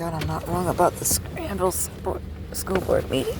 God I'm not wrong about the Granville school board meeting.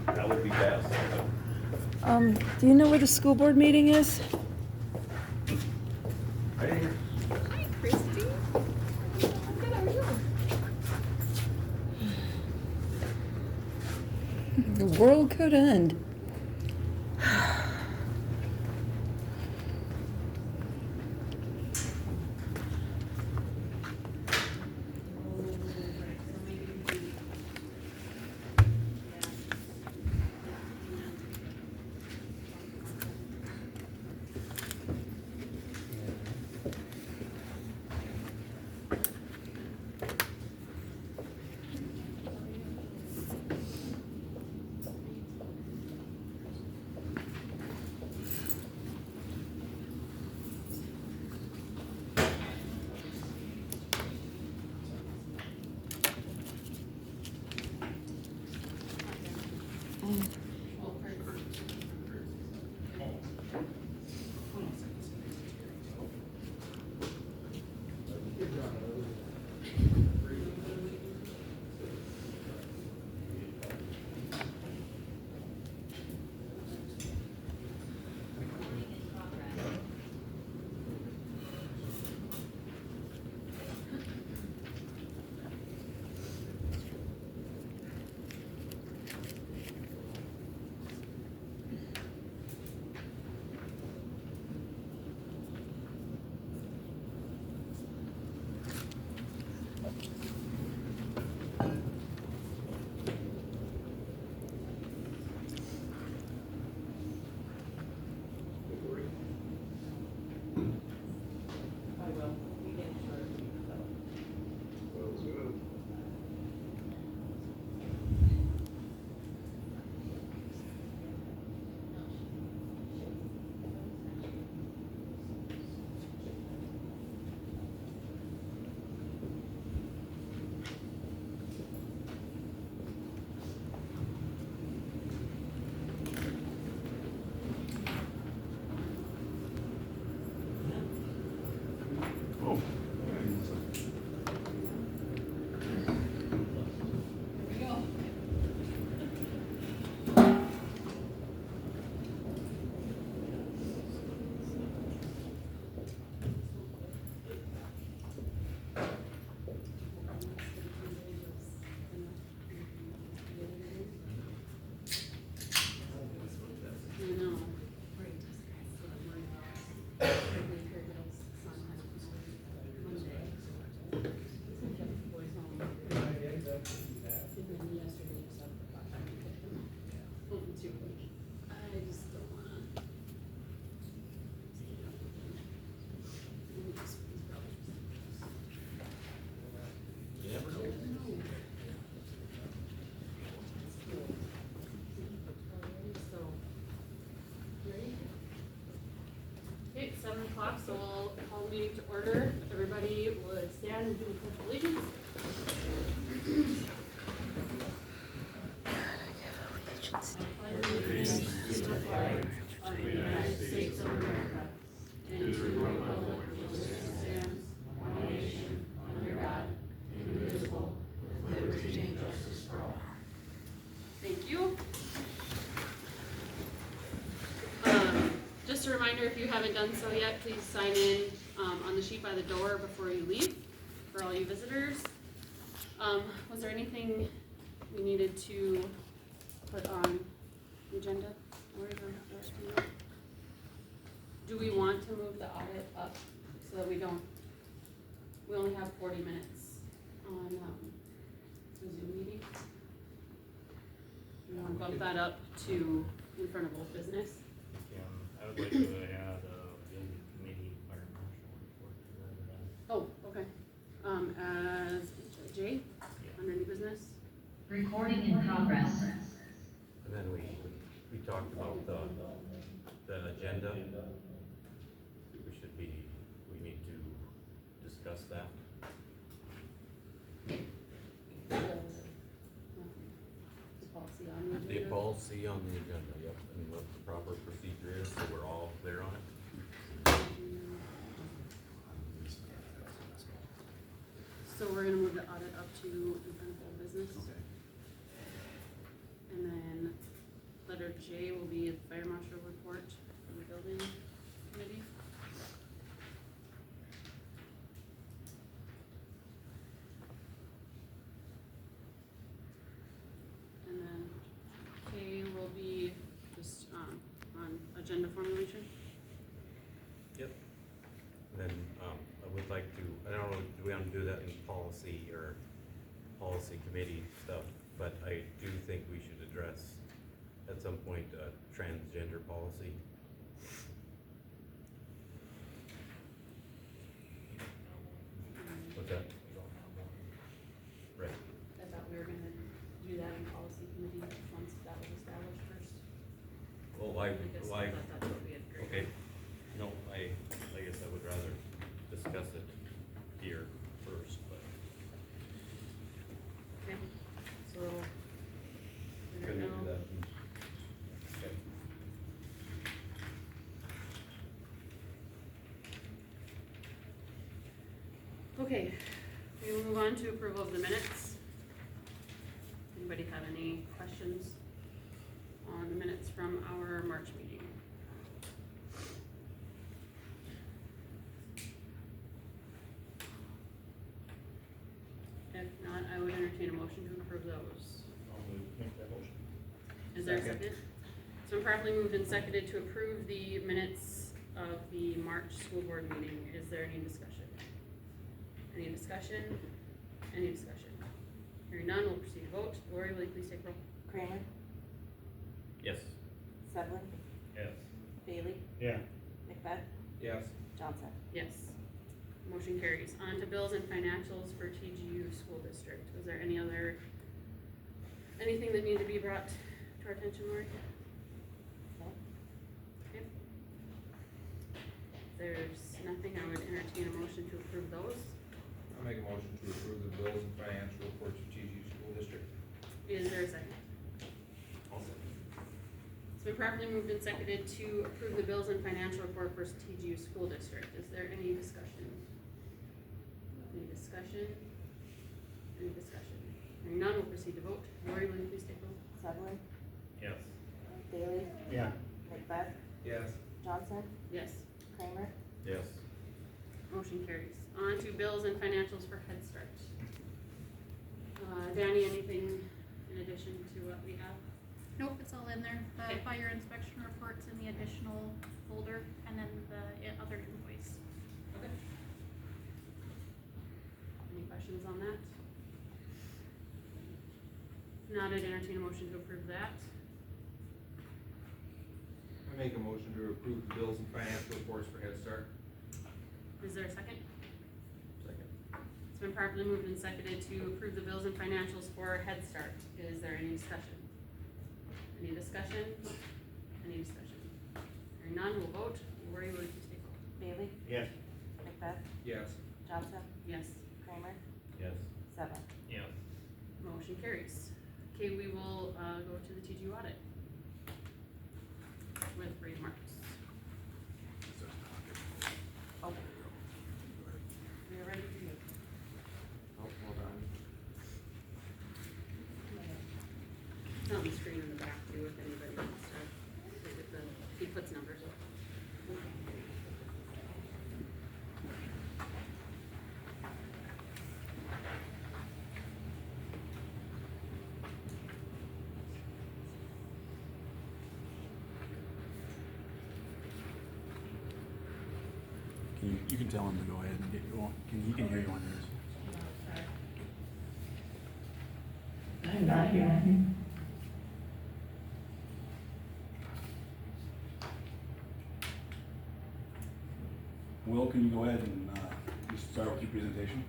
That would be best. Do you know where the school board meeting is? Right here. Hi, Christy. I'm good. How are you? The world could end. Okay, it's 7 o'clock, so we'll call the meeting to order. Everybody would stand and do the pledge of allegiance. Allegiance to the flag of the United States of America and to the republic which stands one nation under God, indivisible, with liberty and justice for all. Thank you. Just a reminder, if you haven't done so yet, please sign in on the sheet by the door before you leave for all you visitors. Was there anything we needed to put on the agenda. Where is the rest of it? Do we want to move the audit up so that we only have 40 minutes on, the Zoom meeting? We wanna bump that up to in front of old business? I would like to add building committee fire marshal report to that. Oh, okay. As J, under new business? Recording in progress. And then we talked about the agenda. We need to discuss that. The policy on the The agenda? policy on the agenda, yep, and what the proper procedure is, so we're all clear on it. So we're gonna move the audit up to in front of old business? And then letter J will be a fire marshal report from the building committee. And then K will be just, on agenda formulation. Yep. And then, I would like to, I don't know, do we want to do that in policy or policy committee stuff? But I do think we should address at some point, transgender policy. What's that? Right. I thought we were gonna do that in policy committee once that was established first. Well, I guess that's what we had agreed. okay, no, I guess I would rather discuss it here first, but. Okay, so. we're Can we gonna do go- that? Okay. Okay, we will move on to approval of the minutes. Anybody have any questions on the minutes from our March meeting? If not, I would entertain a motion to approve those. I'll make that motion. Is there a Second. second? It's been properly moved and seconded to approve the minutes of the March school board meeting. Is there any discussion? Any discussion? Any discussion? Hearing none, we'll proceed to vote. Lori, will you please take roll? Kramer, Yes. Sedlin, Yes. Bailey, Yeah. Macbeth, Yes. Johnson. Yes. Motion carries. On to bills and financials for TGU School District. Was there anything that needed to be brought to our attention, Lori? No. Okay. If there's nothing, I would entertain a motion to approve those. I'll make a motion to approve the bills and financial reports of TGU School District. Is there a second? It's been properly moved and seconded to approve the bills and financial report for TGU School District. Is there any discussion? Any discussion? Any discussion? Hearing none, we'll proceed to vote. Lori, will you please take roll? Sedlin, Yes. Bailey, Yeah. Macbeth, Yes. Johnson, Yes. Kramer, Yes. Motion carries. On to bills and financials for Head Start. Danny, anything in addition to what we have? Nope, it's all in there. The Okay. fire inspection report's in the additional folder, and then the other invoice. Okay. Any questions on that? If not, I'd entertain a motion to approve that. I make a motion to approve the bills and financial reports for Head Start. Is there a second? Second. It's been properly moved and seconded to approve the bills and financials for Head Start. Is there any discussion? Any discussion? Any discussion? Hearing none, we'll vote. Lori, will you please take roll? Bailey, Yes. Macbeth, Yes. Johnson, Yes. Kramer, Yes. Sedlin. Yes. Motion carries. Okay, we will, go to the TGU audit with remarks. Oh, We are ready for you. Oh, hold on. It's on the screen in the back too, if anybody wants to look at he puts numbers up. can tell him to go ahead and get you on. He can hear you on yours. I'm not hearing. Will, can you go ahead and just start with your presentation?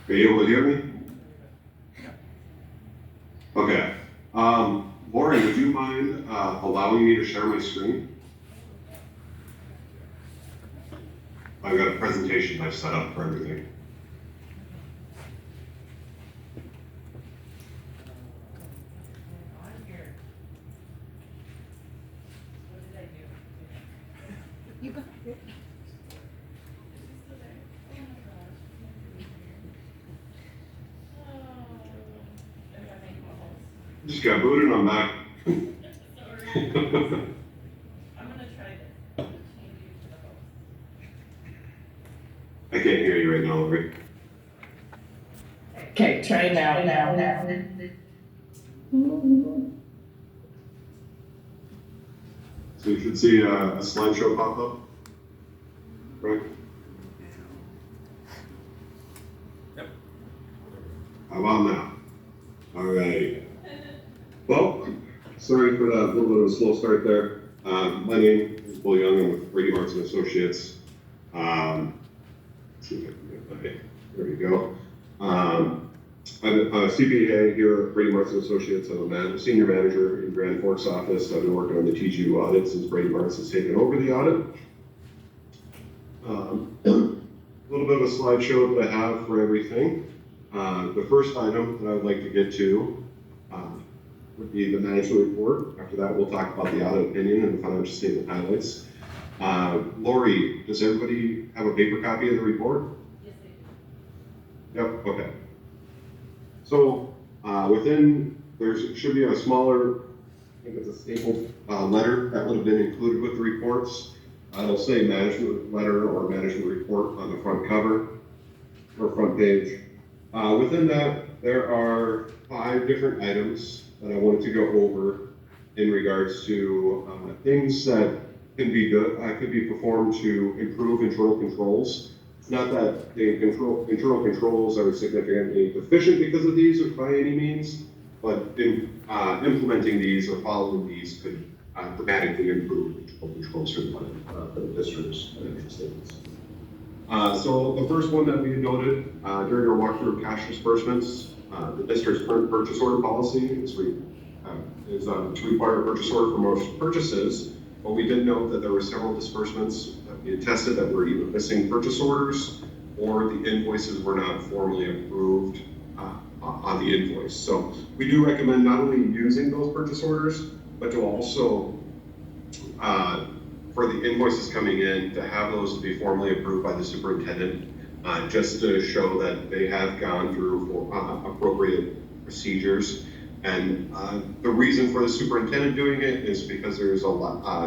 Are you able to hear me? Okay. Lori, would you mind allowing me to share my screen? I've got a presentation I've set up for everything. Just got booted and I'm back. I'm gonna try this. Change you to the host. I can't hear you right now, Lori. Okay, try now. So you should see a slideshow pop up, right? Yep. How about now? All right. Well, sorry for that little bit of a slow start there. My name is Will Young. I'm with Brady Marks and Associates. Let's see if I can get my, there we go. I'm a CPA here at Brady Marks and Associates. I'm a senior manager in Grand Forks office. I've been working on the TGU audit since Brady Marks has taken over the audit. A little bit of a slideshow that I have for everything. The first item that I would like to get to would be the management report. After that, we'll talk about the audit opinion and the financial statement highlights. Lori, does everybody have a paper copy of the report? Yes, they do. Yep, okay. So there should be a smaller, I think it's a stapled letter that would have been included with the reports. It'll say management letter or management report on the front cover or front page. Within that, there are 5 different items that I wanted to go over in regards to things that could be performed to improve internal controls. It's not that the internal controls are significantly deficient because of these or by any means, but implementing these or following these could dramatically improve internal controls for the district's financial statements. So the first one that we noted during our walkthrough of cash disbursements, the district's current purchase order policy is to require a purchase order for most purchases, but we did note that there were several disbursements that we had tested that were either missing purchase orders or the invoices were not formally approved on the invoice. So we do recommend not only using those purchase orders, but to also for the invoices coming in, to have those to be formally approved by the superintendent, just to show that they have gone through appropriate procedures. And the reason for the superintendent doing it is because there's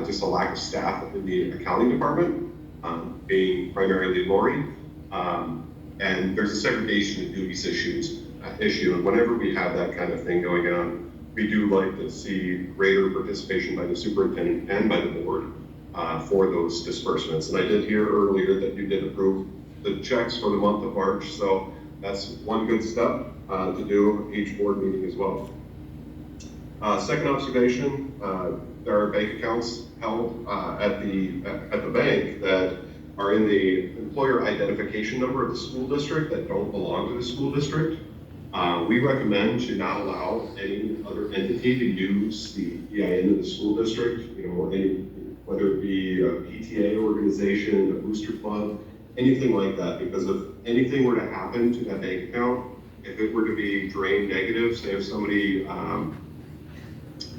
just a lack of staff in the accounting department, being primarily Lori. And there's a segregation of duties issue. And whenever we have that kind of thing going on, we do like to see greater participation by the superintendent and by the board for those disbursements. And I did hear earlier that you did approve the checks for the month of March, so that's one good step to do each board meeting as well. Second observation, there are bank accounts held at the bank that are in the employer identification number of the school district that don't belong to the school district. We recommend to not allow any other entity to use the EIN of the school district, whether it be a PTA organization, a booster club, anything like that, because if anything were to happen to that bank account, if it were to be drained negative, say if somebody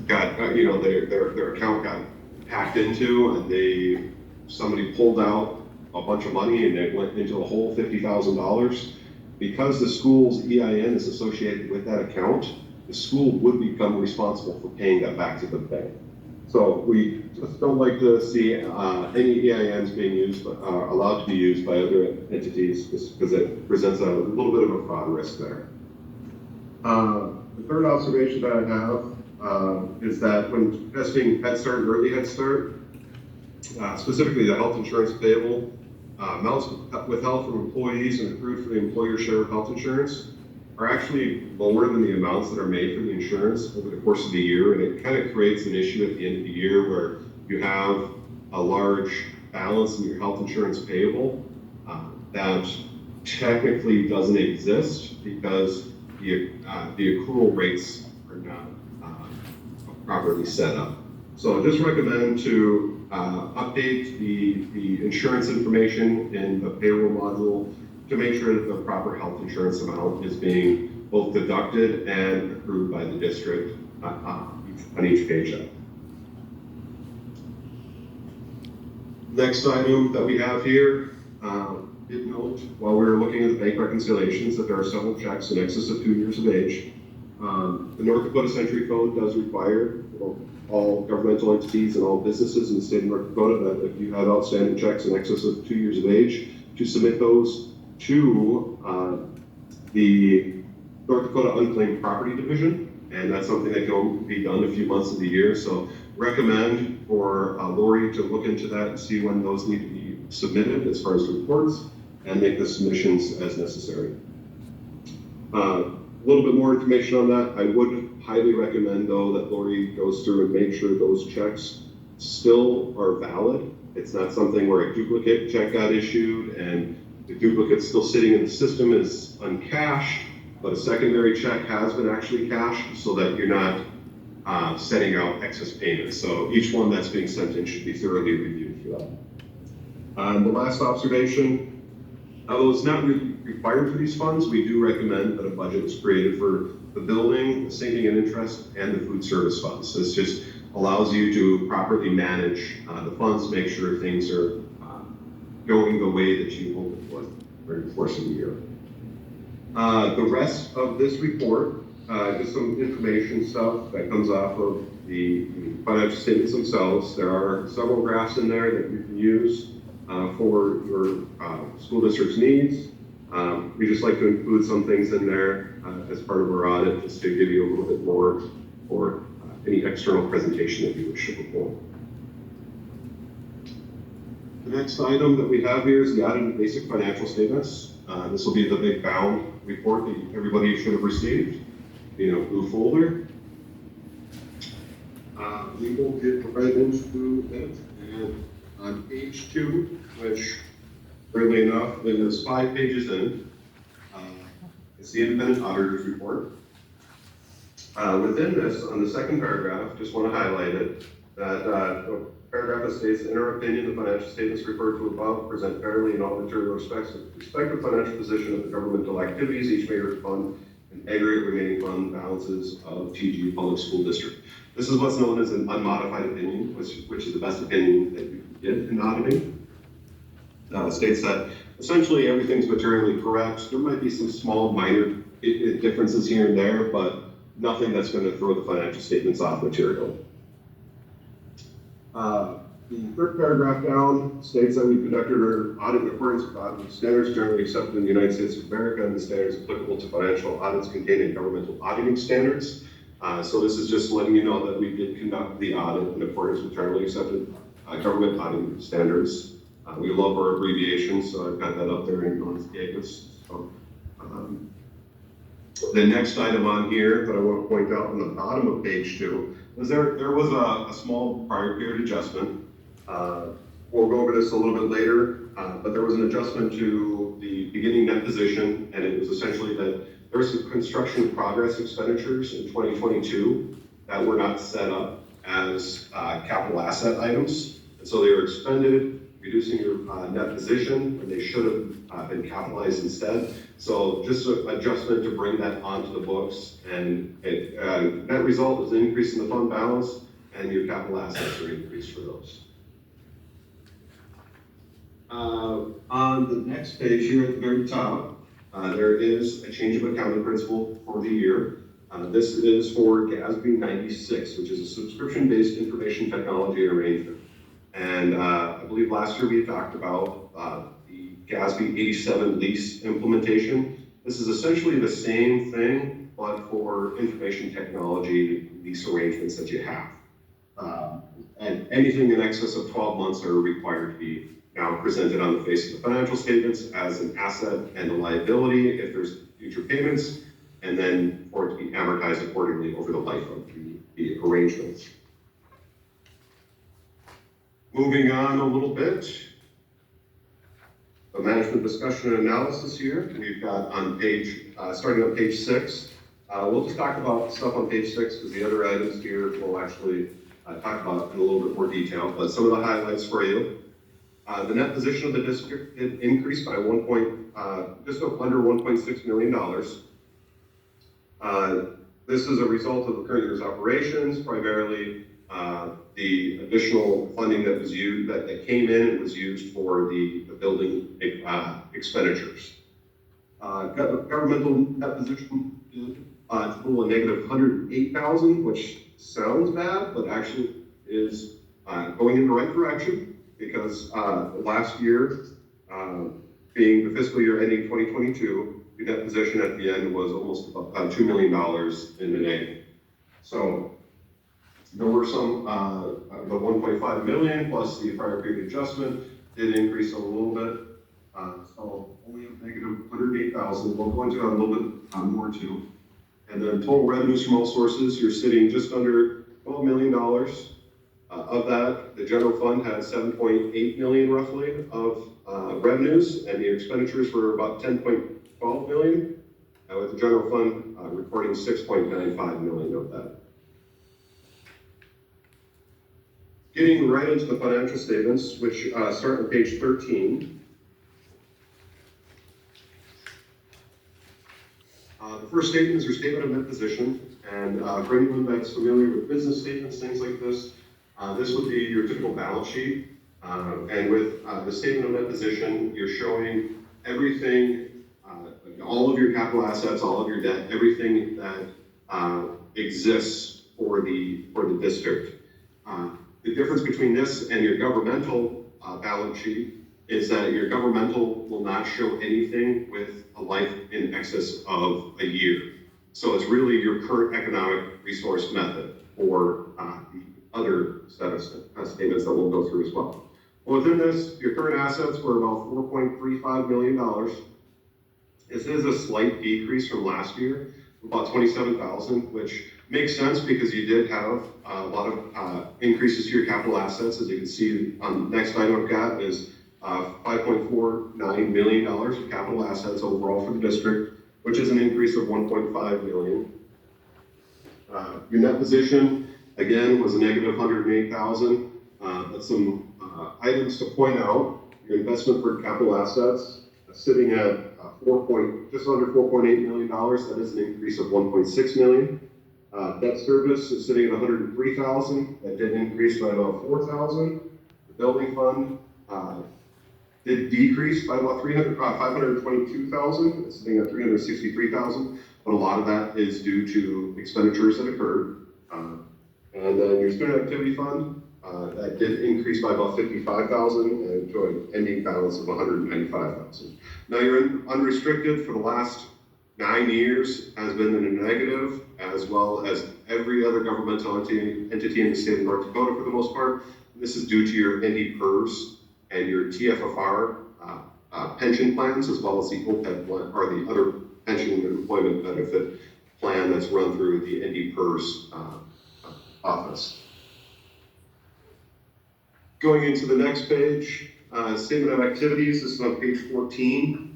got, their account got hacked into and somebody pulled out a bunch of money and it went into a whole $50,000, because the school's EIN is associated with that account, the school would become responsible for paying that back to the bank. So we just don't like to see any EINs being used, allowed to be used by other entities, just because it presents a little bit of a fraud risk there. The third observation that I have is that when testing Head Start and Early Head Start, specifically the health insurance payable, amounts withheld from employees and accrued for the employer share of health insurance are actually lower than the amounts that are made for the insurance over the course of the year, and it kind of creates an issue at the end of the year where you have a large balance in your health insurance payable that technically doesn't exist because the accrual rates are not properly set up. So I just recommend to update the insurance information in the payroll module to make sure that the proper health insurance amount is being both deducted and accrued by the district on each paycheck. Next item that we have here, did note while we were looking at the bank reconciliations that there are several checks in excess of 2 years of age. The North Dakota Century Code does require all governmental entities and all businesses in the state of North Dakota that if you have outstanding checks in excess of 2 years of age, to submit those to the North Dakota Unclaimed Property Division, and that's something that can be done a few months of the year. So recommend for Lori to look into that and see when those need to be submitted as far as reports and make the submissions as necessary. A little bit more information on that. I would highly recommend though that Lori goes through and make sure those checks still are valid. It's not something where a duplicate check got issued and the duplicate still sitting in the system is uncashed, but a secondary check has been actually cashed so that you're not sending out excess payments. So each one that's being sent in should be thoroughly reviewed for that. And the last observation, although it's not really required for these funds, we do recommend that a budget is created for the building, the sinking and interest, and the food service funds. This just allows you to properly manage the funds, make sure things are going the way that you hope it would during the course of the year. The rest of this report, just some information stuff that comes off of the financial statements themselves. There are several graphs in there that you can use for your school district's needs. We just like to include some things in there as part of our audit, just to give you a little bit more for any external presentation that you wish to perform. The next item that we have here is the audited basic financial statements. This will be the big bound report that everybody should have received, blue folder. We will get right into it, and on page 2, which, weirdly enough, it is 5 pages in, it's the independent auditor's report. Within this, on the second paragraph, just want to highlight it, that the paragraph that states, in our opinion, the financial statements referred to above present fairly in all material respects the respective financial position of the governmental activities, each may fund and aggregate remaining fund balances of TGU Public School District. This is what's known as an unmodified opinion, which is the best opinion that you can get in auditing. It states that essentially everything's materially correct. There might be some small minor differences here and there, but nothing that's going to throw the financial statements off material. The third paragraph down states that we conducted our audit in accordance with auditing standards generally accepted in the United States of America and the standards applicable to financial audits contained in governmental auditing standards. So this is just letting you know that we did conduct the audit in accordance with generally accepted government auditing standards. We love our abbreviations, so I've got that up there in non-SCAGUS. So, the next item on here that I want to point out on the bottom of page 2 is there was a small prior period adjustment. We'll go over this a little bit later, but there was an adjustment to the beginning net position, and it was essentially that there were some construction progress expenditures in 2022 that were not set up as capital asset items, and so they were expended, reducing your net position, and they should have been capitalized instead. So just an adjustment to bring that onto the books, and net result is an increase in the fund balance, and your capital assets are increased for those. On the next page here at the very top, there is a change of accounting principle for the year. This is for GASB 96, which is a subscription-based information technology arrangement. And I believe last year we talked about the GASB 87 lease implementation. This is essentially the same thing, but for information technology lease arrangements that you have. And anything in excess of 12 months are required to be now presented on the face of the financial statements as an asset and a liability if there's future payments, and then for it to be amortized accordingly over the life of the arrangements. Moving on a little bit, the management discussion and analysis here, we've got on page, starting on page 6. We'll just talk about stuff on page 6 because the other items here we'll actually talk about in a little bit more detail, but some of the highlights for you. The net position of the district did increase by just under $1.6 million. This is a result of the current year's operations, primarily the additional funding that was used, that came in and was used for the building expenditures. Governmental net position total a negative $108,000, which sounds bad, but actually is going in the right direction because last year, being the fiscal year ending 2022, the net position at the end was almost about $2 million in the negative. So there were some, the 1.5 million plus the prior period adjustment did increase a little bit. So only a negative 108,000. We'll go into that a little bit more too. And then total revenues from all sources, you're sitting just under $12 million. Of that, the general fund had 7.8 million roughly of revenues, and the expenditures were about 10.12 million, with the general fund recording 6.95 million of that. Getting right into the financial statements, which start on page 13. The first statement is your statement of net position, and for anyone that's familiar with business statements, things like this, this would be your typical balance sheet. And with the statement of net position, you're showing everything, all of your capital assets, all of your debt, everything that exists for the district. The difference between this and your governmental balance sheet is that your governmental will not show anything with a life in excess of a year. So it's really your current economic resource method or the other set of statements that we'll go through as well. Well, within this, your current assets were about $4.35 million. This is a slight decrease from last year, about $27,000, which makes sense because you did have a lot of increases to your capital assets. As you can see on the next item I've got is $5.49 million of capital assets overall for the district, which is an increase of $1.5 million. Your net position, again, was a negative $108,000. But some items to point out, your investment for capital assets sitting at just under $4.8 million. That is an increase of $1.6 million. Debt service is sitting at $103,000. That did increase by about $4,000. The building fund did decrease by about $522,000. It's sitting at $363,000. But a lot of that is due to expenditures that occurred. And then your student activity fund, that did increase by about $55,000 and to an ending balance of $195,000. Now your unrestricted for the last 9 years has been in a negative, as well as every other governmental entity in the state of North Dakota for the most part. This is due to your ND-PERS and your TFFR pension plans, as well as the OPEB plan, or the other pension and employment benefit plan that's run through the ND-PERS office. Going into the next page, statement of activities, this is on page 14.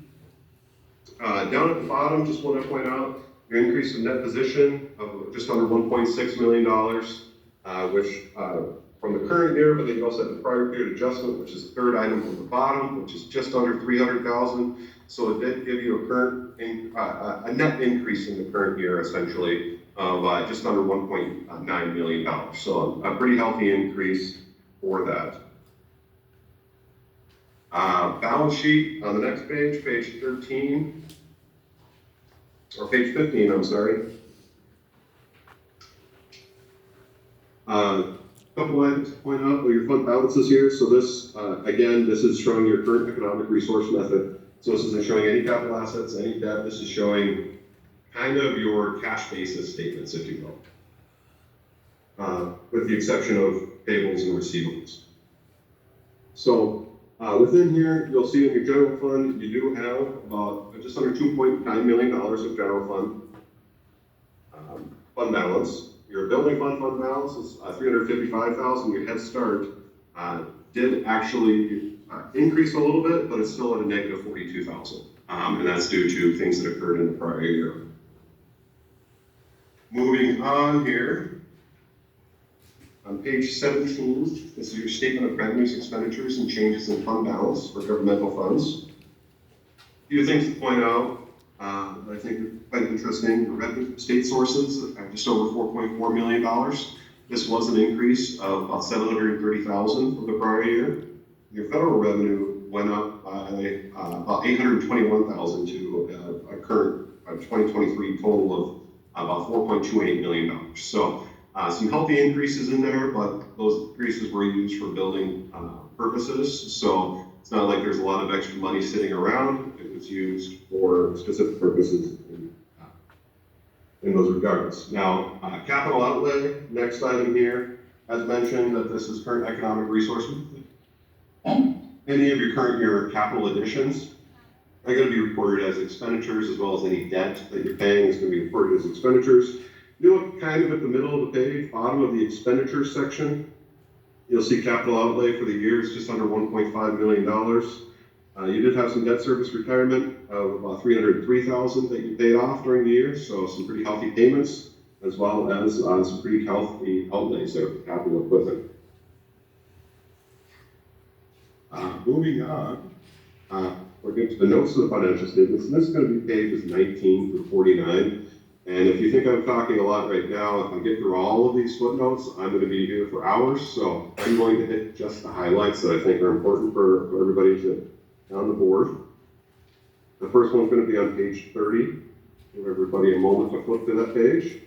Down at the bottom, just want to point out your increase in net position of just under $1.6 million, which from the current year, but then you also have the prior period adjustment, which is the third item from the bottom, which is just under $300,000. So it did give you a current, a net increase in the current year, essentially, of just under $1.9 million. So a pretty healthy increase for that. Balance sheet on the next page, page 13, or page 15, I'm sorry. Couple items to point out are your fund balances here. So this, again, this is showing your current economic resource method. So this isn't showing any capital assets, any debt. This is showing kind of your cash basis statements, if you will, with the exception of payables and receivables. So within here, you'll see in your general fund, you do have about just under $2.9 million of general fund fund balance. Your building fund balance is $355,000. Your Head Start did actually increase a little bit, but it's still at a negative $42,000, and that's due to things that occurred in the prior year. Moving on here, on page 17, this is your statement of revenues, expenditures, and changes in fund balance for governmental funds. A few things to point out that I think are quite interesting. Revenue state sources, just over $4.4 million. This was an increase of about $730,000 from the prior year. Your federal revenue went up by about $821,000 to a current 2023 total of about $4.28 million. So some healthy increases in there, but those increases were used for building purposes. So it's not like there's a lot of extra money sitting around. It was used for specific purposes in those regards. Now, capital outlay, next item here, as mentioned, that this is current economic resource. Any of your current year capital additions are going to be reported as expenditures, as well as any debt that you're paying is going to be reported as expenditures. You look kind of at the middle of the page, bottom of the expenditures section, you'll see capital outlay for the year is just under $1.5 million. You did have some debt service retirement of about $303,000 that you paid off during the year, so some pretty healthy payments, as well as some pretty healthy outlays there for capital equipment. Moving on, we're getting to the notes of the financial statements, and this is going to be pages 19 through 49. And if you think I'm talking a lot right now, if I get through all of these footnotes, I'm going to be here for hours. So I'm going to hit just the highlights that I think are important for everybody to on the board. The first one's going to be on page 30. Give everybody a moment to flip to that page.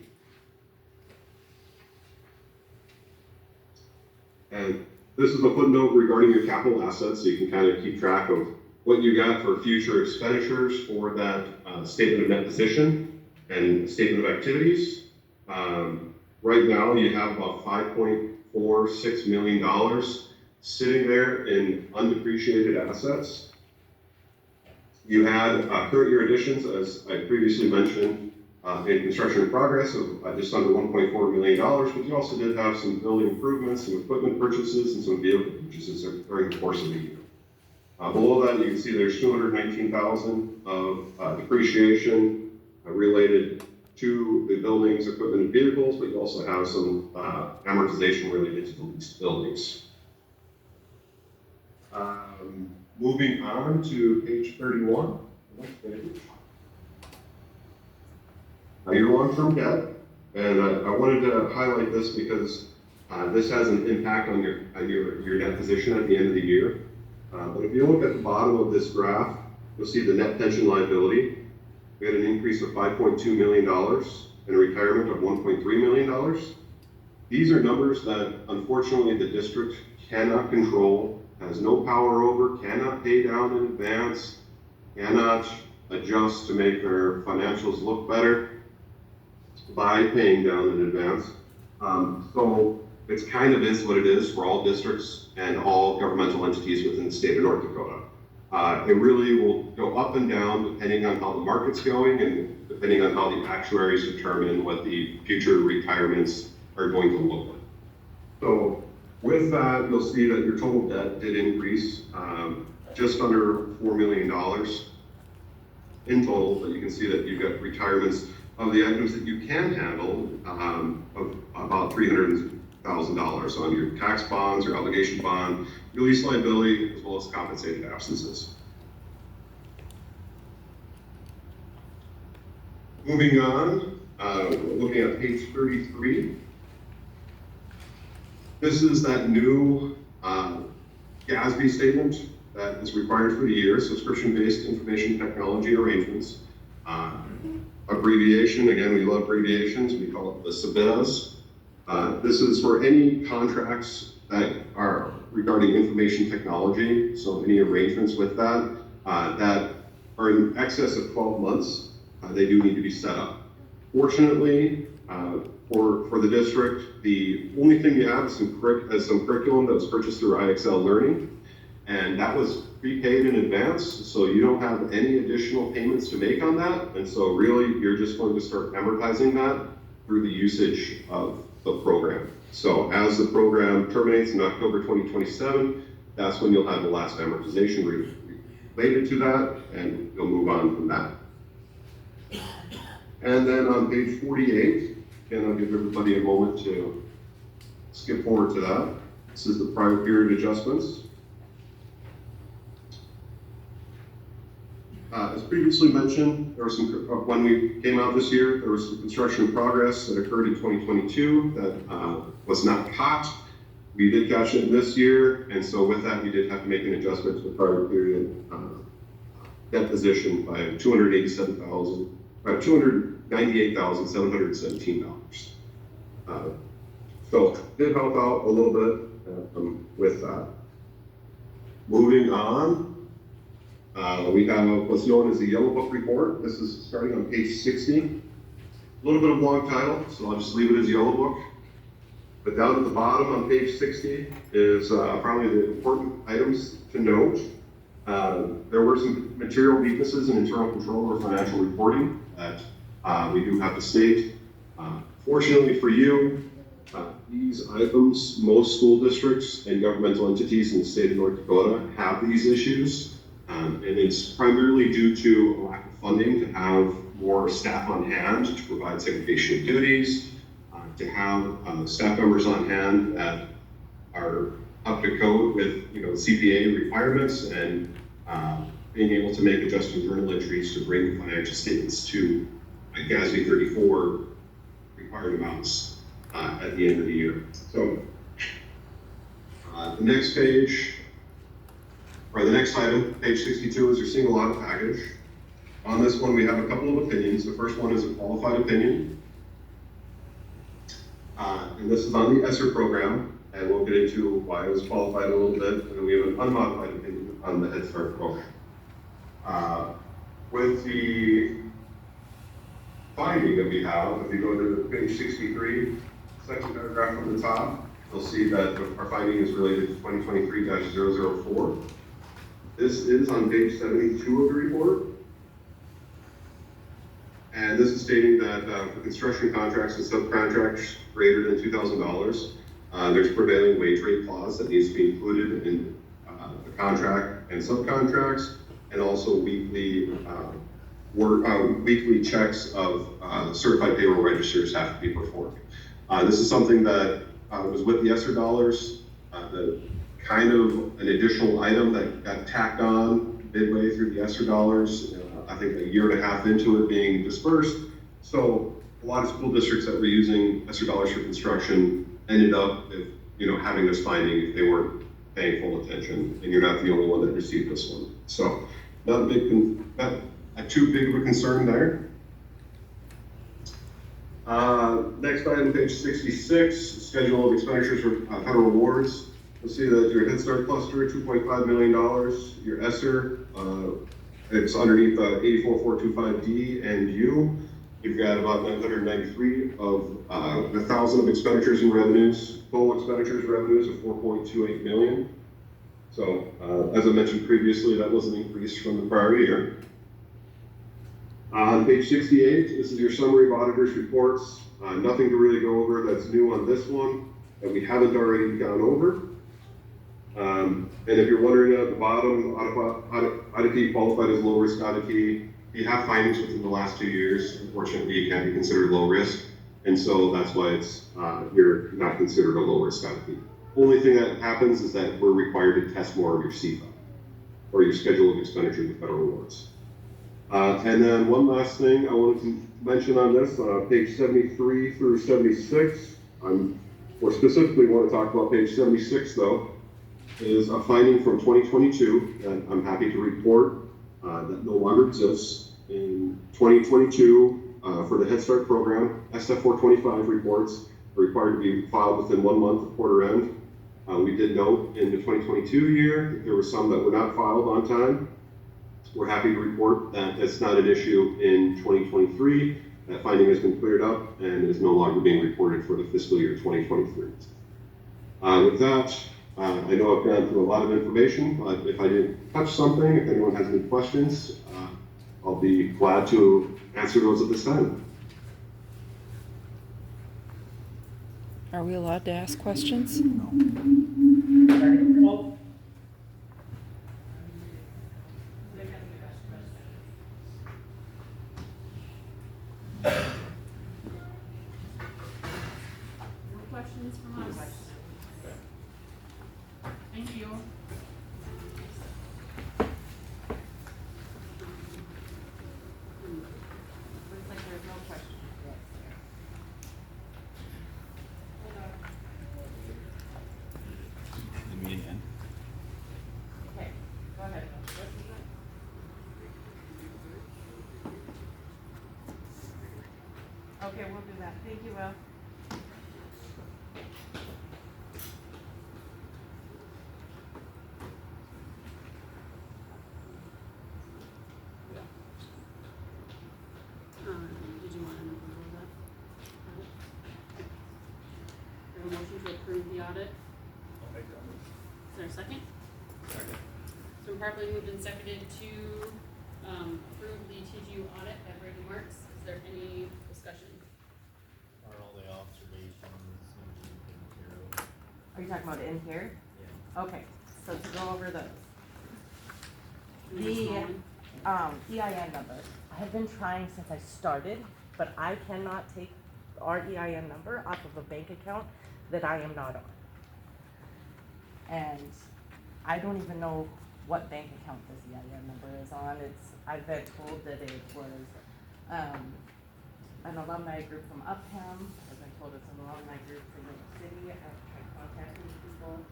And this is a footnote regarding your capital assets, so you can kind of keep track of what you got for future expenditures for that statement of net position and statement of activities. Right now, you have about $5.46 million sitting there in undepreciated assets. You had current year additions, as I previously mentioned, in construction in progress of just under $1.4 million, but you also did have some building improvements, some equipment purchases, and some vehicle purchases during the course of the year. Below that, you can see there's $219,000 of depreciation related to the buildings, equipment, and vehicles, but you also have some amortization related to the leased buildings. Moving on to page 31. Your long-term debt, and I wanted to highlight this because this has an impact on your net position at the end of the year. But if you look at the bottom of this graph, you'll see the net pension liability. We had an increase of $5.2 million and a retirement of $1.3 million. These are numbers that, unfortunately, the district cannot control, has no power over, cannot pay down in advance, cannot adjust to make their financials look better by paying down in advance. So it's kind of is what it is for all districts and all governmental entities within the state of North Dakota. It really will go up and down depending on how the market's going and depending on how the actuaries determine what the future retirements are going to look like. So with that, you'll see that your total debt did increase just under $4 million in total, but you can see that you've got retirements of the items that you can handle of about $300,000 on your tax bonds, your obligation bond, your lease liability, as well as compensated absences. Moving on, looking at page 33. This is that new GASB statement that is required for the year, subscription-based information technology arrangements. Abbreviation, again, we love abbreviations, we call it the SBIS. This is for any contracts that are regarding information technology, so any arrangements with that, that are in excess of 12 months, they do need to be set up. Fortunately, for the district, the only thing you have is some curriculum that was purchased through IXL Learning, and that was prepaid in advance, so you don't have any additional payments to make on that, and so really, you're just going to start amortizing that through the usage of the program. So as the program terminates in October 2027, that's when you'll have the last amortization related to that, and you'll move on from that. And then on page 48, and I'll give everybody a moment to skip forward to that. This is the prior period adjustments. As previously mentioned, there was some, when we came out this year, there was some construction in progress that occurred in 2022 that was not caught. We did catch it this year, and so with that, we did have to make an adjustment to the prior period debt position by $298,717. So did help out a little bit with that. Moving on. We have what's known as the Yellow Book Report. This is starting on page 60. A little bit of a long title, so I'll just leave it as Yellow Book. But down at the bottom on page 60 is probably the important items to note. There were some material weaknesses in internal control or financial reporting that we do have to state. Fortunately for you, these items, most school districts and governmental entities in the state of North Dakota have these issues. And it's primarily due to a lack of funding to have more staff on hand to provide segregation of duties, to have staff members on hand that are up to code with CPA requirements and being able to make adjusting journal entries to bring financial statements to GASB 34 required amounts at the end of the year. So the next page, or the next item, page 62, is your single audit package. On this one, we have a couple of opinions. The first one is a qualified opinion. And this is on the ESSER program, and we'll get into why it was qualified a little bit. And then we have an unmodified opinion on the Head Start program. With the finding that we have, if you go to page 63, second paragraph from the top, you'll see that our finding is related to 2023-004. This is on page 72 of the report. And this is stating that for construction contracts and subcontracts greater than $2,000, there's a prevailing wage rate clause that needs to be included in the contract and subcontracts, and also weekly checks of certified payroll registers have to be performed. This is something that was with the ESSER dollars, the kind of an additional item that got tacked on midway through the ESSER dollars, I think a year and a half into it being dispersed. So a lot of school districts that were using ESSER dollars for construction ended up with, having this finding if they weren't paying full attention, and you're not the only one that received this one. So not too big of a concern there. Next item, page 66, schedule of expenditures for federal awards. You'll see that your Head Start cluster, $2.5 million. Your ESSER, it's underneath 84425D and U. You've got about 993 of 1,000 of expenditures and revenues. Total expenditures and revenues of 4.28 million. So as I mentioned previously, that was an increase from the prior year. On page 68, this is your summary of auditors' reports. Nothing to really go over that's new on this one that we haven't already gone over. And if you're wondering at the bottom, auditee qualified as low risk auditee, you have findings within the last 2 years. Unfortunately, you can't be considered low risk. And so that's why it's you're not considered a low risk auditee. Only thing that happens is that we're required to test more of your CFA or your schedule of expenditure to federal awards. And then one last thing I wanted to mention on this, page 73 through 76. More specifically want to talk about page 76 though, is a finding from 2022 that I'm happy to report that no longer exists. In 2022, for the Head Start program, SF 425 reports, required to be filed within 1 month of quarter end. We did note in the 2022 year that there were some that were not filed on time. We're happy to report that it's not an issue in 2023. That finding has been cleared up and is no longer being reported for the fiscal year 2023. With that, I know I've gone through a lot of information, but if I didn't touch something, if anyone has any questions, I'll be glad to answer those at this time. Are we allowed to ask questions? No questions from us. Thank you. Looks like there's no questions. The meeting end. Okay, go ahead. Okay, we'll do that. Thank you, Will. Did you want an approval of that? We have a motion to approve the audit. Is there a second? Second. So properly moved and seconded to approve the TGU audit by Brady Marks. Is there any discussion? Are all the observations taken care of? Are you talking about in here? Yeah. Okay, so to go over those. The EIN number, I have been trying since I started, but I cannot take our EIN number off of a bank account that I am not on. And I don't even know what bank account this EIN number is on. I've been told that it was an alumni group from Uptown. I've been told it's an alumni group from New York City. I've tried contacting people.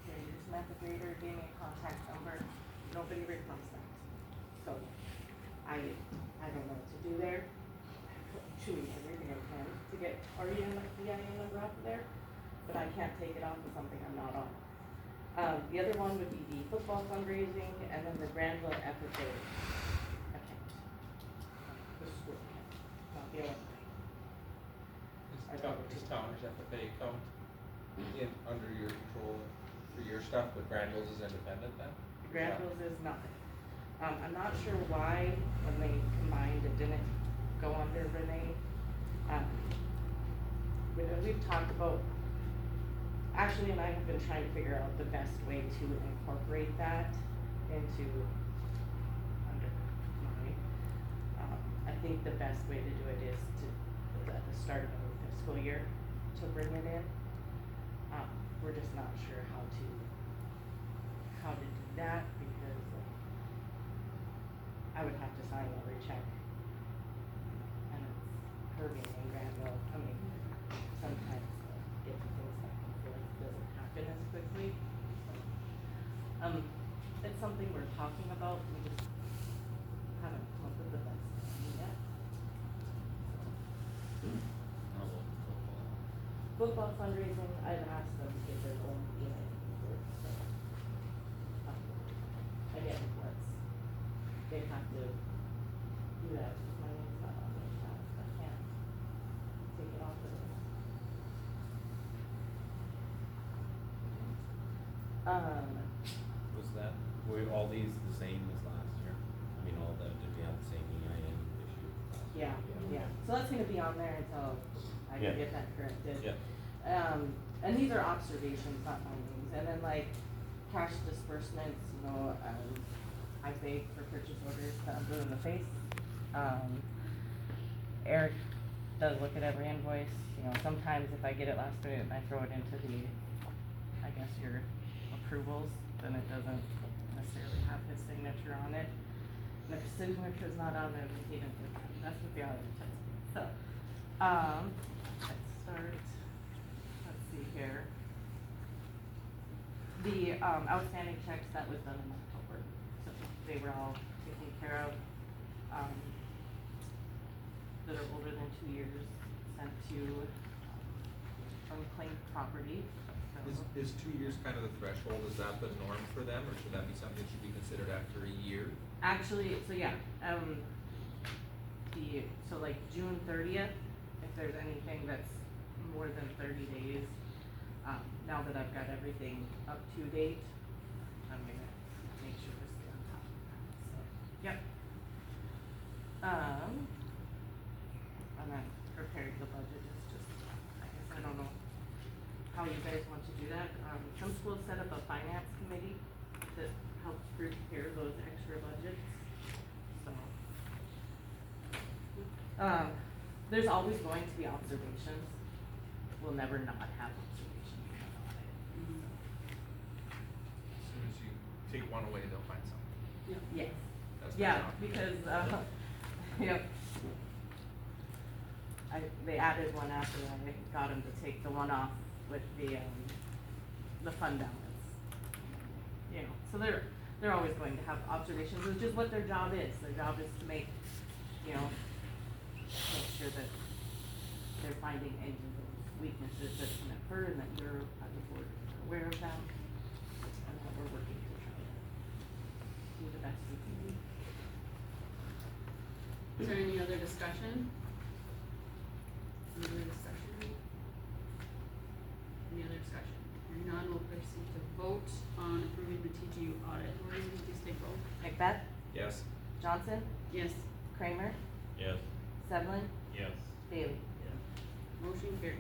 Your Samantha Grader gave me a contact number. Nobody responds back. So I don't know what to do there. I'm doing everything I can to get our EIN number off of there, but I can't take it off of something I'm not on. The other one would be the football fundraising and then the Granville FFA account. The school account, not the other one. Is Towner's FFA account under your control for your stuff, but Granville's is independent then? Granville's is nothing. I'm not sure why, when they combined, it didn't go under Renee. We've talked about, Ashley and I have been trying to figure out the best way to incorporate that into under mine. I think the best way to do it is at the start of the fiscal year to bring it in. We're just not sure how to do that because I would have to sign every check. And it's her being in Granville. I mean, sometimes getting things back and forth doesn't happen as quickly. So, it's something we're talking about. We just haven't come up with the best thing yet. How about football? Football fundraising, I've asked them to get their own EIN number, so. Again, they have to do that, because my name's not on the account, I can't take it off of it. Was that, were all these the same as last year? I mean, all the, did we have the same EIN issue? Yeah, so that's gonna be on there until I Yeah. can get that corrected. Yeah. And these are observations, not findings, and then like cash disbursements, I pay for purchase orders that I'm blue in the face. Eric does look at every invoice, sometimes if I get it last minute and I throw it into your approvals, then it doesn't necessarily have his signature on it. And if his signature's not on there, then he doesn't, that's what the auditor tells me, so, let's start, let's see here. The, outstanding checks, that was done in October, so they were all taken care of. that are older than 2 years sent to unclaimed property. So- Is 2 years kind of the threshold, is that the norm for them, or should that be something that should be considered after a year? Actually, so yeah, so like June 30th, if there's anything that's more than 30 days, now that I've got everything up to date, I'm gonna make sure to stay on top of that, so, yep. And then preparing the budget is just, I guess, I don't know how you guys want to do that. Some schools set up a finance committee that helps prepare those extra budgets, so. There's always going to be observations. We'll never not have observations in an audit. As soon as you take one away, they'll find something. Yes. That's Yeah, pretty because, yep. They added one after I got them to take the one off with the fund balance. You know, so they're always going to have observations, which is what their job is. Their job is to make, you know, make sure that they're finding any of those weaknesses that can occur and that you're, as a board, are aware of them. And that we're working to try to do the best we can do. Is there any other discussion? Any other discussion? Any other discussion? Hearing none, we'll proceed to vote on approving the TGU audit. Lori, would you please take roll? Macbeth, Yes. Johnson, Yes. Kramer, Yes. Sedlin, Yes. Bailey. Motion carries.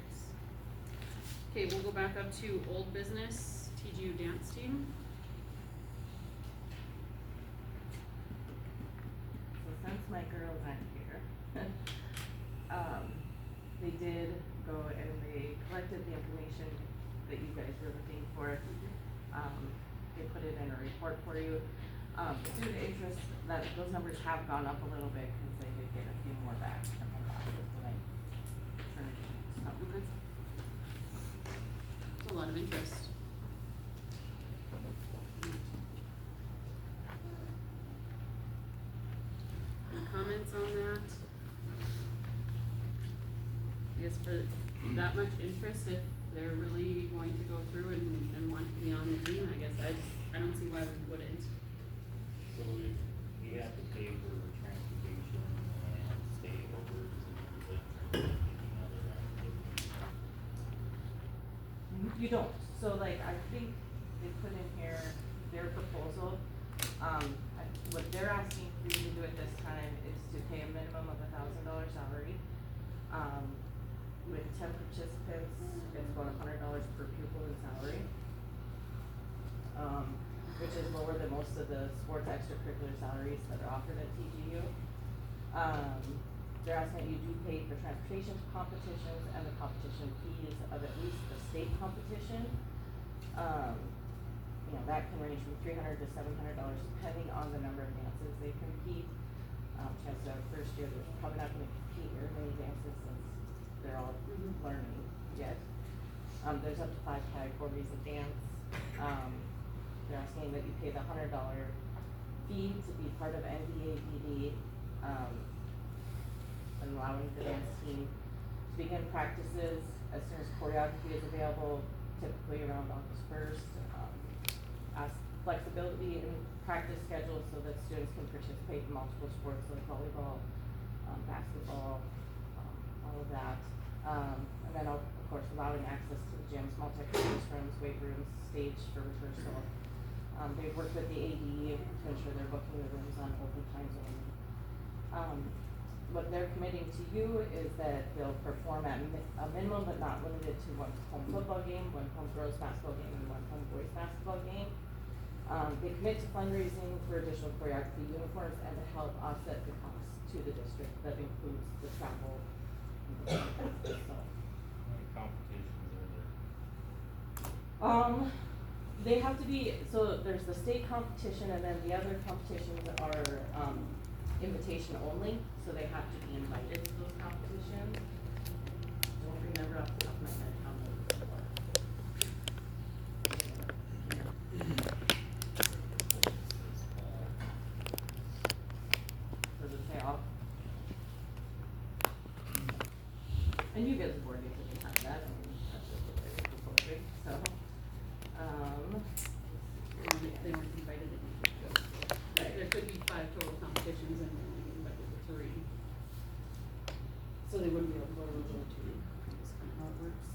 Okay, we'll go back up to old business, TGU dance team. So since my girls aren't here, they did go and they collected the information that you guys were looking for. They put it in a report for you. Due to interest, that those numbers have gone up a little bit because they did get a few more back from the last when I turned it in. Okay. It's a lot of interest. Any comments on that? I guess for that much interest, if they're really going to go through and want to be on the team, I guess I don't see why we wouldn't. So we have to pay for transportation and stayovers and any other activities. You don't, so like, I think they put in here their proposal, what they're asking for you to do at this time is to pay a minimum of $1,000 salary. With 10 participants, it's about $100 per pupil in salary. Which is lower than most of the sports extracurricular salaries that are offered at TGU. They're asking that you do pay for transportation to competitions and the competition fees of at least the state competition. You know, that can range from $300 to $700 depending on the number of dances they compete. Chances are first year they're probably not gonna compete very many dances since they're all learning yet. There's up to 5 categories of dance. They're asking that you pay the $100 fee to be part of NDABD, and allowing the dance team to begin practices as soon as choreography is available, typically around August 1st. Ask flexibility in practice schedules so that students can participate in multiple sports like volleyball, basketball, all of that. And then of course allowing access to the gyms, multi-purpose rooms, weight rooms, stage for rehearsal. They've worked with the AD to ensure they're booking the rooms on open times only. What they're committing to you is that they'll perform at a minimum but not limited to one home football game, one home girls basketball game, and one home boys basketball game. They commit to fundraising for additional choreography uniforms and to help offset the costs to the district. That includes the travel. And the so. How many competitions are there? They have to be, so there's the state competition and then the other competitions are, invitation only, so they have to be invited to those competitions. Don't remember off the top of my head how many there are. Does it say off? could be 5 total competitions and we only conducted the 3. So they wouldn't be able to go to Regional 2, that's kind of how it works.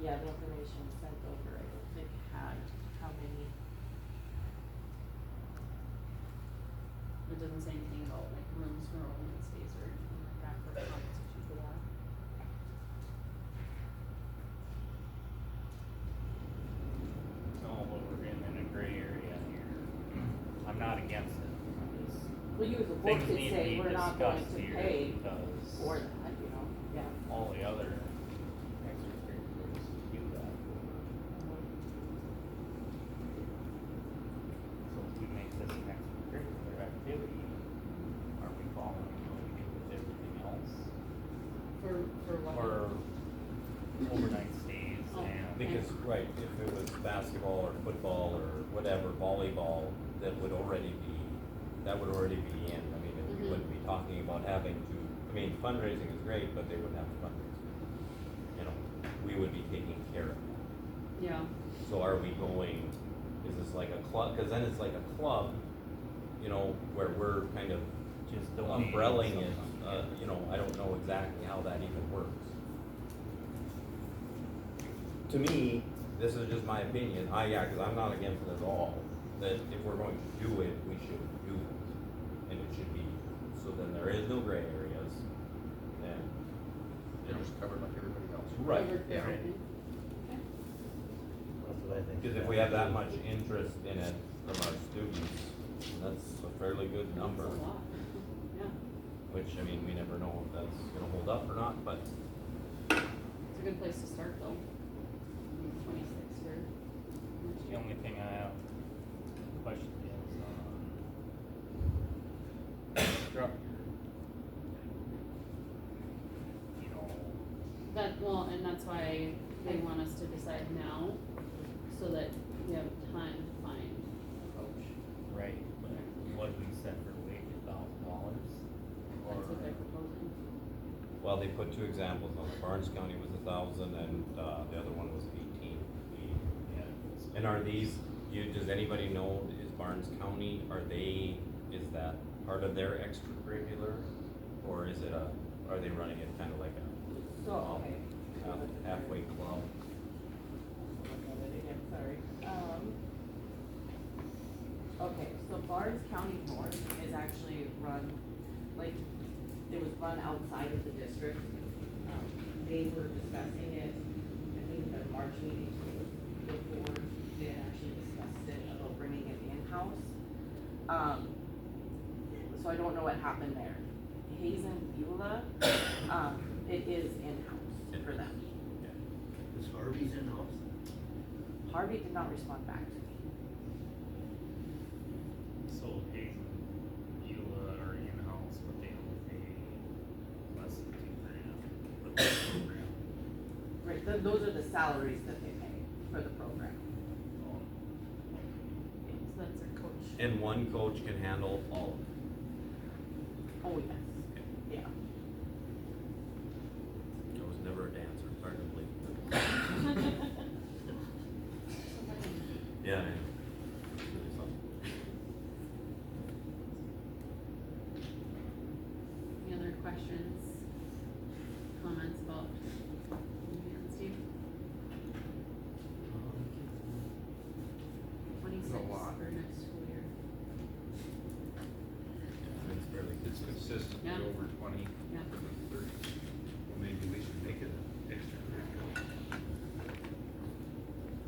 Yeah, the information sent over, I don't think had how many. It doesn't say anything about like rooms for Open Space or anything like that for a competition for that. No, but we're in a gray area here. I'm not against it, I'm just, Well, you as a board things could need to say, be we're not going discussed to here pay because for that, you know, yeah. all the other extracurriculars do that. So if we make this an extracurricular activity, are we following what we do with everything else? For what? Or overnight stays Oh. and. Because, right, if it was basketball or football or whatever, volleyball, that would already be in. I mean, we Mhm. wouldn't be talking about having to, I mean, fundraising is great, but they wouldn't have to fundraise. You know, we would be taking care of that. Yeah, So are we going, is this like a club, cause then it's like a club, you know, where we're kind of Just donating umbrelling it, something. you know, I don't know exactly how that even works. To me, this is just my opinion, cause I'm not against it at all, that if we're going to do it, we should do it. And it should be, so then there is no gray areas, and, you They're know. just covered like everybody else. Right, Covered yeah. everything. That's what I think. Because if we have that much interest in it from our students, that's a fairly good number. That's a lot. Yeah, Which, I mean, we never know if that's gonna hold up or not, but it's a good place to start though. 26 for next The year. only thing I have question is, instructor. You know, That, well, and that's why they want us to decide now, so that we have time to find a coach. right, but what do we set for wage, $1,000? That's what they're proposing. well, they put two examples on it. Barnes County was 1,000 and, the other one was 18. Yeah. And are these, does anybody know, is Barnes County, is that part of their extracurricular? Or is it are they running it kind of like a So, okay. halfway club? Look at it again, sorry. Okay, so Barnes County North is actually run, like, it was run outside of the district. They were discussing it, I think the March meeting before, they had actually discussed it about bringing it in-house. So I don't know what happened there. Hayes and Beulah, it is in-house for them. Is Harvey's in-house? Harvey did not respond back to me. So Hayes and Beulah are in-house, but they only pay less than $2,000 for the program. Right, those are the salaries that they pay for the program. So that's our coach. And one coach can handle all of it. Oh, yes, yeah. I was never a dancer, hard to believe. Yeah, man. It's really something. Any other questions, comments about, Steve? 26 A lot. for next school year. It's fairly It's consistently Yeah. over 20, Yeah. 30. Well, maybe we should make it an extracurricular.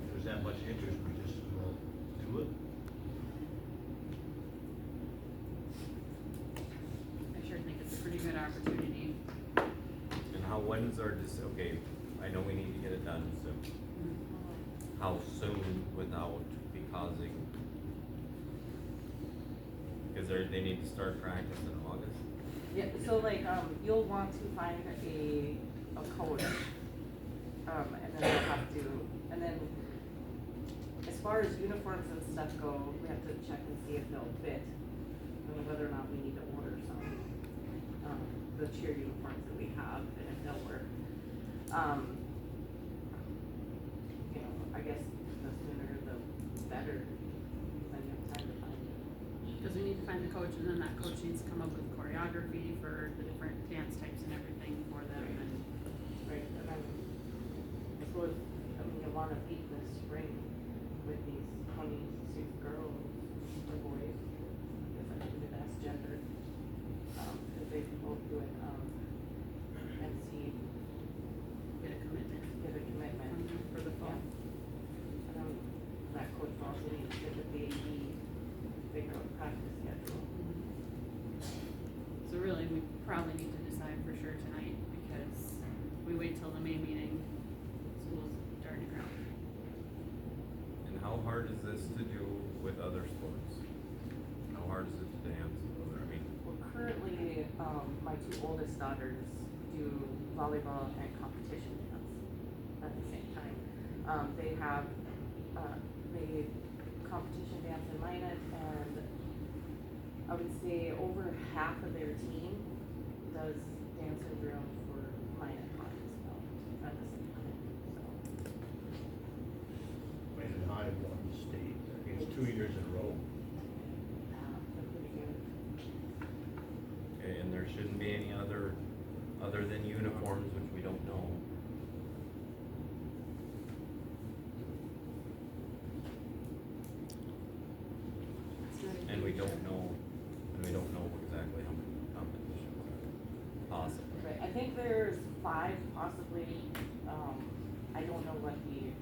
If there's that much interest, we just will do it. I sure think it's a pretty good opportunity. And when's our, okay, I know we need to get it done soon. How soon without be causing? Because they need to start practice in August. Yeah, so like, you'll want to find a coach, and then they'll have to, and then as far as uniforms and stuff go, we have to check and see if they'll fit, and whether or not we need to order some, the cheer uniforms that we have, and if they'll work. guess the sooner the better, then you have time to find it. Cause we need to find the coach, and then that coach needs to come up with choreography for the different dance types and everything for them, and Right, and then, I suppose, I mean, you wanna beat this spring with these 26 girls or boys, if I could ask gender, cause they both do it, MC, get a commitment get a commitment. for the fall. Yeah. That coach also needs to get the baby, figure out practice schedule. So really, we probably need to decide for sure tonight, because if we wait till the May meeting, school's starting around. And how hard is this to do with other sports? How hard is it to dance with other, I mean, Well, currently, my two oldest daughters do volleyball and competition dance at the same time. They have, they competition dance in Minot, and I would say over half of their team does dance and drill for Minot High as well at the same time, so. Minot High won the state, I think it's 2 years in a row. They're pretty good. okay, and there shouldn't be any other than uniforms, which we don't know. And we don't know exactly how many competitions are possible. Right, I think there's 5 possibly, I don't know what the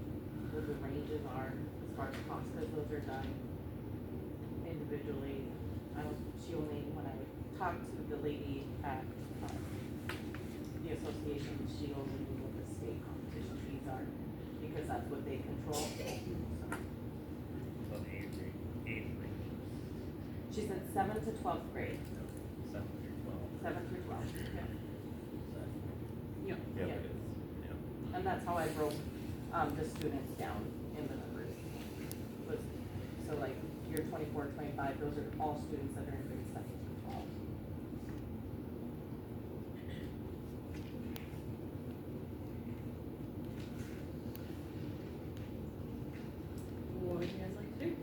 ranges are as far as cost, cause those are done individually. She only, when I talked to the lady at, the association, she only knew what the state competition fees are, because that's what they control, so. So the eighth grade, She said 7th to 12th grade, 7 through 12. 7th through 12th, yeah. Yep. Yep, Yeah. it is, yeah. And that's how I broke, the students down in the numbers. Was, so like, year 24, 25, those are all students that are in grade 7 through 12. What would you guys like to do?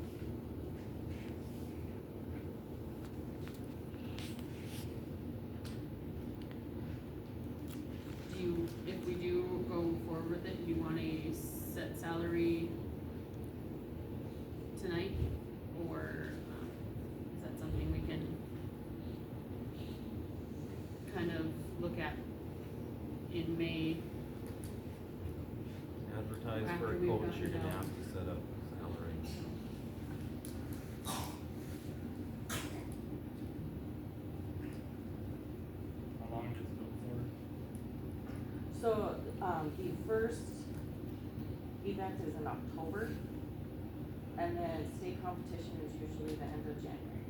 Do you, if we do go forward with it, do you want a set salary tonight? Or, is that something we can kind of look at in May? Advertise After for a we've coach, gotten you're it gonna out. have to set up salary. How long does it go for? So, the first event is in October, and then state competition is usually the end of January.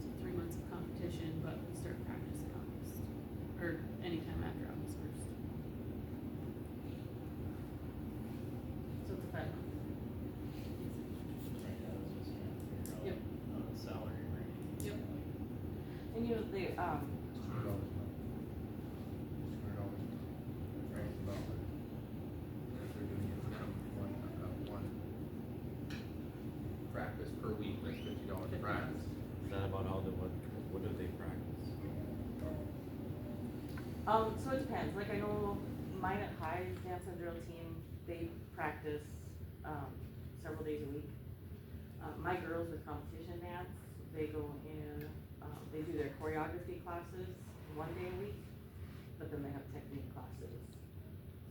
So 3 months of competition, but we start practice in August, or anytime after August 1st. So it's a 5 month. Right, I was just trying to figure out Yep. the salary range. Yep. And you know, they, $200 a month. $200 a month. Right, about it. If they're doing it one practice per week, like $50 a practice. Is that about all what do they practice? so it depends, like I know Minot High's dance and drill team, they practice, several days a week. My girls with competition dance, they go in, they do their choreography classes 1 day a week, but then they have technique classes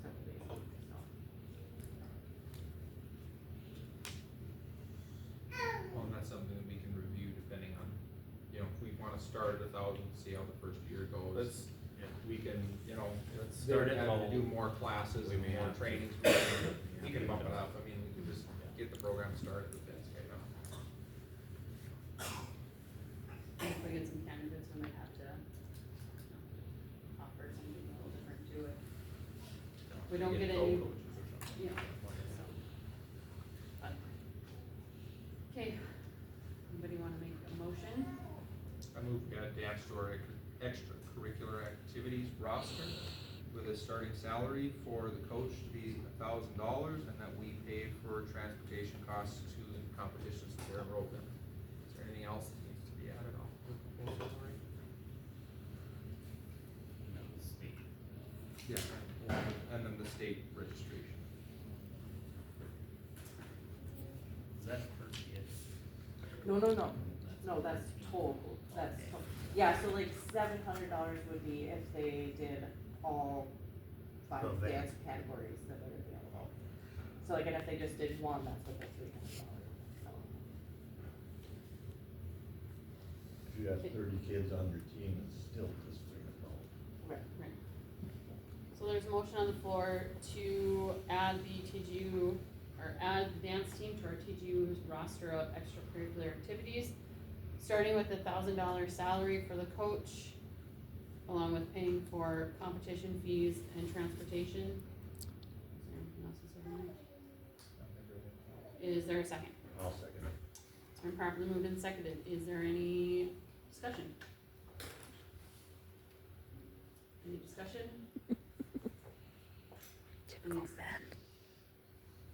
several days a week, so. Well, and that's something that we can review depending on, if we wanna start at 1,000, see how the first year goes. Let's, yeah, We can, let's they start would it have to low. do more classes We and may more have to. trainings, we can bump it up, I mean, we can just get the program started with this, okay, If we get some candidates, we might have to offer something a little different to it. We don't get any, pro coaches or something. yeah, so. But, okay, anybody wanna make a motion? I move we add dance to our extracurricular activities roster with a starting salary for the coach to be $1,000, and that we pay for transportation costs to competitions wherever open. Is there anything else that needs to be added on to the proposal, Lori? No, the state. Yeah, and then the state registration. Is that per kid? No, that's total, that's Okay. total. Yeah, so like $700 would be if they did all 5 Oh, they- dance categories that are available. So like, and if they just did one, that's what the $300. If you have 30 kids on your team, it's still just $300. Right. Right. So there's a motion on the floor to add the TGU, or add the dance team to our TGU's roster of extracurricular activities, starting with $1,000 salary for the coach, along with paying for competition fees and transportation. Is there anything else to say on that? Is there a second? I'll second it. It's been properly moved and seconded. Is there any discussion? Any discussion? Any discussion?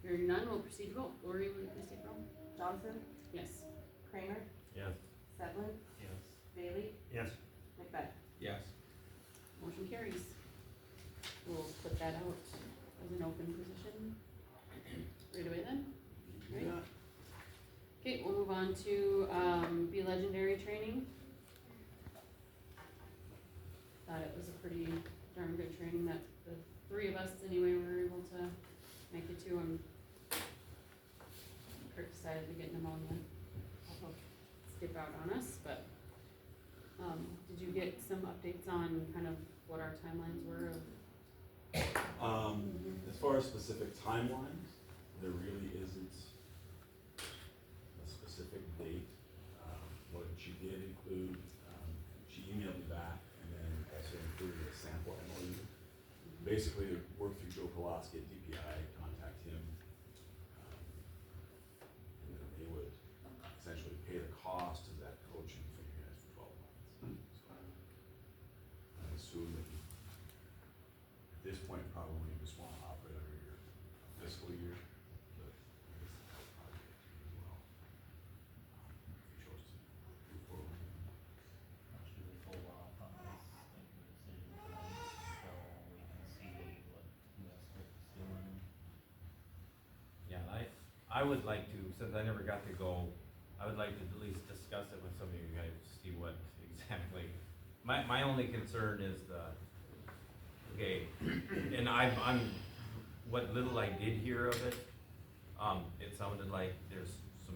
Hearing none, we'll proceed to vote. Lori, will you please take roll? Johnson, Yes. Kramer, Yes. Sedlin, Yes. Bailey, Yes. McFetrich. Yes. Motion carries. We'll put that out as an open position right away then. Right? Okay, we'll move on to, Be Legendary training. Thought it was a pretty darn good training that the 3 of us anyway were able to make it to, and Kurt decided to get pneumonia. Skip out on us, but, did you get some updates on kind of what our timelines were of? As far as specific timelines, there really isn't a specific date. What she did include, she emailed me back and then also included a sample MOU. Basically, work through Joe Koloski at DPI, contact him. And then they would essentially pay the cost of that coaching for you guys for 12 months. So I assume that at this point, probably you just want to operate under your fiscal year, but I guess that'll probably get to you as well. If you chose to move forward. Should we hold off on this decision tonight until we can see what Westbrook is doing? Yeah, I would like to, since I never got to go, I would like to at least discuss it with some of you guys, see what exactly. My only concern is okay, and I'm, what little I did hear of it, it sounded like there's some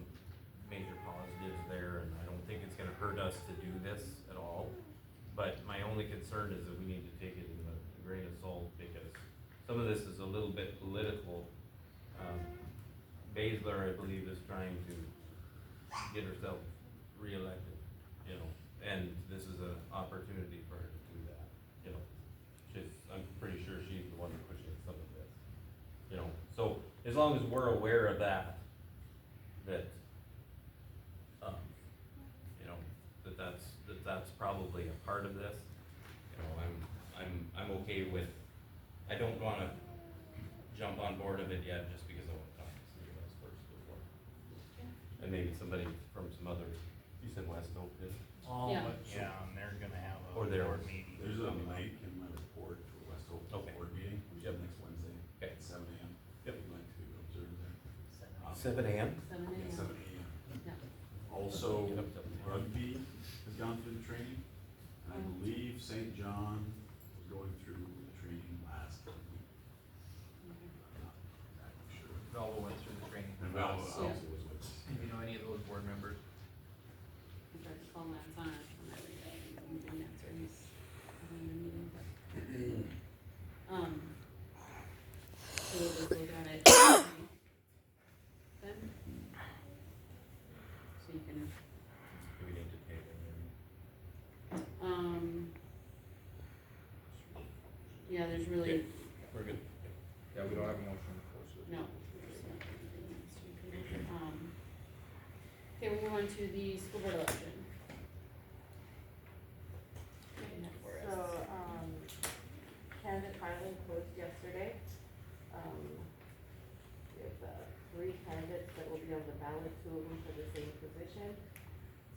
major positives there, and I don't think it's gonna hurt us to do this at all. But my only concern is that we need to take it in a grain of salt, because some of this is a little bit political. Baszler, I believe, is trying to get herself reelected, you know, and this is an opportunity for her to do that, you know. I'm pretty sure she's the one pushing some of this, you know. So as long as we're aware of that, you know, that's probably a part of this. You know, I'm okay with, I don't wanna jump on board of it yet, just because I wanna talk to some of us first before. And maybe somebody from some other, you said West Oak did? Oh, Yeah. but yeah, and they're gonna have a Or there. board meeting. There's a link in my report to a West Hope Okay. board meeting, which is Yep. next Wednesday Okay. at 7 a.m. Yep. If you'd like to observe there. 7 AM? 7 Yeah, a.m. 7 a.m. Yeah. Also, Get up to- rugby has gone through the training. And I believe St. John was going through the training last week. I'm not exactly sure. Valvo went through the training. And Val also Yeah. was with us. If you know any of those board members. I tried to call Lance on it, and he didn't answer, he's having a meeting, but. So we'll just look at it. Then. So you can, Do we need to take it? yeah, there's really, Okay. We're good. Yeah, we don't have a motion for so. no. Okay, we move on to the school board election. So, candidate final ballot, two of them for the same position.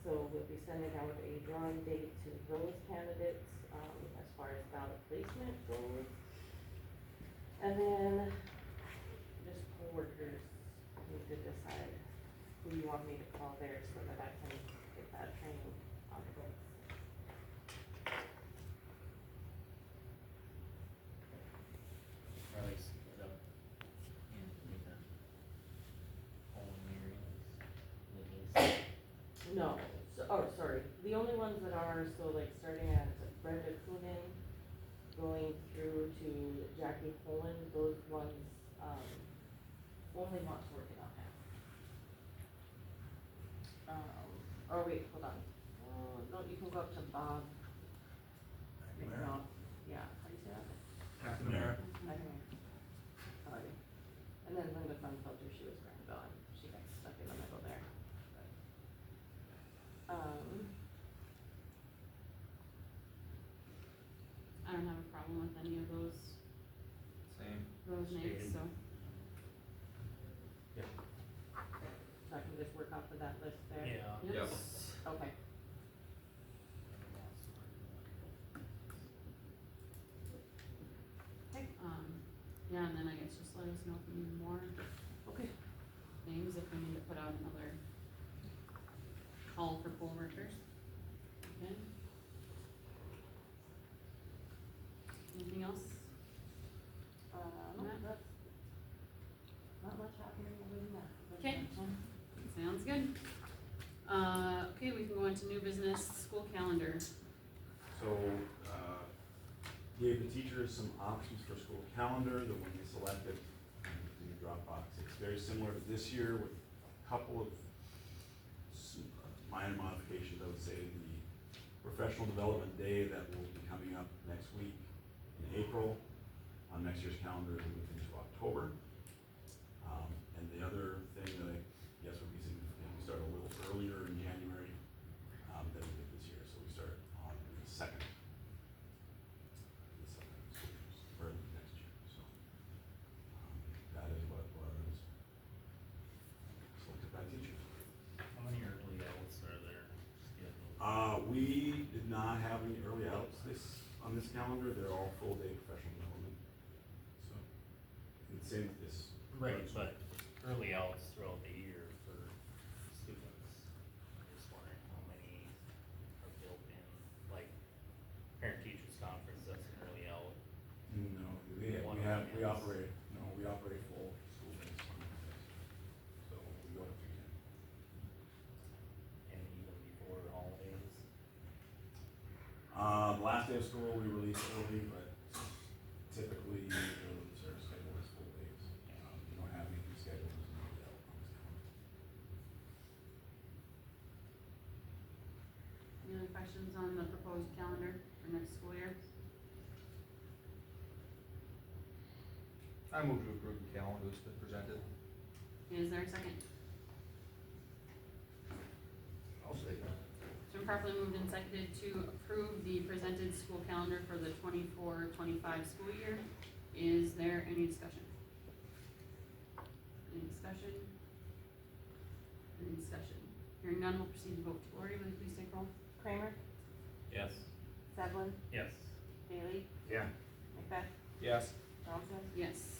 So we'll be sending out a drawing date to those candidates, as far as ballot placement goes. And then just poll workers need to decide who you want me to call there so that I can get that training on the books. Probably split up with the polling areas, the No, sorry, the only ones that are, so like starting at Brenda Coonan, going through to Jackie Poland, those ones, only Mott's working on that. Or wait, hold on, no, you can go up to Bob. McNaught, yeah, how do you say that? McNamara. McNamara. Sorry. And then Linda Funfelter, she was Granville, and she got stuck in the middle there. I don't have a problem with any of those Same. names, so. So I can just work off of that list there? Yeah. Yep. Okay. Yeah, and then I guess just let us know if we need more Okay. names, if we need to put out another call for poll workers. Okay. Anything else? No, Matt? that's not much happening other than that. Okay. Sounds good. Okay, we can go into new business, school calendar. So, gave the teachers some options for school calendar, the one they selected in the Dropbox. It's very similar to this year with a couple of minor modifications, I would say. The professional development day that will be coming up next week in April on next year's calendar is moved into October. And the other thing that I guess would be significant, we start a little earlier in January than we did this year, so we start on the second. For next year, so, that is what was selected by teachers. How many early outs are there scheduled? We did not have any early outs on this calendar, they're all full day professional development. So, and same with this. Right, but early outs throughout the year for students, I'm just wondering how many are built in, like parent teachers conference, that's an early out. No, we operate full school days on Mondays. So we go to 3:10. And even before holidays. Last day of school, we release early, but typically, our schedule is full days. We don't have anything scheduled as an early out on this calendar. Any other questions on the proposed calendar for next school year? I move to approve the calendar that's been presented. Is there a second? I'll say that. It's been properly moved and seconded to approve the presented school calendar for the 24-25 school year. Is there any discussion? Any discussion? Any discussion? Hearing none, we'll proceed to vote. Lori, will you please take roll? Kramer, Yes. Sedlin, Yes. Bailey, Yeah. Macbeth, Yes. Johnson. Yes.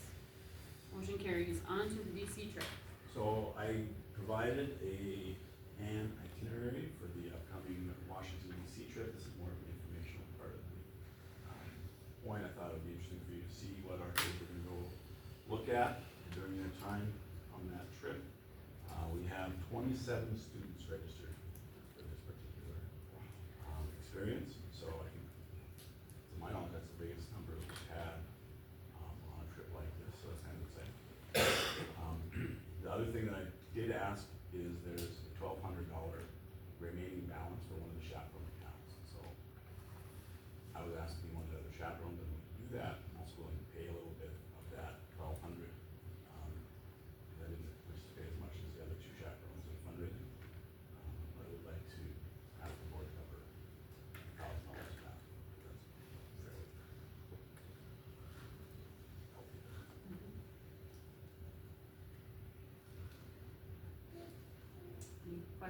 Motion carries. On to the DC trip. So I provided an itinerary for the upcoming Washington DC trip. This is more of an informational part of the point. I thought it would be interesting for you to see what our kids are gonna go look at during their time on that trip. We have 27 students registered for this particular experience. So I think, to my knowledge, that's the biggest number we've had on a trip like this, so that's kind of exciting. The other thing that I did ask is there's a $1,200 remaining balance for one of the chaperone accounts. So I was asking one of the other chaperones if we could do that. I'm also willing to pay a little bit of that $1,200. I didn't wish to pay as much as the other two chaperones in fundraising.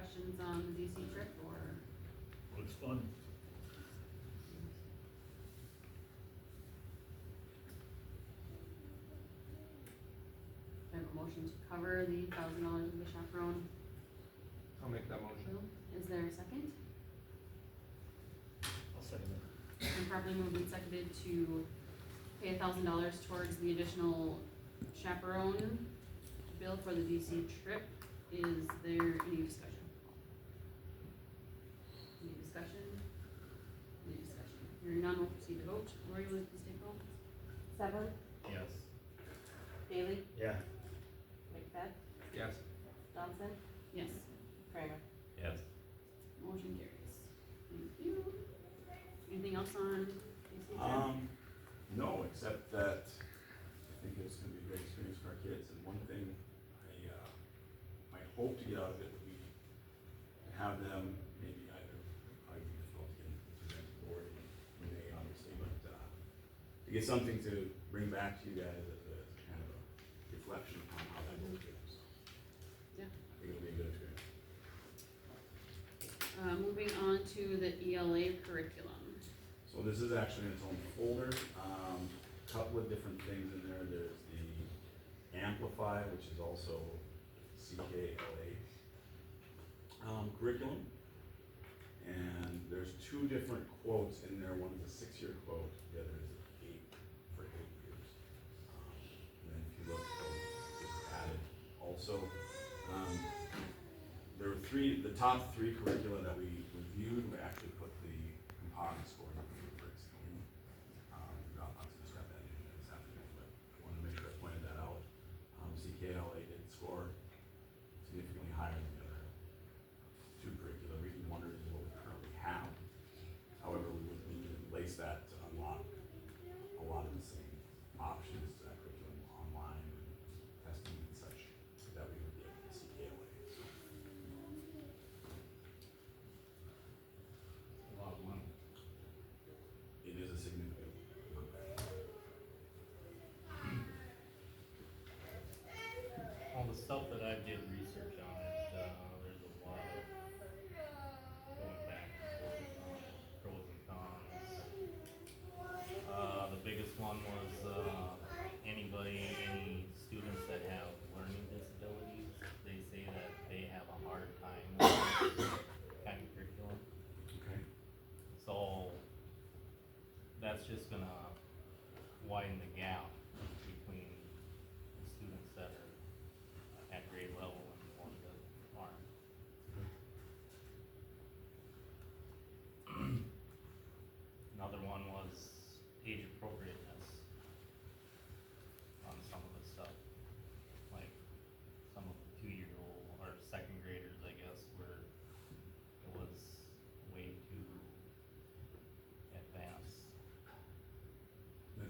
questions on the DC trip, or? Looks fun. I have a motion to cover the $1,000 of the chaperone. I'll make that motion. Is there a second? I'll second it. And properly moved and seconded to pay $1,000 towards the additional chaperone bill for the DC trip. Is there any discussion? Any discussion? Any discussion? Hearing none, we'll proceed to vote. Lori, will you please take roll? Seven, Yes. Bailey, Yeah. Macbeth, Yes. Johnson, Yes. Kramer. Yes. Motion carries. Thank you. Anything else on DC trip? No, except that I think it's gonna be a great experience for our kids, and one thing I hope to get out of it would be to have them maybe either, probably be difficult to get into the board in May, obviously, but, to get something to bring back to you guys as a kind of a reflection on how that goes, so. Yeah. I think it'll be a good experience. Moving on to the ELA curriculum. So this is actually in its own folder, couple of different things in there. There's the Amplify, which is also CKLA curriculum. And there's two different quotes in there. One is a 6-year quote, the other is 8 years. And then if you look, just added also, there were the top 3 curricula that we reviewed. We actually put the composite score in the rubrics in. I'll just got that in this afternoon, but I wanted to make sure I pointed that out. CKLA did score significantly higher than the other 2 curricula. Reading Wonders is what we currently have. However, we would need to place that to unlock a lot of the same options to that curriculum online and testing and such that we would get with the CKLA. So, A lot of money. it is a significant amount. All the stuff that I did research on it, there's a lot of going back and forth on pros and cons. The biggest one was, any students that have learning disabilities, they say that they have a hard time with this kind of curriculum. Okay. So, that's just gonna widen the gap between the students that are at grade level and the ones that aren't. Another one was age appropriateness on some of the stuff. Like, some of the 2-year-old or second graders, I guess, where it was way too advanced. The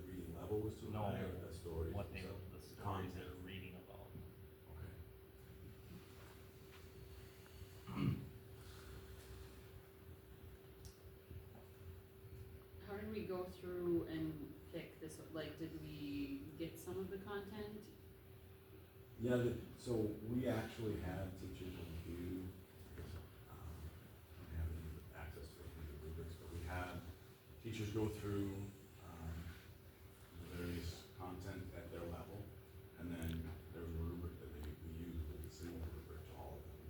reading level was too No, high, or the stories? what they, themselves? the stories Content. they're reading about. Okay. How did we go through and pick this, like, did we get some of the content? Yeah, so we actually had teachers review, have any access to the rubrics, but we had teachers go through, the various content at their level, and then there was a rubric that we used, with a similar rubric to all of them.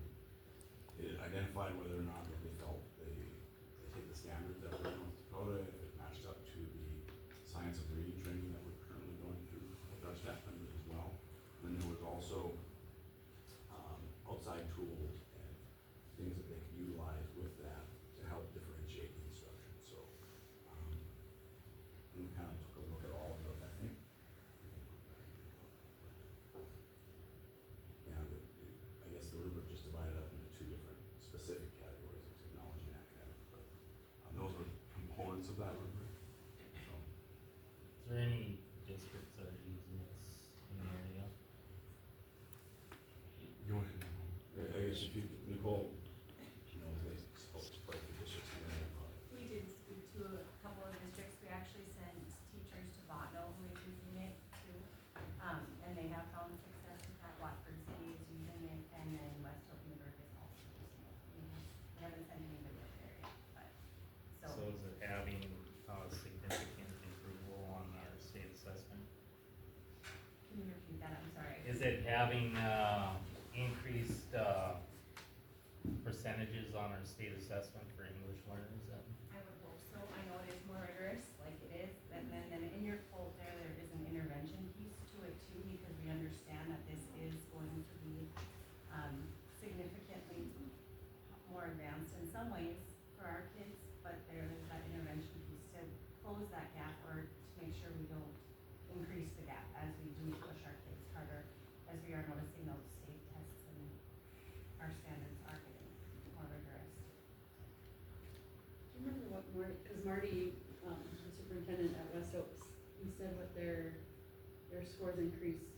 It identified whether or not that they felt they hit the standards that were in North Dakota, if it matched up to the science of reading training that we're currently going through with our staff members as well. And then there was also outside tools and things that they could utilize with that to help differentiate the instruction. So Is it having, increased, percentages on our state assessment for English learners then? I would hope so. I know it is more rigorous, like it is, and then in your quote there is an intervention piece to it too, because we understand that this is going to be, significantly more advanced in some ways for our kids, but there is that intervention piece to close that gap or to make sure we don't increase the gap as we do push our kids harder, as we are noticing those state tests and our standards are getting more rigorous. Do you remember what cause Marty, the superintendent at West Oaks, he said what their scores increased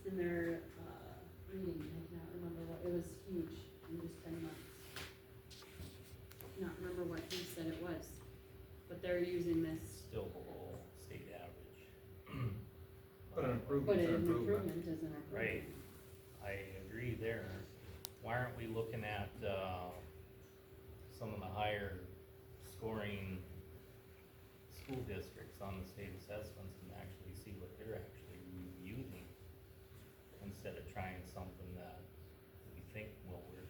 in their, reading, I cannot remember what, it was huge in just 10 months. Cannot remember what he said it was, but they're using this. Still below state average. But an But improvement's an an improvement. improvement is an improvement. Right, I agree there. Why aren't we looking at, some of the higher scoring school districts on the state assessments and actually see what they're actually using? Instead of trying something that we think will work.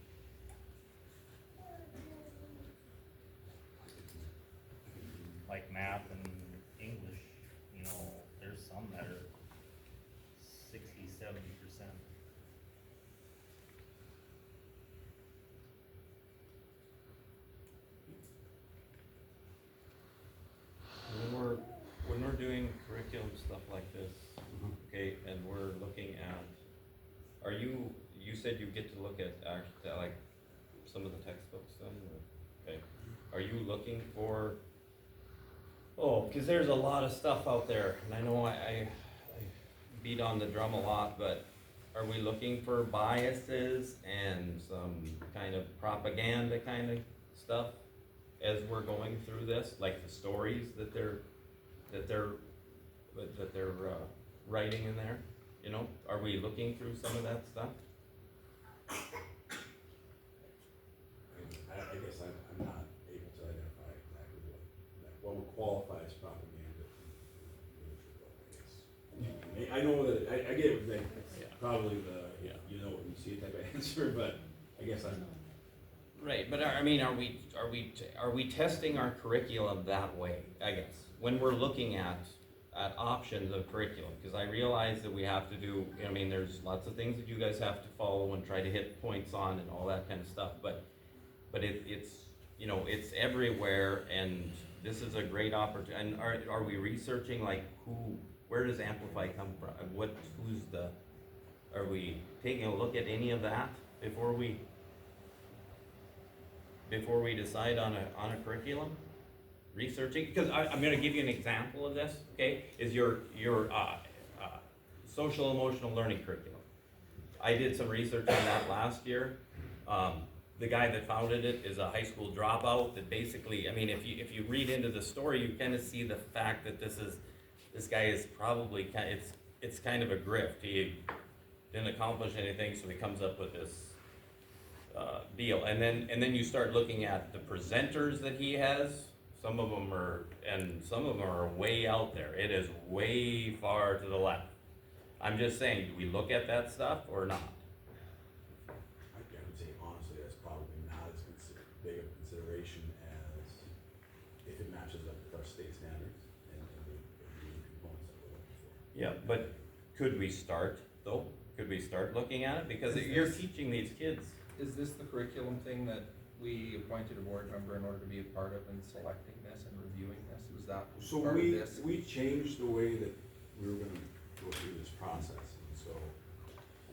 Like math and English, you know, there's some that are 60-70%. When we're doing curriculum stuff like this, okay, and we're looking at, you said you get to look at like some of the textbooks then, or, okay, are you looking for, cause there's a lot of stuff out there, and I know I beat on the drum a lot, but are we looking for biases and some kind of propaganda kind of stuff as we're going through this, like the stories that they're writing in there, you know, are we looking through some of that stuff? I guess I'm not able to identify exactly what would qualify as propaganda. I know that, I get it, like, probably you know what you see type of answer, but I guess I'm. Right, but I mean, are we testing our curriculum that way, I guess, when we're looking at options of curriculum? Because I realize that we have to do, I mean, there's lots of things that you guys have to follow and try to hit points on and all that kind of stuff, but it's, you know, it's everywhere, and this is a great opportunity. And are we researching, like, where does Amplify come from? Are we taking a look at any of that before we decide on a curriculum? Researching, because I'm gonna give you an example of this, okay, is your social emotional learning curriculum. I did some research on that last year. The guy that founded it is a high school dropout that basically, I mean, if you read into the story, you kind of see the fact that this guy is probably it's kind of a grift. He didn't accomplish anything, so he comes up with this deal, and then you start looking at the presenters that he has. Some of them are way out there. It is way far to the left. I'm just saying, do we look at that stuff or not? I would say honestly, that's probably not as big of a consideration as if it matches up with our state standards and the components that we're looking for. Yeah, but could we start though? Could we start looking at it? Because you're teaching these kids. Is this the curriculum thing that we appointed a board member in order to be a part of in selecting this and reviewing this? Was that So part of this? we changed the way that we were gonna go through this process, and so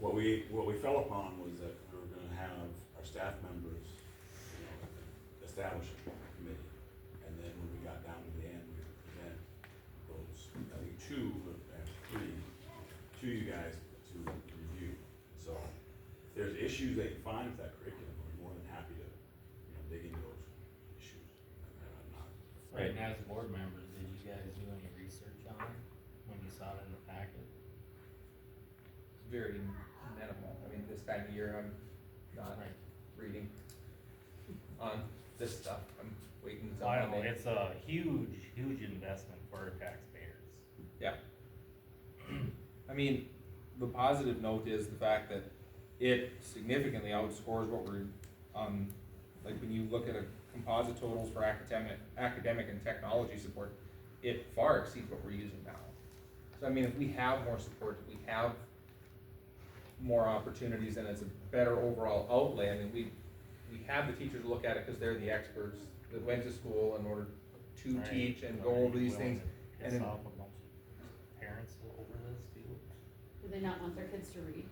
what we fell upon was that we were gonna have our staff members, you know, establish a committee, and then when we got down to the end, we would present those, I think two to you guys to review. So if there's issues that you find with that curriculum, we're more than happy to, you know, dig into those issues. I'm not. Right, and as board members, did you guys do any research on it when you saw it in the packet? Very minimal. I mean, this time of year, I'm not reading on this stuff. I'm waiting until I know, Monday. it's a huge investment for our taxpayers. Yeah. I mean, the positive note is the fact that it significantly outscores what we're, like when you look at a composite totals for academic and technology support, it far exceeds what we're using now. So I mean, if we have more support, if we have more opportunities and it's a better overall outlay, I mean, we have the teachers look at it because they're the experts that went to school in order to Right. teach and go over these things. Piss And then- off a bunch of parents over this too. Do they not want their kids to read?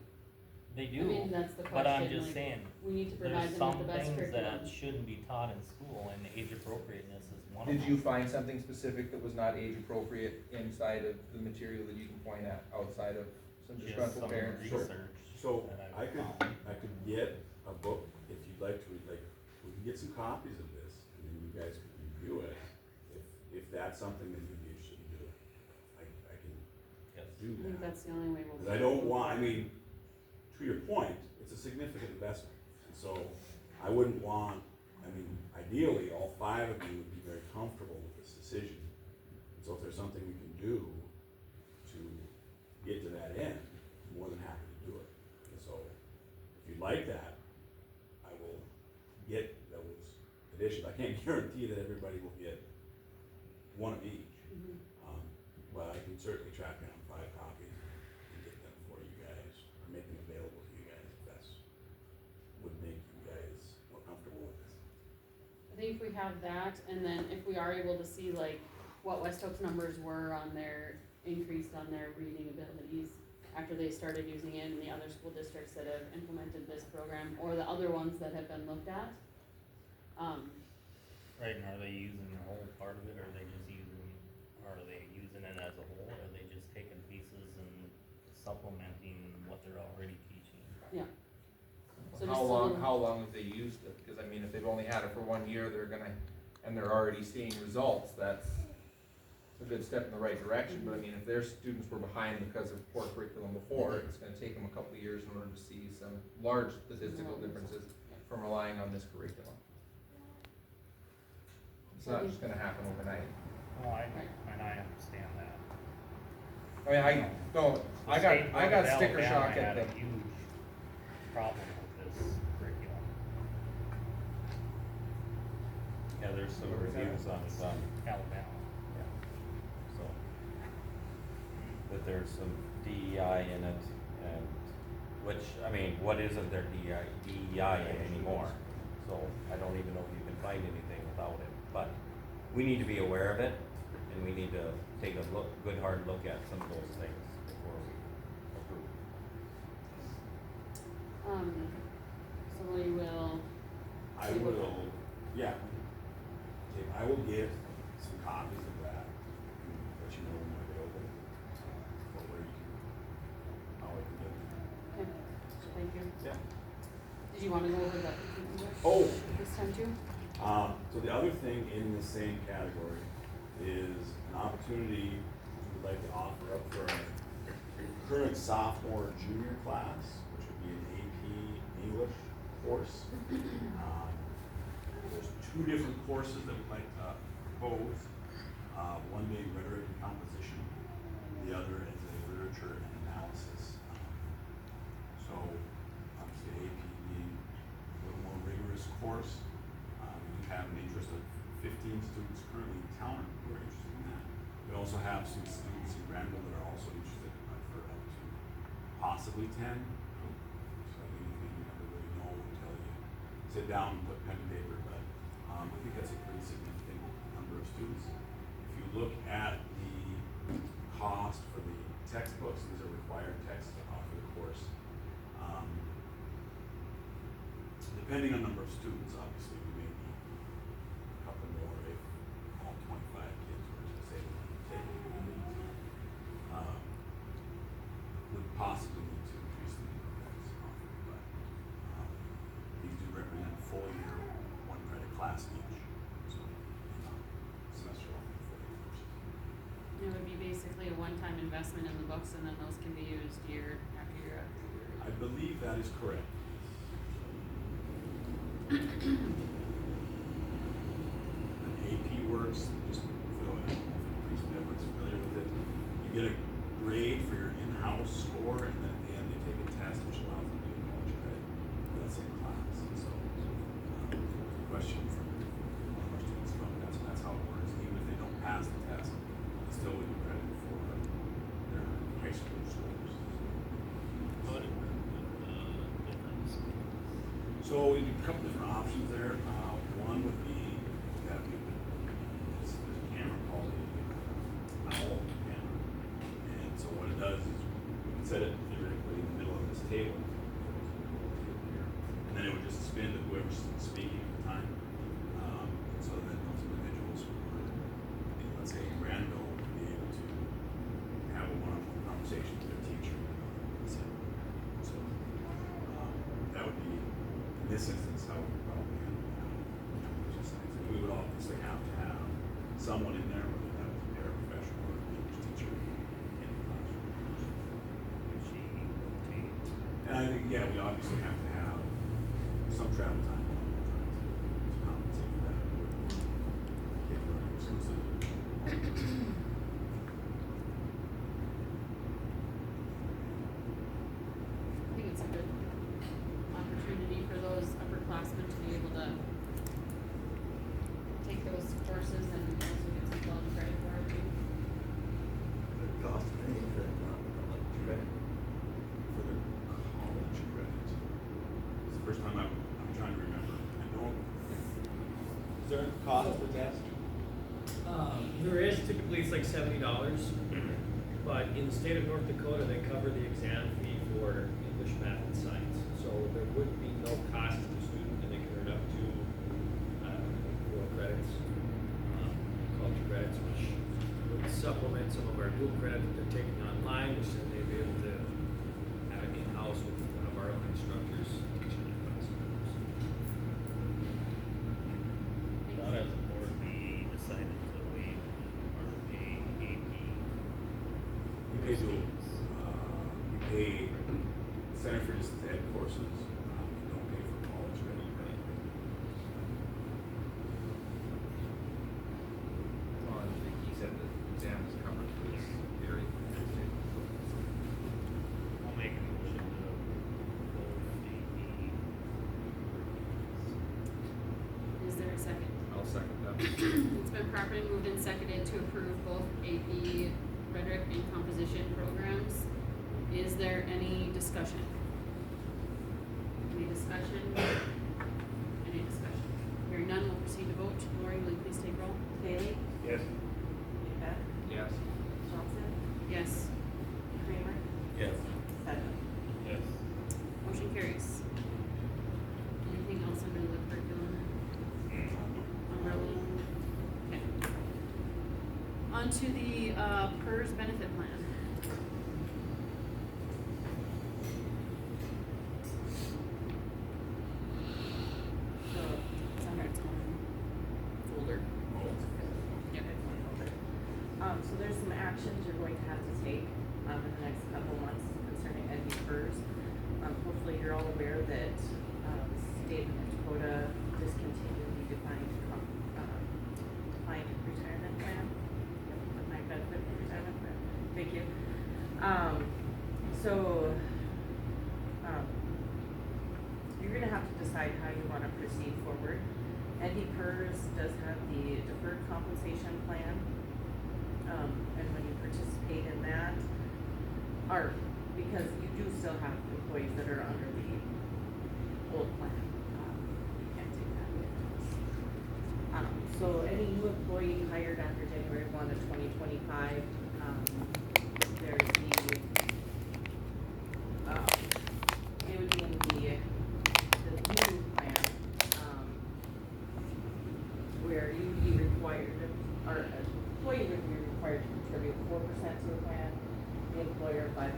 They I do, mean, that's the but I'm question, just like, saying, we need to provide there's them with some the best things curriculum. that shouldn't be taught in school, and age appropriateness is one of them. Did you find something specific that was not age appropriate inside of the material that you can point at outside of some Just disgruntled some parents? research So that I could, found. I could get a book if you'd like to read, like, we can get some copies of this, and then you guys can review it. If that's something that you'd be interested in doing, I can Yes. do I think that. that's the only way we'll. Cause I don't want, I mean, to your point, it's a significant investment, and so I wouldn't want, I mean, ideally, all 5 of you would be very comfortable with this decision. So if there's something we can do to get to that end, I'm more than happy to do it. And so, if you'd like that, I will get those additions. I can't guarantee that everybody will get one of each. Mhm. But I can certainly track down 5 copies and get them for you guys, or make them available to you guys if that's, would make you guys more comfortable with this. I think if we have that, and then if we are able to see like what West Oak's numbers were on their, increased on their reading abilities after they started using it, and the other school districts that have implemented this program, or the other ones that have been looked at. Right, and are they using the whole part of it, or are they just using, are they using it as a whole, or are they just taking pieces and supplementing what they're already teaching? Yeah. So How just a long, little- how long have they used it? Because I mean, if they've only had it for 1 year, and they're already seeing results, that's a good step in the right direction. But I mean, if their students were behind because of poor curriculum before, it's gonna take them a couple of years in order to see some large statistical differences from relying on this curriculum. It's not just gonna happen overnight. Well, and I understand that. I mean, I got sticker shock at the the, huge problem with this curriculum. Yeah, there's some reviews on some, Alabama. so. That there's some DEI in it, and, which, I mean, what isn't there DEI in anymore? So I don't even know if you can find anything without it, but we need to be aware of it, and we need to take a good hard look at some of those things before we approve. So we will. I will, yeah. Okay, I will get some copies of that, and let you know when they're available, or where you can, how I can get them. Okay, thank you. Yeah. Did you wanna go over the Oh. this time too? So the other thing in the same category is an opportunity we would like to offer up for our current sophomore, junior class, which would be an AP English course. There's 2 different courses that we'd like to propose. One being rhetoric and composition, the other is a literature and analysis. So obviously AP being a little more rigorous course. We have an interest of 15 students currently in town who are interested in that. We also have some students in Granville that are also interested for up to possibly 10. So anything you never really know until you sit down and put pen to paper, but I think that's a pretty significant number of students. If you look at the cost for the textbooks, these are required texts for the course. Depending on number of students, obviously, we may need a couple more if all 25 kids were to say they want to take it. Would possibly need to increase the number of credits offered, but these do represent a full year, 1 credit class each. So, semester long, 40 courses. It would be basically a one-time investment in the books, and then those can be used year after year after year. I believe that is correct. And AP works, just for the increased everyone's familiar with it. You get a grade for your in-house score, and then test, which allows them to get college credit for that same class. So, the question from one of our students from, that's how it works. Even if they don't pass the test, they still would get credit for their high school scores. How would it work with different schools? So we do a couple different options there. One would be that we would, there's a camera called a owl camera. And so what it does is we would set it theoretically in the middle of this table. And then it would just spin to whoever's speaking at the time. So then those individuals who were, let's say in Granville, would be able to have a one-on-one conversation with their teacher. So that would be, in this instance, how we would probably handle that. We would obviously have to have someone in there, whether that was a paraprofessional or an English teacher in the classroom. Would she rotate? And I think, yeah, we obviously have to have some travel time to compensate for that. If we're exclusive. I think it's a good opportunity for those upperclassmen to be able to take those courses and also get some college credit for it too. The cost of paying for that, not college credit. For the college credit. It's the first time I'm trying to remember. I don't. Is there a cost for test? There is, typically it's like $70, but in the state of North Dakota, they cover the exam fee for English, math, and science. So there would be no cost to the student, and they can earn up to 4 credits, college credits, which would supplement some of our dual credit that they're taking online, which then they'd be able to have it in-house with one of our own instructors teaching the class. Not as a board, we decided to waive our pay AP. We pay we pay Center for Distance Ed courses. We don't pay for college credit. Well, I think he said the exam is covered for this theory. I'll make a motion to both AP. Is there a second? I'll second that. It's been properly moved and seconded to approve both AP rhetoric and composition programs. Is there any discussion? Any discussion? Any discussion? Hearing none, we'll proceed to vote. Lori, will you please take roll? Bailey? Yes. Beth? Yes. Johnson? Yes. Kramer? Yes. Sedgwick? Yes. Motion carries. Anything else under the curriculum? Umbrella? Okay. On to the PERS benefit plan. So it's under its own folder. Yep. So there's some actions you're going to have to take, in the next couple months concerning ND PERS. Hopefully you're all aware that, the state of North Dakota discontinued the defined retirement plan. Defined benefit retirement plan. Thank you. So, you're gonna have to decide how you wanna proceed forward. ND PERS does have the deferred compensation plan. And when you participate in that, because you do still have employees that are under the old plan, you can't take that with us. So any new employee hired after January 1 of 2025, there's they would be in the new plan, where you'd be required, or an employee would be required to contribute 4% to the plan, the employer 5.26%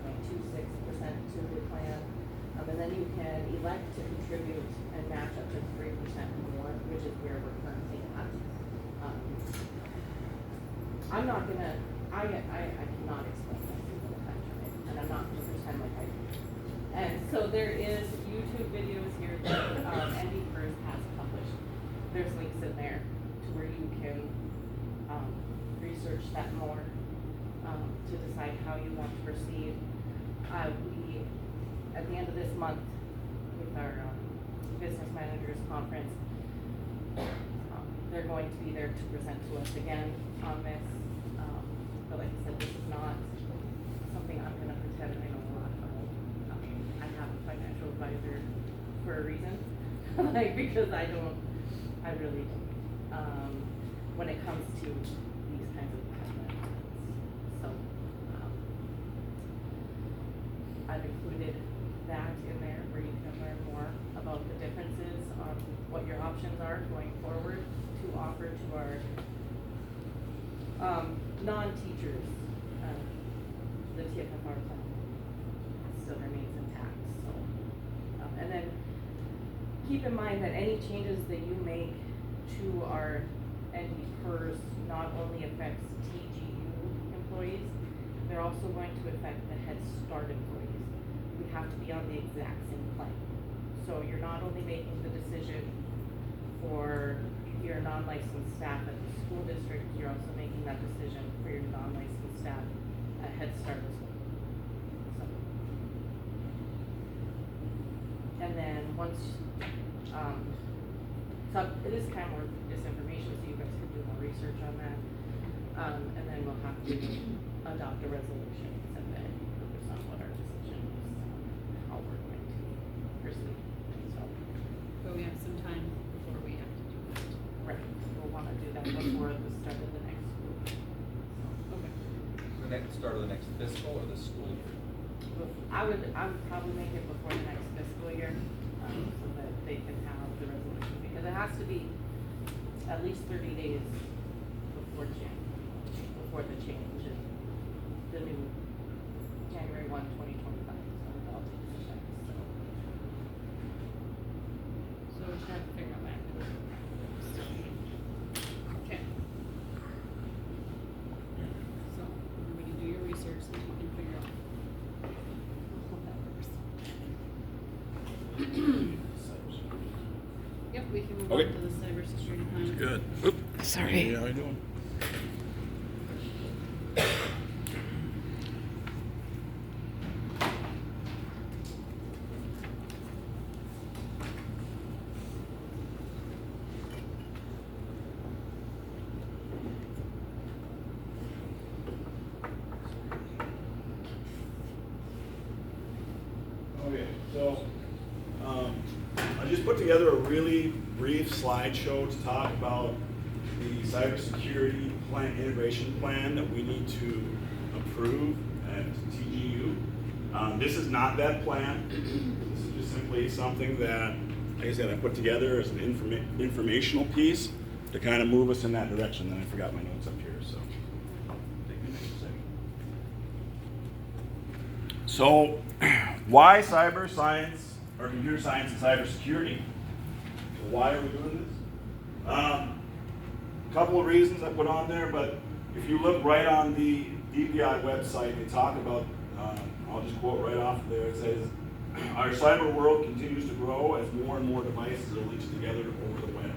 to the plan. And then you can elect to contribute and match up to 3% more, which is where we're currently at. I'm not gonna, I cannot explain this to the time, and I'm not gonna pretend like I do. And so there is YouTube videos here that, Andy First has published. There's links in there to where you can, research that more, to decide how you want to proceed. We at the end of this month, with our business managers conference, they're going to be there to present to us again on this. But like I said, this is not something I'm gonna pretend I know a lot about. I have a financial advisor for a reason, like, because I really don't, when it comes to these kinds of investments. So, I've included that in there where you can learn more about the differences on what your options are going forward to offer to our non-teachers. The TFFR plan still remains intact, so. And then keep in mind that any changes that you make to our ND PERS not only affects TGU employees, they're also going to affect the Head Start employees. We have to be on the exact same plan. So you're not only making the decision for your non-licensed staff at the school district, you're also making that decision for your non-licensed staff at Head Start as well. So. And then once, so it is kind of more disinformation, so you guys can do more research on that. And then we'll have to adopt a resolution and then focus on what our decision is, how we're going to proceed. So. But we have some time before we have to do that. Right, we'll want to do that before the start of the next school year. So, okay. The next start of the next fiscal or the school year? I would probably make it before the next fiscal year, so that they can have the resolution, because it has to be at least 30 days before the change, and the new January 1, 2025, so it all takes effect, so. So we should have to figure out that. Okay. So, we can do your research so you can figure out. Yep, we can move on Okay. to the cybersecurity plan. Good. Sorry. Hey, how you doing? Okay, so, I just put together a really brief slideshow to talk about the cybersecurity plan, integration plan that we need to approve at TGU. This is not that plan. This is just simply something that, like I said, I put together as an informational piece to kind of move us in that direction. Then I forgot my notes up here, so. Take me just a second. So, why cyber science or computer science and cybersecurity? So why are we doing this? A couple of reasons I put on there, but if you look right on the DPI website, they talk about, I'll just quote right off of there, it says, our cyber world continues to grow as more and more devices are linked together over the web.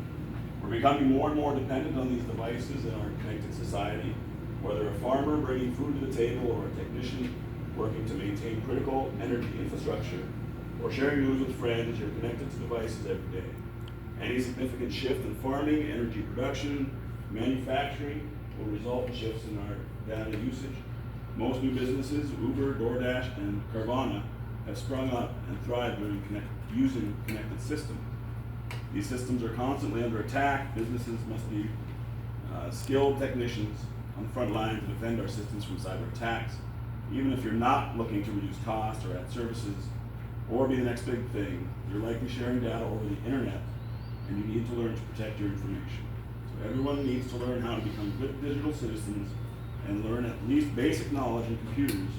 We're becoming more and more dependent on these devices in our connected society, whether a farmer bringing food to the table or a technician working to maintain critical energy infrastructure, or sharing news with friends, you're connected to devices every day. Any significant shift in farming, energy production, manufacturing will result in shifts in our data usage. Most new businesses, Uber, DoorDash, and Carvana, have sprung up and thrived using connected systems. These systems are constantly under attack. Businesses must be skilled technicians on the front line to defend our systems from cyber attacks. Even if you're not looking to reduce costs or add services or be the next big thing, you're likely sharing data over the internet, and you need to learn to protect your information. So everyone needs to learn how to become good digital citizens and learn at least basic knowledge in computers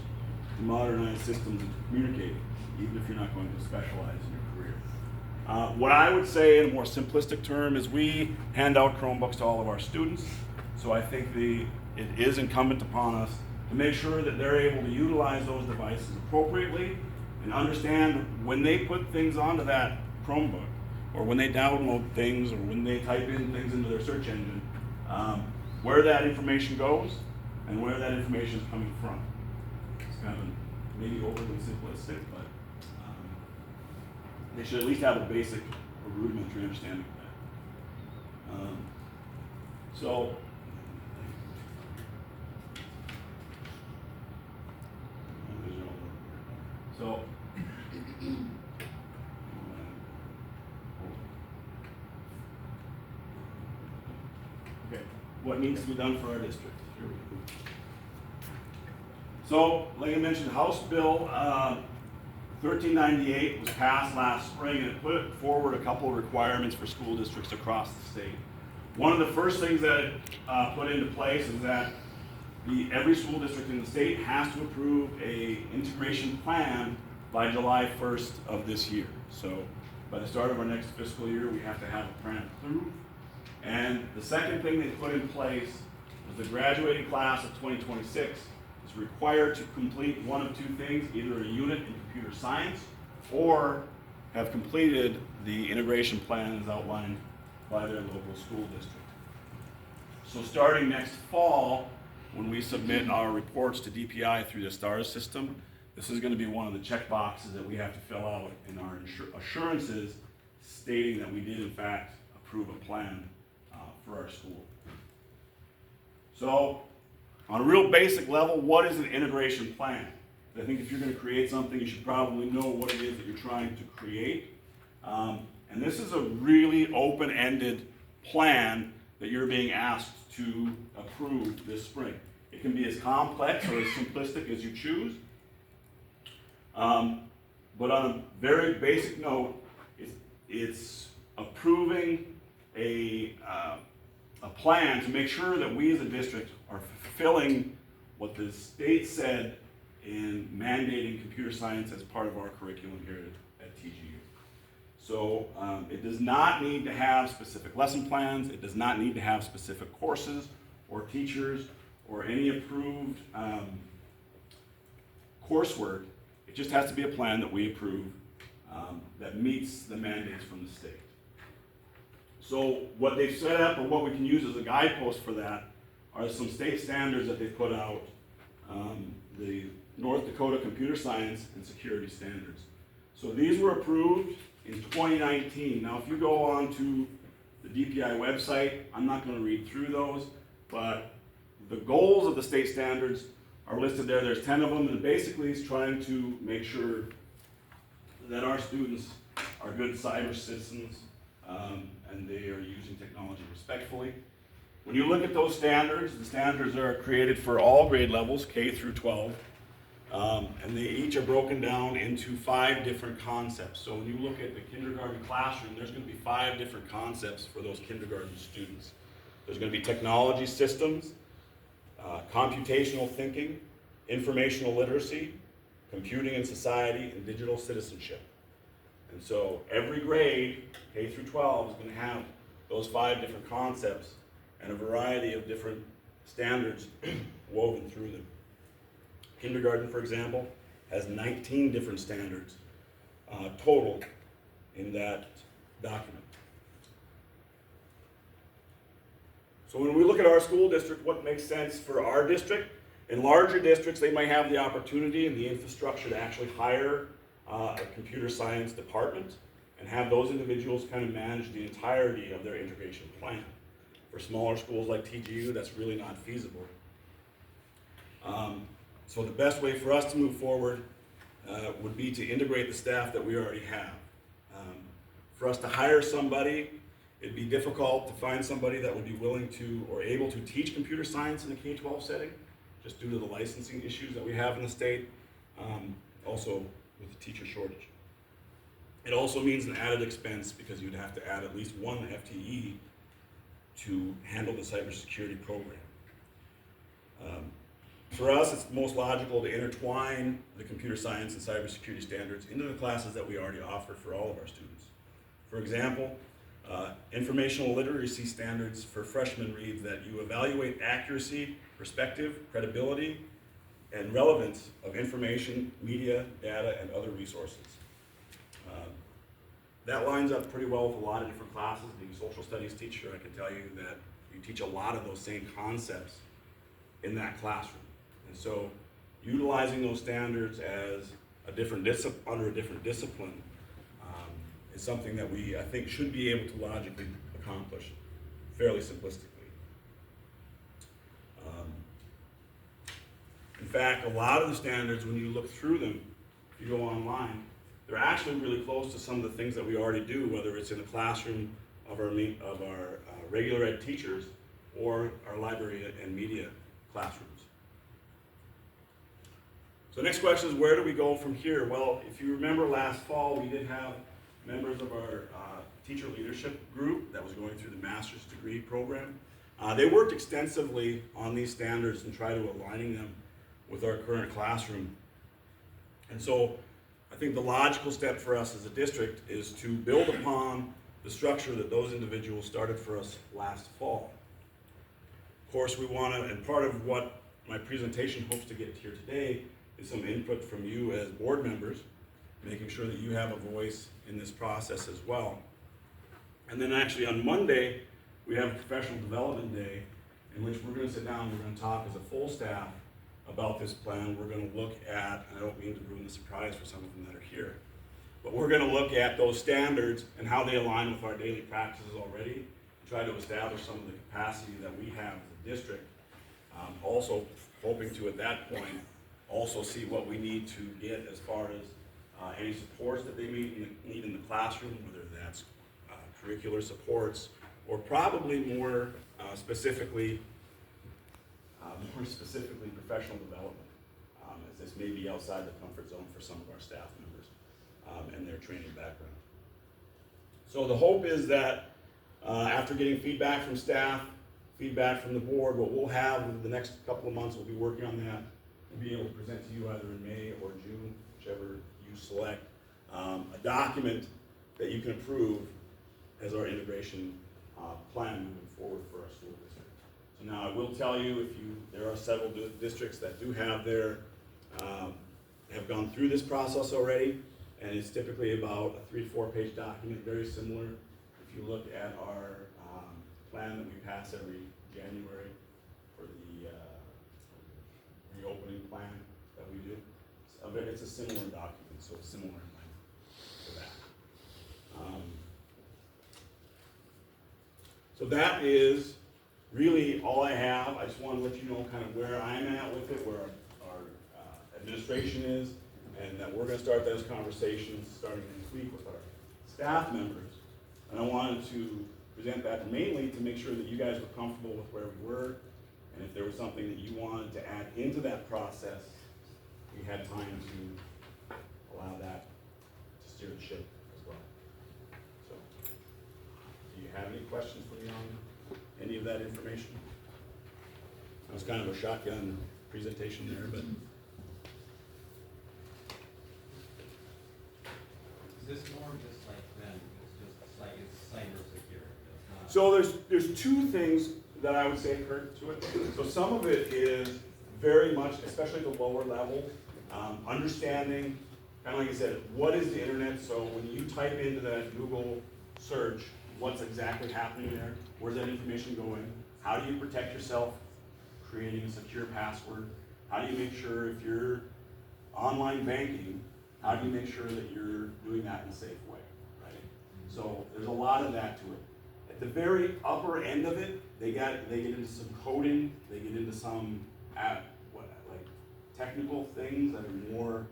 to modernize systems and to communicate, even if you're not going to specialize in your career. What I would say in a more simplistic term is we hand out Chromebooks to all of our students, so I think it is incumbent upon us to make sure that they're able to utilize those devices appropriately and understand when they put things onto that Chromebook, or when they download things, or when they type in things into their search engine, where that information goes and where that information is coming from. It's kind of maybe overly simplistic, but they should at least have a basic or rudimentary understanding of that. So, so, okay, what needs to be done for our district? So, like I mentioned, House Bill 1398 was passed last spring, and it put forward a couple of requirements for school districts across the state. One of the first things that it put into place is that every school district in the state has to approve a integration plan by July 1st of this year. So by the start of our next fiscal year, we have to have a plan approved. And the second thing they put in place was the graduating class of 2026 is required to complete one of two things, either a unit in computer science or have completed the integration plan as outlined by their local school district. So starting next fall, when we submit our reports to DPI through the STARS system, this is going to be one of the check boxes that we have to fill out in our assurances stating that we did in fact approve a plan for our school. So on a real basic level, what is an integration plan? I think if you're going to create something, you should probably know what it is that you're trying to create. And this is a really open-ended plan that you're being asked to approve this spring. It can be as complex or as simplistic as you choose. But on a very basic note, it's approving a plan to make sure that we as a district are fulfilling what the state said in mandating computer science as part of our curriculum here at TGU. So it does not need to have specific lesson plans. It does not need to have specific courses or teachers or any approved coursework. It just has to be a plan that we approve that meets the mandates from the state. So what they've set up, or what we can use as a guidepost for that, are some state standards that they put out, the North Dakota Computer Science and Security Standards. So these were approved in 2019. Now, if you go on to the DPI website, I'm not going to read through those, but the goals of the state standards are listed there. There's 10 of them, and basically it's trying to make sure that our students are good cyber citizens and they are using technology respectfully. When you look at those standards, the standards are created for all grade levels, K through 12, and they each are broken down into 5 different concepts. So when you look at the kindergarten classroom, there's going to be 5 different concepts for those kindergarten students. There's going to be technology systems, computational thinking, informational literacy, computing and society, and digital citizenship. And so every grade, K through 12, is going to have those 5 different concepts and a variety of different standards woven through them. Kindergarten, for example, has 19 different standards total in that document. So when we look at our school district, what makes sense for our district? In larger districts, they might have the opportunity and the infrastructure to actually hire a computer science department and have those individuals kind of manage the entirety of their integration plan. For smaller schools like TGU, that's really not feasible. So the best way for us to move forward would be to integrate the staff that we already have. For us to hire somebody, it'd be difficult to find somebody that would be willing to or able to teach computer science in a K-12 setting, just due to the licensing issues that we have in the state, also with the teacher shortage. It also means an added expense because you'd have to add at least 1 FTE to handle the cybersecurity program. For us, it's most logical to intertwine the computer science and cybersecurity standards into the classes that we already offer for all of our students. For example, informational literacy standards for freshmen reads that you evaluate accuracy, perspective, credibility, and relevance of information, media, data, and other resources. That lines up pretty well with a lot of different classes. Being a social studies teacher, I can tell you that you teach a lot of those same concepts in that classroom. And so utilizing those standards as a different under a different discipline is something that we, I think, should be able to logically accomplish fairly simplistically. In fact, a lot of the standards, when you look through them, if you go online, they're actually really close to some of the things that we already do, whether it's in the classroom of our regular ed teachers or our library and media classrooms. So the next question is, where do we go from here? Well, if you remember last fall, we did have members of our teacher leadership group that was going through the master's degree program. They worked extensively on these standards and tried to aligning them with our current classroom. And so I think the logical step for us as a district is to build upon the structure that those individuals started for us last fall. Of course, we want to, and part of what my presentation hopes to get here today is some input from you as board members, making sure that you have a voice in this process as well. And then actually on Monday, we have a professional development day in which we're going to sit down and we're going to talk as a full staff about this plan. We're going to look at, and I don't mean to ruin the surprise for some of them that are here, but we're going to look at those standards and how they align with our daily practices already, and try to establish some of the capacity that we have as a district. Also hoping to, at that point, also see what we need to get as far as any supports that they need in the classroom, whether that's curricular supports or probably more specifically professional development, as this may be outside the comfort zone for some of our staff members and their training background. So the hope is that after getting feedback from staff, feedback from the board, what we'll have in the next couple of months, we'll be working on that and be able to present to you either in May or June, whichever you select, a document that you can approve as our integration plan moving forward for our school district. So now I will tell you, there are several districts that do have have gone through this process already, and it's typically about a 3 to 4 page document, very similar. If you look at our plan that we pass every January for the reopening plan that we do, it's a similar document, so it's similar in length to that. So that is really all I have. I just want to let you know kind of where I'm at with it, where our administration is, and that we're going to start those conversations starting next week with our staff members. And I wanted to present that mainly to make sure that you guys were comfortable with where we were, and if there was something that you wanted to add into that process, we had time to allow that to steer the ship as well. So, do you have any questions for me on any of that information? That was kind of a shotgun presentation there, but. Is this more just like then, it's just like it's cybersecurity? So there's two things that I would say, Kurt, to it. So some of it is very much, especially at the lower level, understanding, kind of like I said, what is the internet? So when you type into that Google search, what's exactly happening there? Where's that information going? How do you protect yourself? Creating a secure password. How do you make sure if you're online banking, how do you make sure that you're doing that in a safe way, right? So there's a lot of that to it. At the very upper end of it, they get into some coding, they get into some technical things that are more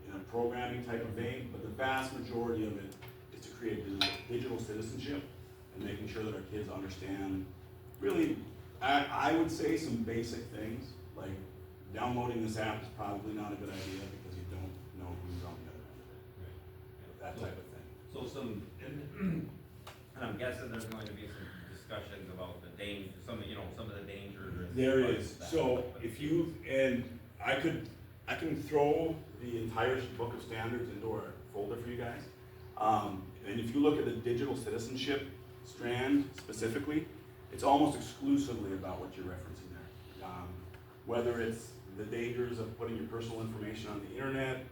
in a programming type of vein, but the vast majority of it is to create digital citizenship and making sure that our kids understand really, I would say some basic things, like downloading this app is probably not a good idea because you don't know who's on the other end of it. That type of thing. So and I'm guessing there's going to be some discussions about the danger, some of the dangers. There is. So if you, and I can throw the entire book of standards into our folder for you guys. And if you look at the digital citizenship strand specifically, it's almost exclusively about what you're referencing there. Whether it's the dangers of putting your personal information on the internet,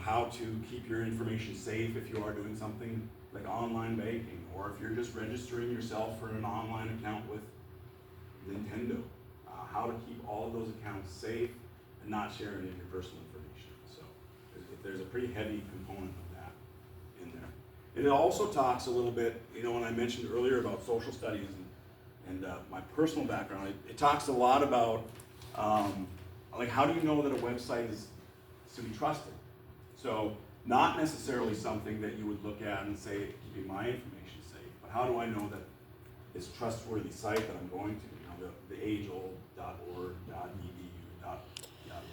how to keep your information safe if you are doing something like online banking, or if you're just registering yourself for an online account with Nintendo, how to keep all of those accounts safe and not share any of your personal information. So there's a pretty heavy component of that. And it also talks a little bit, you know, when I mentioned earlier about social studies and my personal background, it talks a lot about, like, how do you know that a website is to be trusted? So, not necessarily something that you would look at and say, keeping my information safe, but how do I know that it's a trustworthy site that I'm going to? You know, the age-old .org, .edu, yada, yada,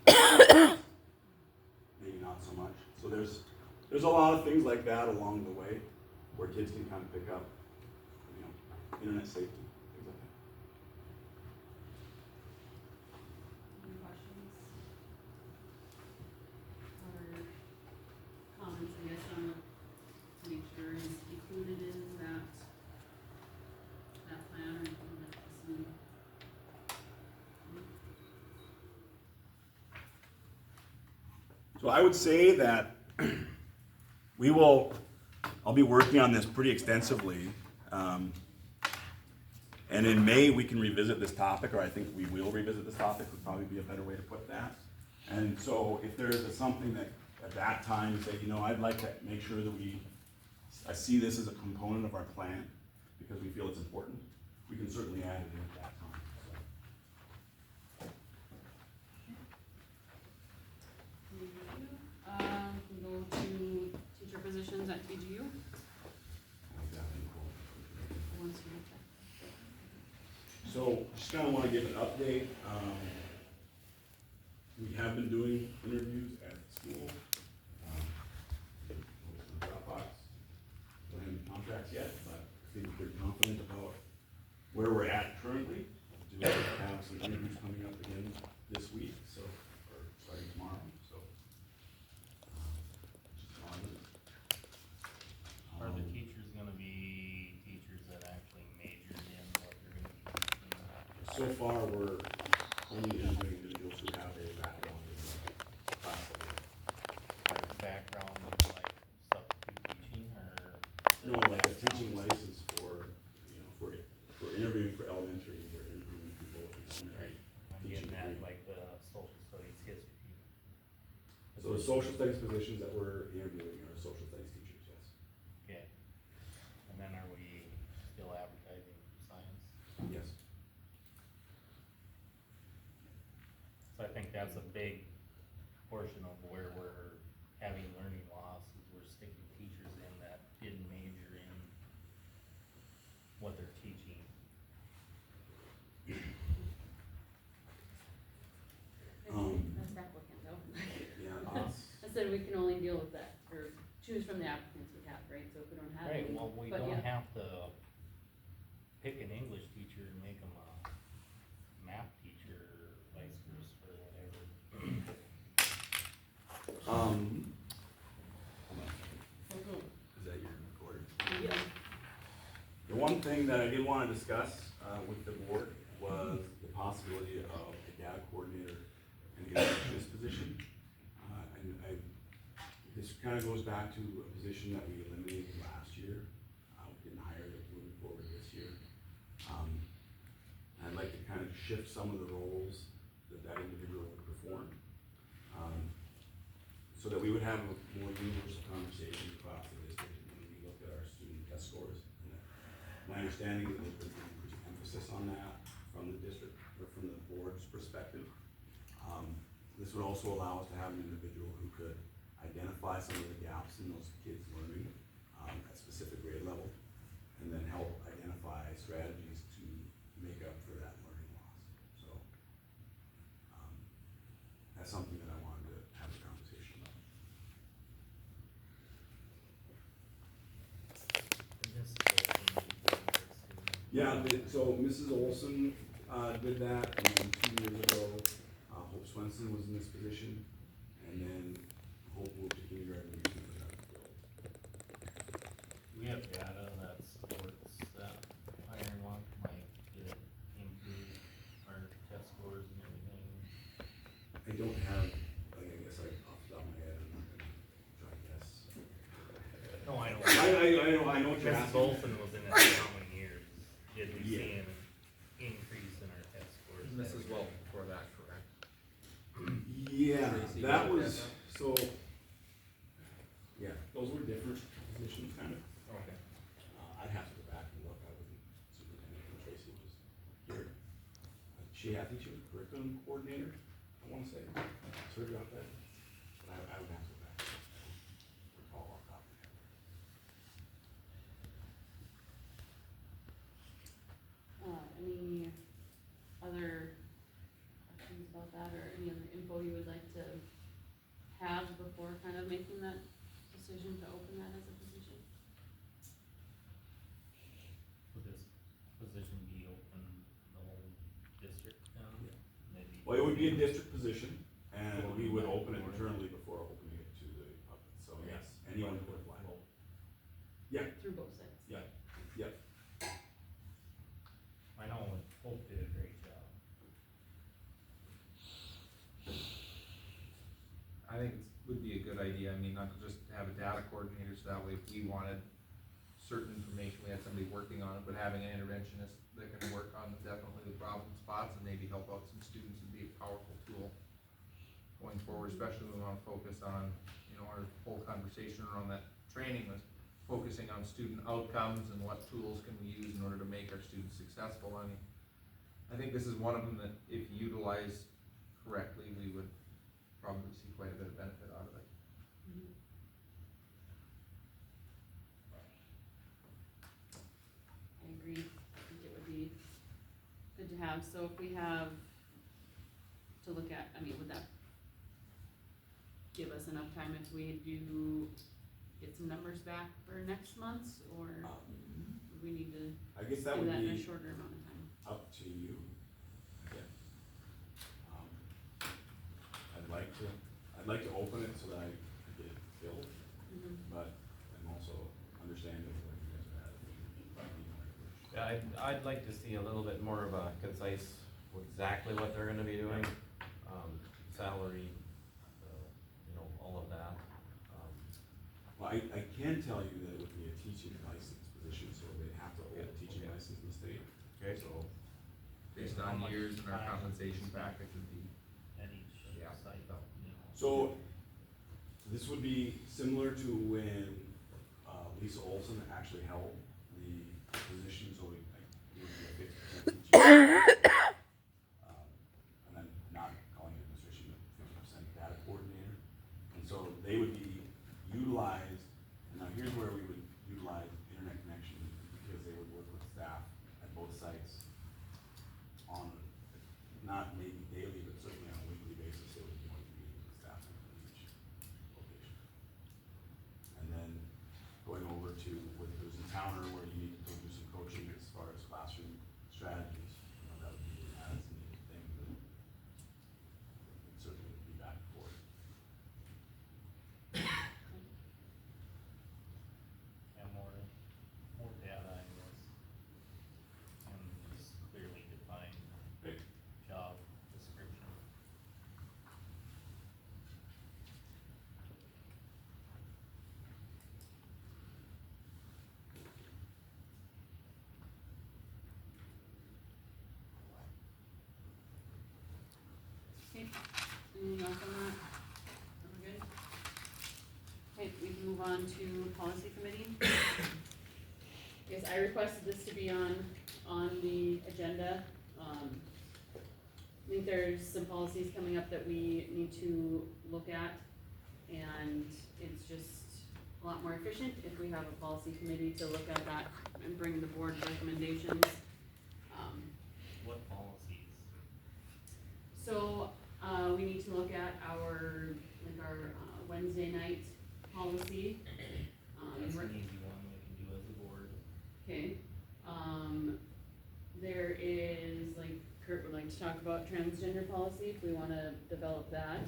yada. Maybe not so much. So there's a lot of things like that along the way where kids can kind of pick up, you know, internet safety, things like that. Any questions? Or comments, I guess, on the, to make sure is included in that plan or anything like this? And So I would say that I'll be working on this pretty extensively. And in May, we can revisit this topic, or I think we will revisit this topic, would probably be a better way to put that. And so if there is something that at that time you say, you know, I'd like to make sure that I see this as a component of our plan because we feel it's important, we can certainly add it in at that time. we can go to teacher positions at TGU. Once you check. So just kind of want to give an update. We have been doing interviews at the school. Dropbox. Don't have any contracts yet, but I think we're confident about where we're at currently. We do have some interviews coming up again this week, so, or starting tomorrow, so. Are the teachers gonna be teachers that actually majored in what they're gonna be teaching? So far, we're only interviewing individuals who have a background in class. Like background, like substitute teaching, or? No, like a teaching license for, you know, for interviewing for elementary, we're interviewing people with elementary. I'm getting at like the social studies history. So the social studies positions that we're interviewing are social studies teachers, yes. Okay. And then are we still advertising for science? Yes. So I think that's a big portion of where we're having learning loss, is we're sticking teachers in that didn't major in what they're teaching. That's applicant though. Yeah, us. I said we can only deal with that, or choose from the applicants we have, right? So if we don't have Right, any. well, we but don't yeah. have to pick an English teacher and make them a math teacher, or vice versa, or whatever. Is that your recorder? Yeah. The one thing that I did want to discuss with the board was the possibility of a data coordinator in the this position. This kind of goes back to a position that we eliminated last year. We didn't hire it moving forward this year. I'd like to kind of shift some of the roles that individual would perform, so that we would have a more universal conversation across the district when we look at our student test scores. And my understanding is that there's been increased emphasis on that from the district, or from the board's perspective. This would also allow us to have an individual who could identify some of the gaps in those kids' learning at specific grade level, and then help identify strategies to make up for that learning loss. So that's something that I wanted to have a conversation about. Yeah, so Mrs. Olson did that, and then 2 years ago, Hope Swenson was in this position, and then Hope moved to kindergarten. We have data that supports that hiring one, like, did it improve our test scores and everything? I don't have, like, I guess off the top of my head, I'm not gonna try to guess. No, I know. I know what you're Mrs. asking. Olson was in it for how many years? Did we Yeah. see an increase in our test scores? Mrs. Welton for that, correct? Yeah, Tracy, that you was, had so, yeah, those were different coordinator, I wanna say, sorry about that, but I would have to go back. Recall off the top of my head. Any other questions about that, or any other info you would like to have before kind of making that decision to open that as a position? Would this position be open the whole district now? Maybe. Well, it would be a district position, and we would open it internally before opening it to the public, so yes, anyone could apply. Yeah, Through both sides? yeah, yep. I know Hope did a great job. I think it would be a good idea, I mean, not to just have a data coordinator, so that way if we wanted certain information, we had somebody working on it, but having an interventionist that can work on definitely the problem spots and maybe help out some students would be a powerful tool going forward, especially when we wanna focus on, you know, our whole conversation around that training was focusing on student outcomes and what tools can we use in order to make our students successful. I mean, I think this is one of them that if utilized correctly, we would probably see quite a bit of benefit out of it. I agree, I think it would be good to have, so if we have to look at, I mean, would that give us enough time if we do get some numbers back for next month's, or would we need to I guess do that would that in a be shorter amount of time? up to you. Yeah. I'd like to open it so that I could get it filled, but I'm also understanding what you guys are at. Yeah, I'd like to see a little bit more of a concise, exactly what they're gonna be doing, salary, you know, all of that. Well, I can tell you that it would be a teaching license position, so they'd have to hold a teaching license in the state. Okay. So, Based on years and our compensation package would be, At each Yeah. site, you know. so this would be similar to when Lisa Olson actually held the position, so it would be a 50% teaching. And then not calling it administration, but 50% data coordinator. And so they would be utilized, and now here's where we would utilize internet connection, because they would work with staff at both sites on, not maybe daily, but certainly on a weekly basis, they would be going to meet with staff in each location. And then going over to, with there's an encounter where you need to go do some coaching as far as classroom strategies, you know, that would be an as needed thing that certainly would be back and forth. And more data, I guess. And just clearly define Right. job description. Okay, anything else on that? Are we good? Okay, we can move on to policy committee. Yes, I requested this to be on the agenda. I think there's some policies coming up that we need to look at, and it's just a lot more efficient if we have a policy committee to look at that and bring the board recommendations. What policies? So, we need to look at our Wednesday night policy. That's an easy one we can do as a board. Okay, there is, like, Kurt would like to talk about transgender policy, if we wanna develop that.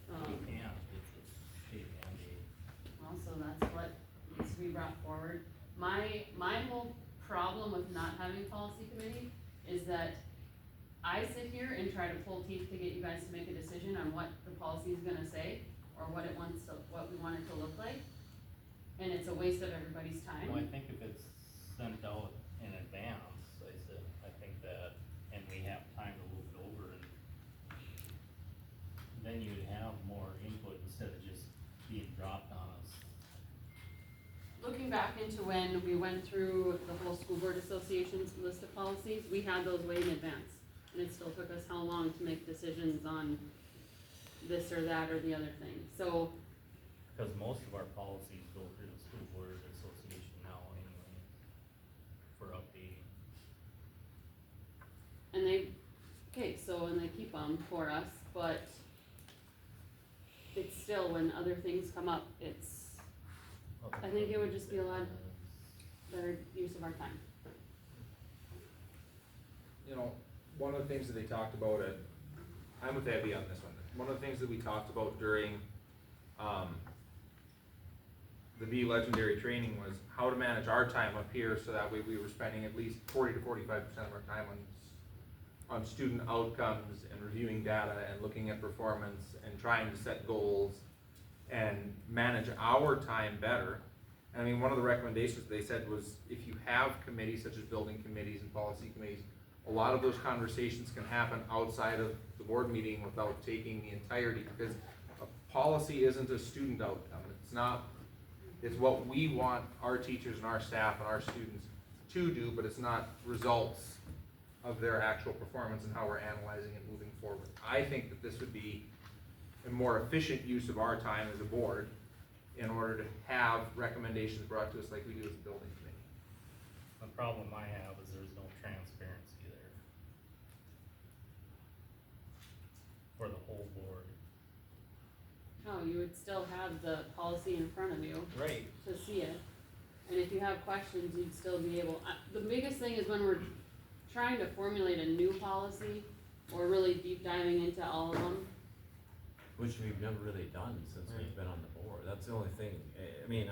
We can't, it's a state mandate. Also, that's what needs to be brought forward. My whole problem with not having policy committee is that I sit here and try to pull teeth to get you guys to make a decision on what the policy is gonna say, or what we want it to look like. And it's a waste of everybody's time. Well, I think if it's sent out in advance, I think that, and we have time to look it over, and then you'd have more input instead of just being dropped on us. Looking back into when we went through the whole school board association's list of policies, we had those way in advance. And it still took us how long to make decisions on this or that or the other thing, so, Cause most of our policies go through the school board association now anyway, for updating. and they, and they keep them for us, but it's still, when other things come up, I think it would just be a lot better use of our time. You know, one of the things that they talked about I'm with Abby on this one. One of the things that we talked about during, the Be Legendary training was how to manage our time up here, so that way we were spending at least 40 to 45% of our time on student outcomes and reviewing data and looking at performance and trying to set goals and manage our time better. And I mean, one of the recommendations they said was, if you have committees such as building committees and policy committees, a lot of those conversations can happen outside of the board meeting without taking the entirety, because a policy isn't a student outcome. It's what we want our teachers and our staff and our students to do, but it's not results of their actual performance and how we're analyzing it moving forward. I think that this would be a more efficient use of our time as a board in order to have recommendations brought to us like we do as a building committee. The problem I have is there's no transparency there for the whole board. No, you would still have the policy in front of you. Right. To see it, and if you have questions, you'd still be able, the biggest thing is when we're trying to formulate a new policy, or really deep diving into all of them. Which we've never really done since we've been on the board, that's the only thing, I mean,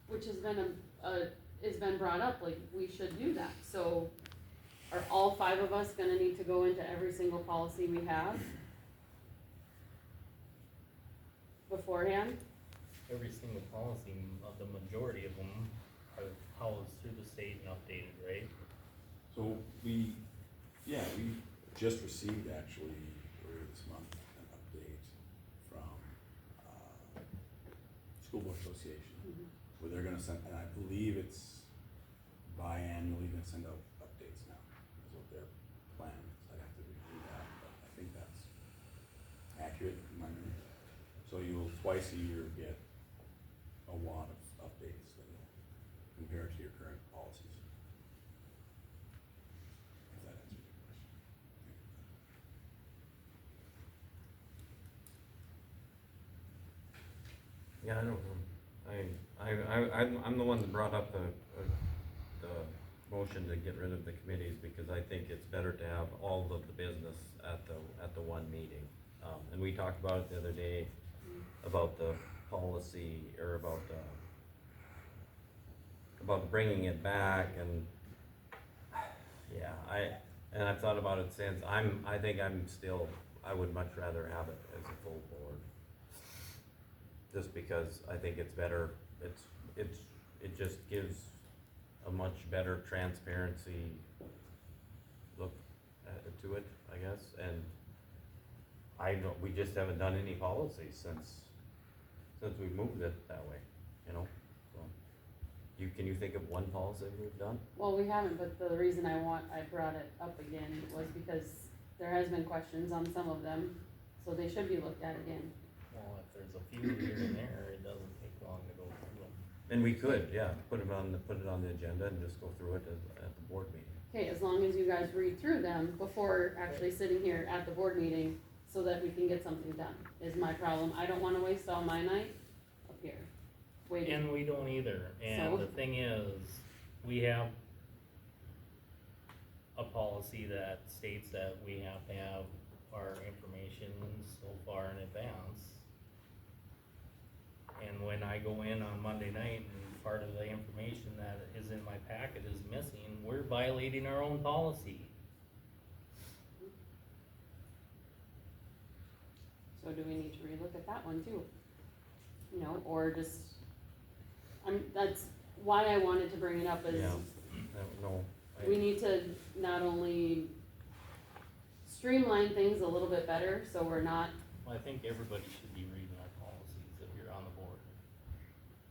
Which has been has been brought up, like, we should do that, so are all 5 of us gonna need to go into every single policy we have beforehand? Every single policy, of the majority of them are housed through the state and updated, right? So we just received actually earlier this month an update from, School Board Association, where they're gonna send, and I believe it's biannually gonna send out updates now, is what their plan is. I'd have to review that, but I think that's accurate in my memory. So you'll twice a year get a lot of updates that will compare to your current policies. If that answers your question. yeah, I don't know. I'm the one that brought up the motion to get rid of the committees, because I think it's better to have all of the business at the one meeting. And we talked about it the other day, about the policy, or about bringing it back, and yeah, I've thought about it since. I would much rather have it as a full board. Just because I think it's better, it just gives a much better transparency look to it, I guess, and we just haven't done any policies since we moved it that way, you know, so. Can you think of one policy we've done? Well, we haven't, but the reason I brought it up again was because there has been questions on some of them, so they should be looked at again. Well, if there's a few here and there, it doesn't take long to go through them. And we could, yeah, put it on the agenda and just go through it at the board meeting. Okay, as long as you guys read through them before actually sitting here at the board meeting, so that we can get something done, is my problem. I don't wanna waste all my night up here, waiting. And we don't either, and So? the thing is, we have a policy that states that we have to have our information so far in advance. And when I go in on Monday night and part of the information that is in my packet is missing, we're violating our own policy. So do we need to relook at that one too? You know, or just, that's why I wanted to bring it up, is Yeah, I don't know. we need to not only streamline things a little bit better, so we're not, Well, I think everybody should be reading our policies if you're on the board.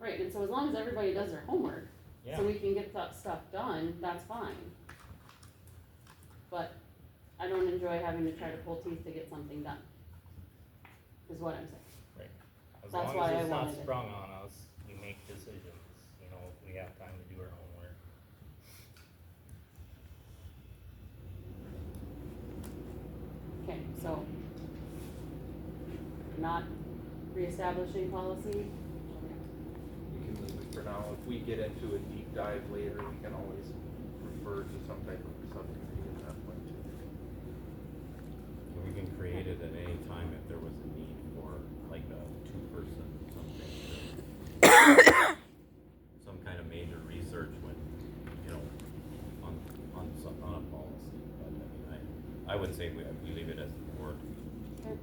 right, and so as long as everybody does their homework, Yeah. so we can get that stuff done, that's fine. But I don't enjoy having to try to pull teeth to get something done, is what I'm saying. Right. As That's long why as I it's not wanted it. sprung on us, we make decisions, you know, if we have time to do our homework. Okay, so, not reestablishing policy, We can leave it for now. If we get into a deep dive later, we can always refer to some type of subcommittee at that point too. We can create it at any time if there was a need for like a two-person something. Some kind of major research when, you know, on a policy. But I mean, I would say we leave it as the board. okay,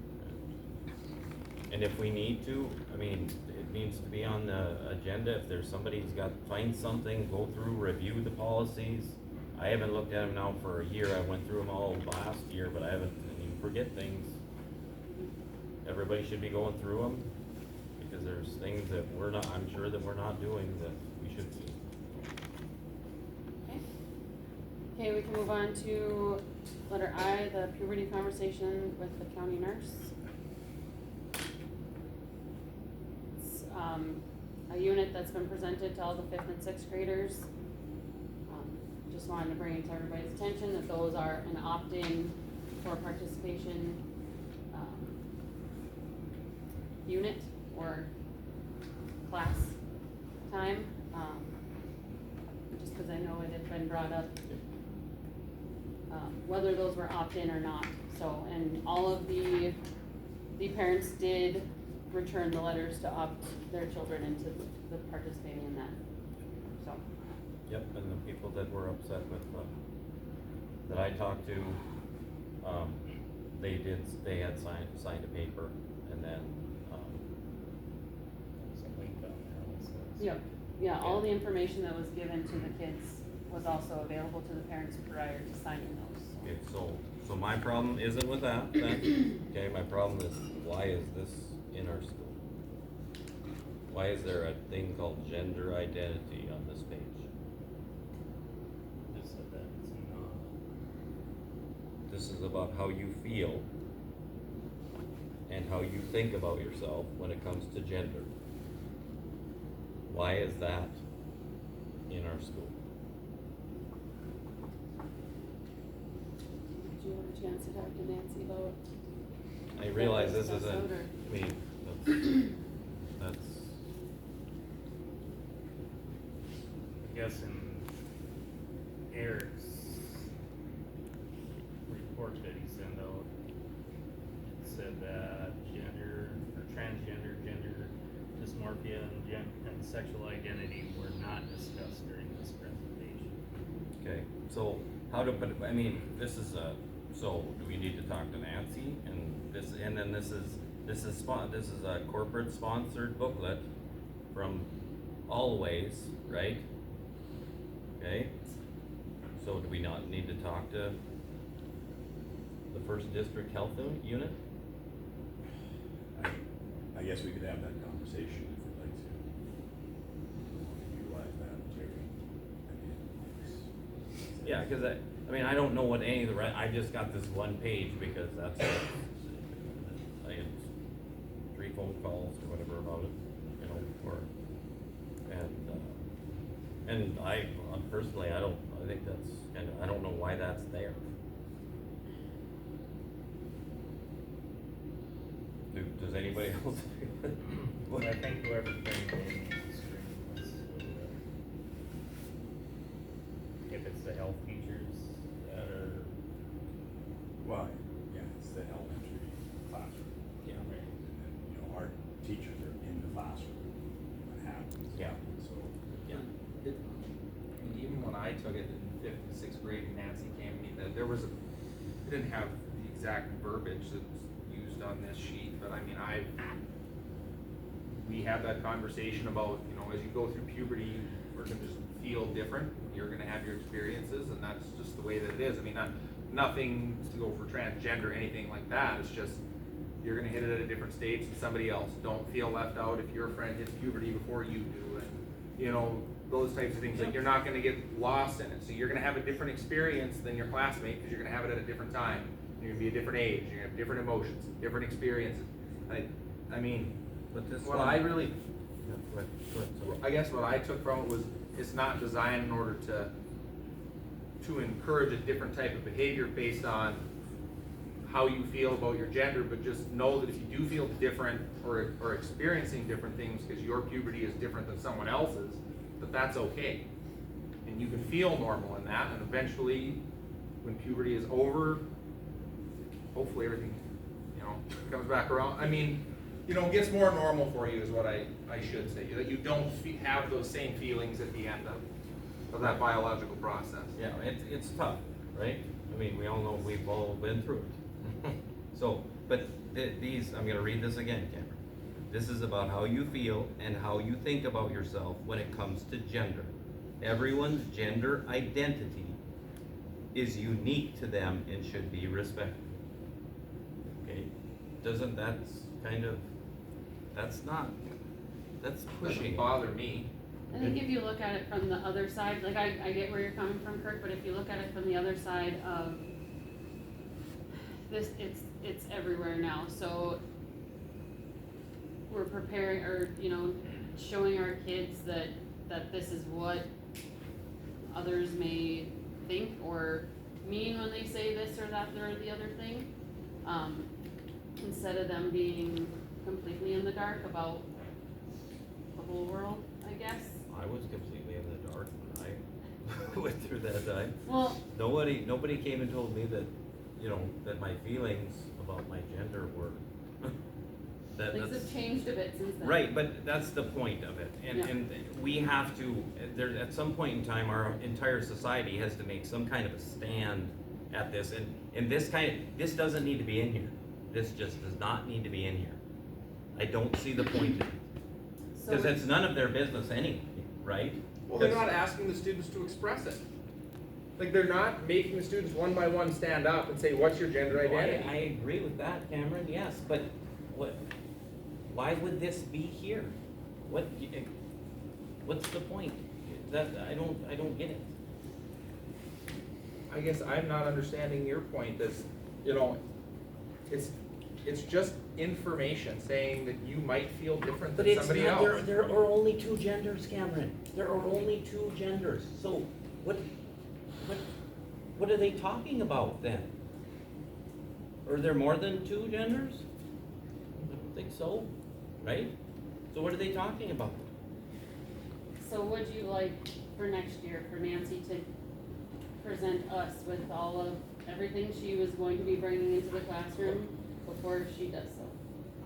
And if we need to, I mean, it needs to be on the agenda. If there's somebody who's got, find something, go through, review the policies. I haven't looked at them now for a year. I went through them all last year, but I haven't, and you forget things. Everybody should be going through them because there's things that we're not, I'm sure that we're not doing that we should be. okay. Okay, we can move on to letter I, the puberty conversation with the county nurse. It's, a unit that's been presented to all the 5th and 6th graders. Just wanted to bring it to everybody's attention that those are an opt-in for participation, unit or class time, just cause I know it had been brought up, whether those were opt-in or not, so, and all of the parents did return the letters to opt their children into the participating in that, so. Yep, and the people that were upset with, that I talked to, they had signed a paper, and then, There's a link down there also. Yep, yeah, all the information that was given to the kids was also available to the parents prior to signing those. okay, so my problem isn't with that, then, okay, my problem is, why is this in our school? Why is there a thing called gender identity on this page? Just said that it's not. This is about how you feel and how you think about yourself when it comes to gender. Why is that in our school? Did you have a chance to talk to Nancy about? I realize this That's isn't, outer. I mean, that's, I guess in Eric's report that he sent out, it said that gender, or transgender, gender dysmorphia, and sexual identity were not discussed during this presentation. okay, so how do, but, I mean, this is a, so do we need to talk to Nancy? And then this is a corporate sponsored booklet from Always, right? Okay, so do we not need to talk to the first district health unit? I guess we could have that conversation if we'd like to. Utilize that, Jerry. Yeah, cause I mean, I don't know what any of the I just got this one page because that's what, I had 3 phone calls or whatever about it, you know, and I, personally, I think that's kind of, I don't know why that's there. Does anybody else? But I think whoever turned it in the screen was, if it's the health features that are, Well, yeah, it's the elementary classroom. yeah, right. And then, you know, our teachers are in the classroom when it happens. Yeah. So, Yeah. I mean, even when I took it in 5th and 6th grade, and Nancy came to me, there was it didn't have the exact verbiage that's used on this sheet, but I mean, we had that conversation about, you know, as you go through puberty, we're gonna just feel different, you're gonna have your experiences, and that's just the way that it is. I mean, nothing to go for transgender, anything like that, it's just, you're gonna hit it at a different stage than somebody else. Don't feel left out if your friend hits puberty before you do, and, you know, those types of things, like you're not gonna get lost in it, so you're gonna have a different experience than your classmate, because you're gonna have it at a different time. You're gonna be a different age, you're gonna have different emotions, different experiences. I mean, But this what one- I really, Yeah, go ahead, sorry. I guess what I took from it was, it's not designed in order to encourage a different type of behavior based on how you feel about your gender, but just know that if you do feel different or experiencing different things because your puberty is different than someone else's, that's okay. And you can feel normal in that, and eventually, when puberty is over, hopefully everything, comes back around. I mean, gets more normal for you is what I should say. That you don't have those same feelings at the end of that biological process. Yeah, it's tough, right? I mean, we all know we've all been through it. So, but these, I'm gonna read this again, Cameron. This is about how you feel and how you think about yourself when it comes to gender. Everyone's gender identity is unique to them and should be respected. Okay? That's pushing. Doesn't bother me. I think if you look at it from the other side, like I get where you're coming from, Kirk, but if you look at it from the other side of this, it's everywhere now. So we're preparing, or showing our kids that this is what others may think or mean when they say this or that or the other thing, instead of them being completely in the dark about the whole world, I guess. I was completely in the dark when I went through that time. Well, Nobody came and told me that, that my feelings about my gender were. things have changed a bit since then. Right, but that's the point of it, and we have to, at some point in time, our entire society has to make some kind of a stand at this, and this doesn't need to be in here. This just does not need to be in here. I don't see the point in it. Because it's none of their business anyway, right? Well, they're not asking the students to express it. Like, they're not making the students one by one stand up and say, what's your gender identity? I agree with that, Cameron, yes, but why would this be here? What's the point? I don't get it. I guess I'm not understanding your point. That's, it's just information saying that you might feel different than somebody else. There are only two genders, Cameron. There are only two genders. So what are they talking about then? Are there more than two genders? I don't think so, right? So what are they talking about? So would you like for next year for Nancy to present us with all of everything she was going to be bringing into the classroom before she does so?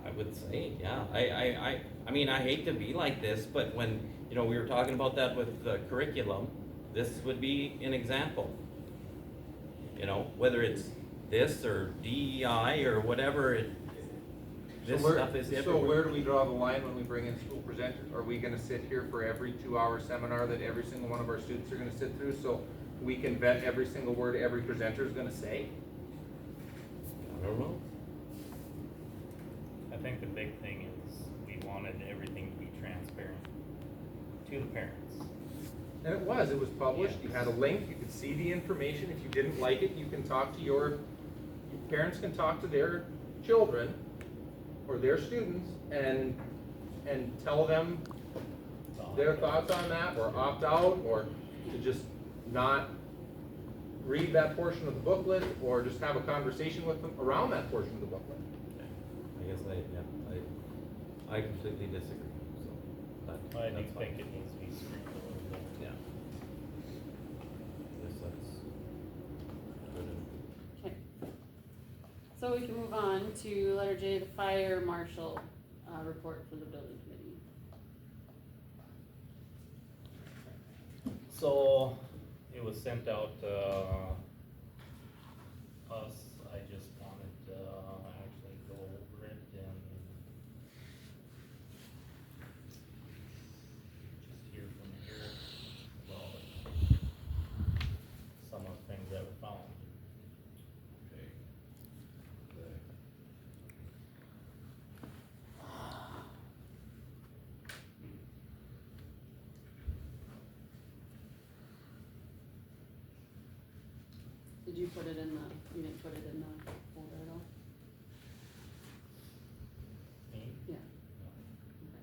I would say, yeah. I mean, I hate to be like this, but when, we were talking about that with the curriculum, this would be an example. Whether it's this or DEI or whatever, this stuff is everywhere. So where do we draw the line when we bring in school presenters? Are we gonna sit here for every 2-hour seminar that every single one of our students are gonna sit through, so we can vet every single word every presenter is gonna say? I don't know. I think the big thing is we wanted everything to be transparent to the parents. And it was published, you had a link, you could see the information. If you didn't like it, you can talk to your parents can talk to their children or their students and tell them their thoughts on that, or opt out, or to just not read that portion of the booklet, or just have a conversation with them around that portion of the booklet. I guess I completely disagree, so. I do think it needs to be screened a little bit. Yeah. Yes, that's good. Okay. So we can move on to letter J, the fire marshal report for the building committee. So, it was sent out to us. I just wanted to actually go over it and just hear from here about some of the things that were found. Okay. Did you put it in the, you didn't put it in the folder at all? Me? Yeah. No. Okay.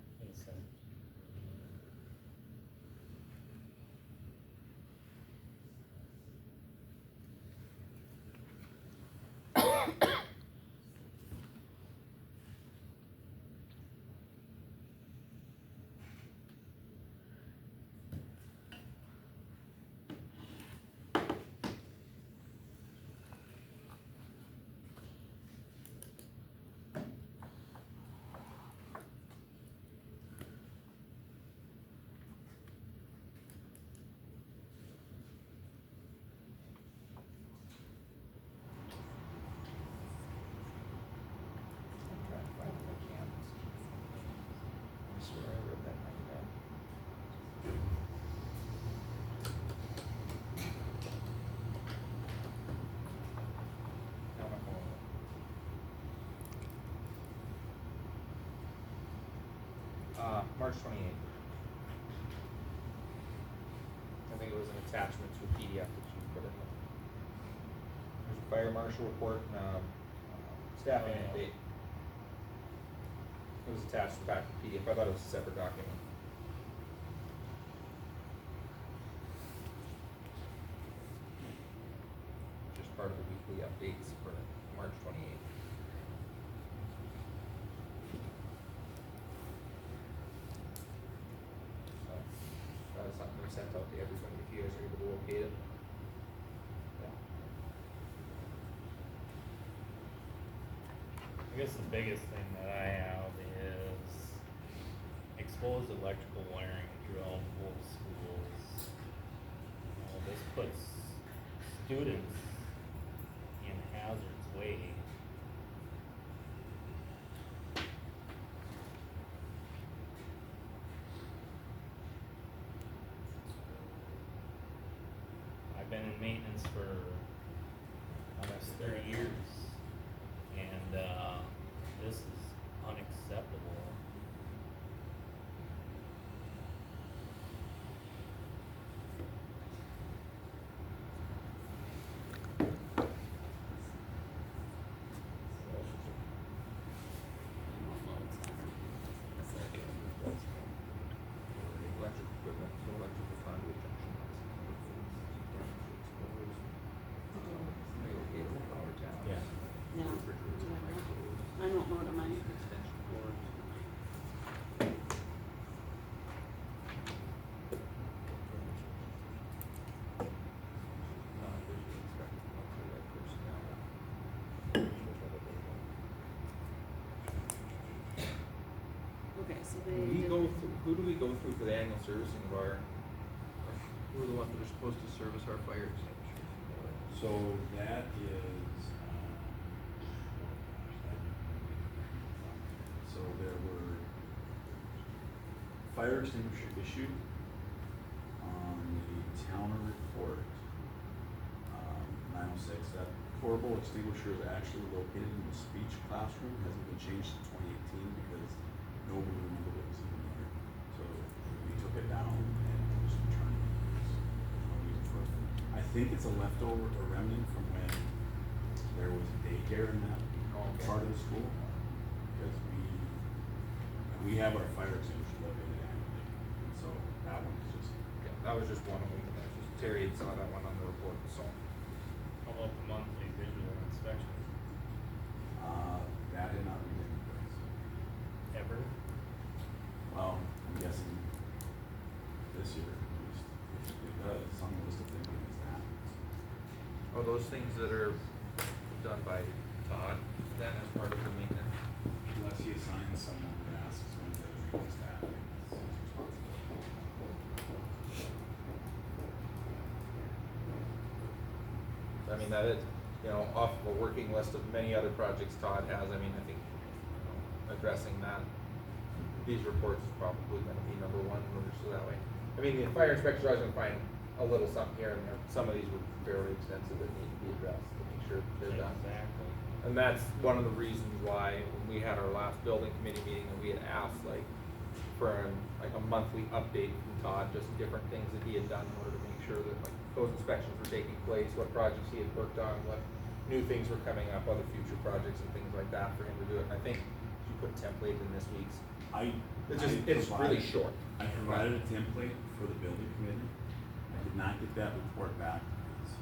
It's, I'm trying to find my canvas. I swear I wrote that thing down. Now my phone. March 28th. I think it was an attachment to a PDF that you put in there. There's a fire marshal report and, staffing update. It was attached back to PDF. I thought it was a separate document. Just part of the weekly updates for March 28th. So, that is something we sent out to everybody if you guys are able to locate it. Yeah. I guess the biggest thing that I have is exposed electrical wiring throughout both schools. This puts students in hazard's way. I've been in maintenance for almost 30 years, and this is unacceptable. Electric equipment, so electrical conduit junction. Relocatable power tower. Yeah. No. I don't know to mine. Extension cords. Non-visually inspected military personnel. Okay, so Do they we did. go through, who do we go through for the annual servicing of our, who are the ones that are supposed to service our fire extinguishers? So that is, so there were fire extinguisher issued on the Towner report, 906. That portable extinguisher is actually located in the speech classroom, hasn't been changed since 2018 because nobody remembered it was even there. So we took it down and just returned it. There's no reason for it. I think it's a leftover, a remnant from when there was daycare in that part of the school. Because we have our fire extinguisher located annually, and so that one is just. Yeah, that was just one of them, that's just, Terry had saw that one on the report, so. How about the monthly visual inspection? That did not read any place. Ever? Well, I'm guessing this year at least, it does, some list of thinking is that. Oh, those things that are done by Todd, then as part of the maintenance? Unless he assigns someone who asks when the maintenance staff, it's his responsibility. I mean, that is, you know, off of a working list of many other projects Todd has, I mean, I think, you know, addressing that, these reports is probably gonna be number one, so that way. I mean, the fire inspector's always gonna find a little something here and there, some of these were fairly extensive that need to be addressed to make sure that they're done. Exactly. And that's one of the reasons why, when we had our last building committee meeting, and we had asked, like, for like a monthly update from Todd, just different things that he had done in order to make sure that, like, those inspections were taking place, what projects he had worked on, what new things were coming up, other future projects and things like that for him to do it. I think you put a template in this week's. It's really short. I provided a template for the building committee. I did not get that report back because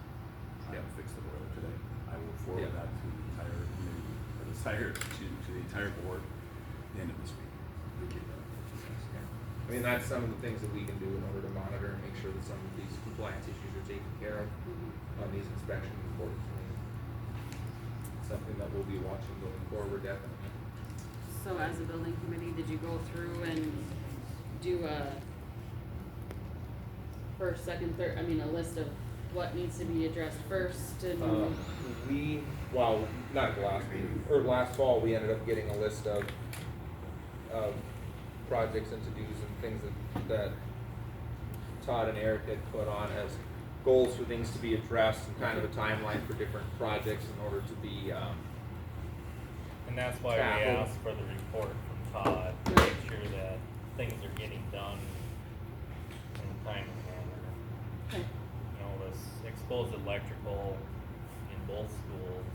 I'm trying to fix the boiler today. I will forward that to the entire committee, or to the entire board at the end of this week. I mean, that's some of the things that we can do in order to monitor and make sure that some of these compliance issues are taken care of on these inspection reports. I mean, something that we'll be watching going forward, definitely. So as a building committee, did you go through and do a first, second, third, a list of what needs to be addressed first and? Not last week, or last fall, we ended up getting a list of projects and to-dos and things that Todd and Eric had put on as goals for things to be addressed and kind of a timeline for different projects in order to be, And that's why we tackled. asked for the report from Todd, to make sure that things are getting done in a timely manner. Okay. You know, this exposed electrical in both schools,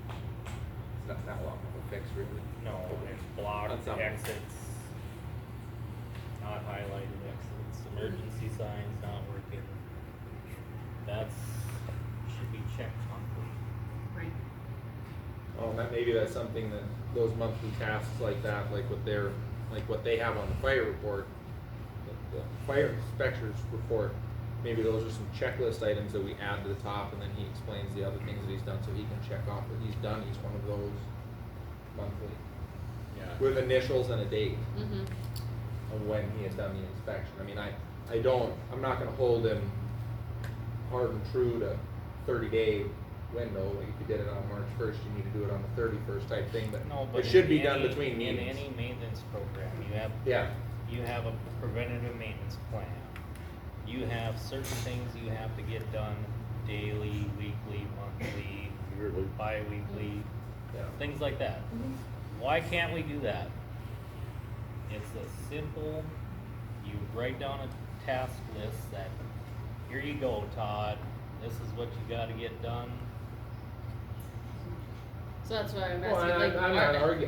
It's not that long of a fix, really. no, there's blocked That's something. exits, not highlighted exits, emergency signs not working. That's, should be checked monthly. Right. Oh, maybe that's something that, those monthly tasks like that, like what they have on the fire report, the fire inspector's report, maybe those are some checklist items that we add to the top, and then he explains the other things that he's done, so he can check off what he's done, each one of those monthly. Yeah. With initials and a date Mm-hmm. of when he has done the inspection. I mean, I'm not gonna hold him hard and true to 30-day window, like if you did it on March 1st, you need to do it on the 31st type thing, but No, but it should in be done any- between meetings. In any maintenance program, Yeah. you have a preventative maintenance plan. You have certain things you have to get done daily, weekly, monthly, bi-weekly, Yeah. things like that. Why can't we do that? It's a simple, you write down a task list that, here you go, Todd, this is what you gotta get done. So that's why I'm Well, asking, like.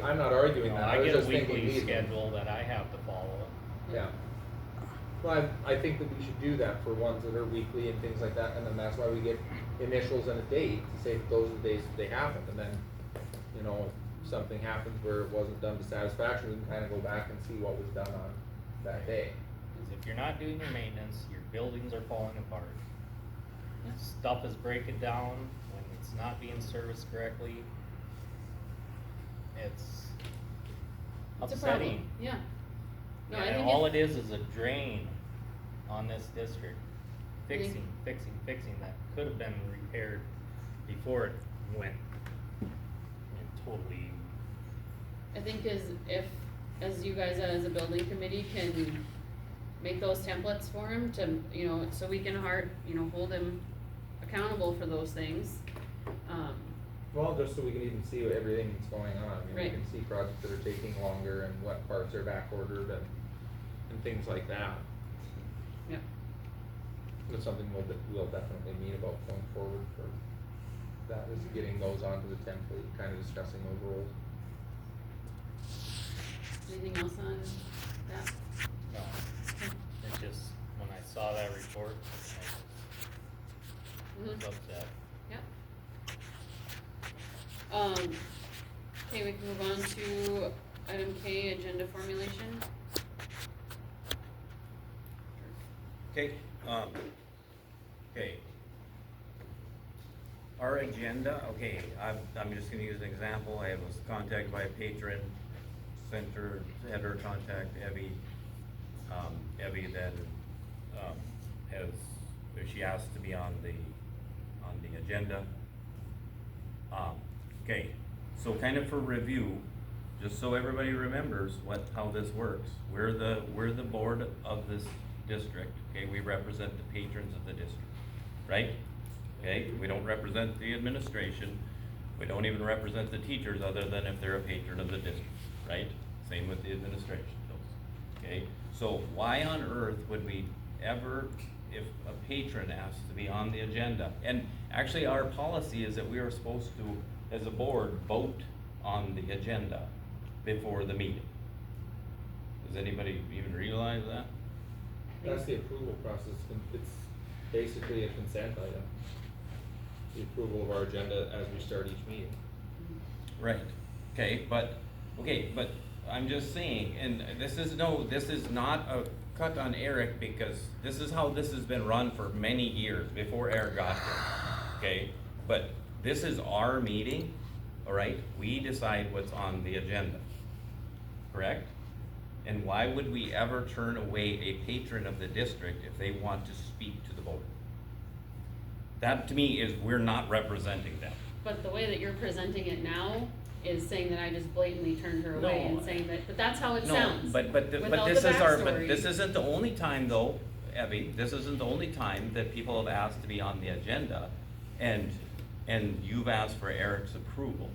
I'm not arguing You know, that, I I was get a just thinking weekly these. schedule that I have to follow. Yeah. Well, I think that we should do that for ones that are weekly and things like that, and then that's why we get initials and a date, to say that those are the days that they happen, and then, you know, if something happens where it wasn't done to satisfaction, we can kinda go back and see what was done on that day. Because if you're not doing your maintenance, your buildings are falling apart. Stuff is breaking down when it's not being serviced correctly. It's It's a upsetting. problem, yeah. No, I And think all it is a drain on this district. I think- Fixing that could have been repaired before it went totally. I think as you guys as a building committee can make those templates for him to, so we can hold him accountable for those things. Well, just so we can even see what everything that's going on, I mean, we Right. can see projects that are taking longer and what parts are back ordered and things like that. Yeah. That's something we'll definitely meet about going forward for that, is getting those onto the template, kind of discussing those roles. Anything else on that? No, it's just, when I saw that report, I was Mhm. upset. Yep. Okay, we can move on to item K, agenda formulation. Okay, okay. Our agenda, okay, I'm just gonna use an example. I was contacted by a patron, had her contact Evie. Evie then, she asked to be on the agenda. Okay, so kind of for review, just so everybody remembers how this works. We're the board of this district, okay, we represent the patrons of the district, right? Okay, we don't represent the administration, we don't even represent the teachers other than if they're a patron of the district, right? Same with the administration, okay? So why on earth would we ever if a patron asks to be on the agenda. And actually, our policy is that we are supposed to, as a board, vote on the agenda before the meeting. Does anybody even realize that? That's the approval process, it's basically a consent item. The approval of our agenda as we start each meeting. Right, okay, but I'm just saying, and this is not a cut on Eric, because this is how this has been run for many years, before Eric got here, okay? But this is our meeting, all right? We decide what's on the agenda, correct? And why would we ever turn away a patron of the district if they want to speak to the board? That to me is, we're not representing them. But the way that you're presenting it now is saying that I just blatantly turned her away and saying that, but that's how it sounds. But without this the is but backstory. this isn't the only time though, Abby, this isn't the only time that people have asked to be on the agenda, and you've asked for Eric's approval.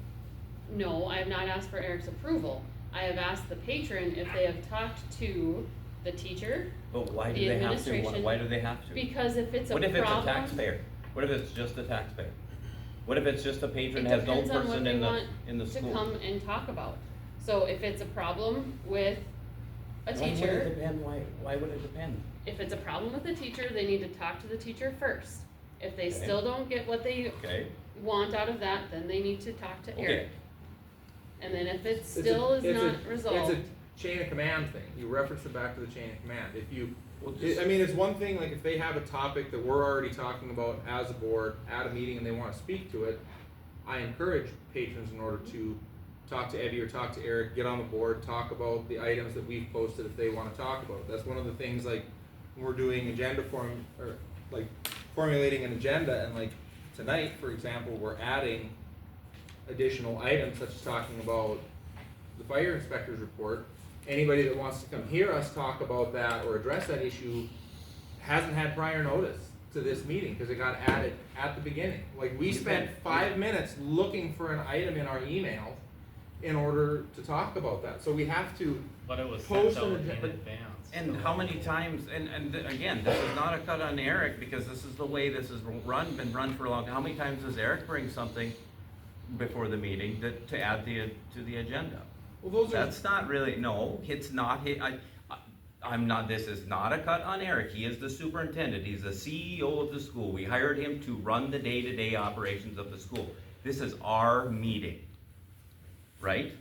No, I have not asked for Eric's approval. I have asked the patron if they have talked to the teacher, But why do the they have to? administration. Why do they have to? Because if it's a What if it's a problem, taxpayer? What if it's just a taxpayer? What if it's just a it patron, has no depends on what person they in want the to school? come and talk about. So if it's a problem with a Why would teacher, it depend? Why would it depend? if it's a problem with the teacher, they need to talk to the teacher first. If they Okay. still don't get what they Okay, want out of that, then they need to talk to okay. Eric. And then if it It's still a- is it's a- not resolved, It's a chain of command thing, you reference it back to the chain of command, if you, Well, just- I mean, it's one thing, like, if they have a topic that we're already talking about as a board, at a meeting, and they wanna speak to it, I encourage patrons in order to talk to Eddie or talk to Eric, get on the board, talk about the items that we've posted if they wanna talk about it. That's one of the things, like, when we're doing agenda or, like, formulating an agenda, and like, tonight, for example, we're adding additional items, such as talking about the fire inspector's report. Anybody that wants to come hear us talk about that or address that issue hasn't had prior notice to this meeting, because it got added at the beginning. Like, we spent 5 minutes looking for an item in our email in order to talk about that, so we have to But it was post sent out an in agenda. advance. And how many times, again, this is not a cut on Eric, because this is the way this is been run for a long time. How many times does Eric bring something before the meeting to add to the agenda? Well, those are, That's not really, no, it's not, I'm not, this is not a cut on Eric. He is the superintendent. He's the CEO of the school. We hired him to run the day-to-day operations of the school. This is our meeting, right?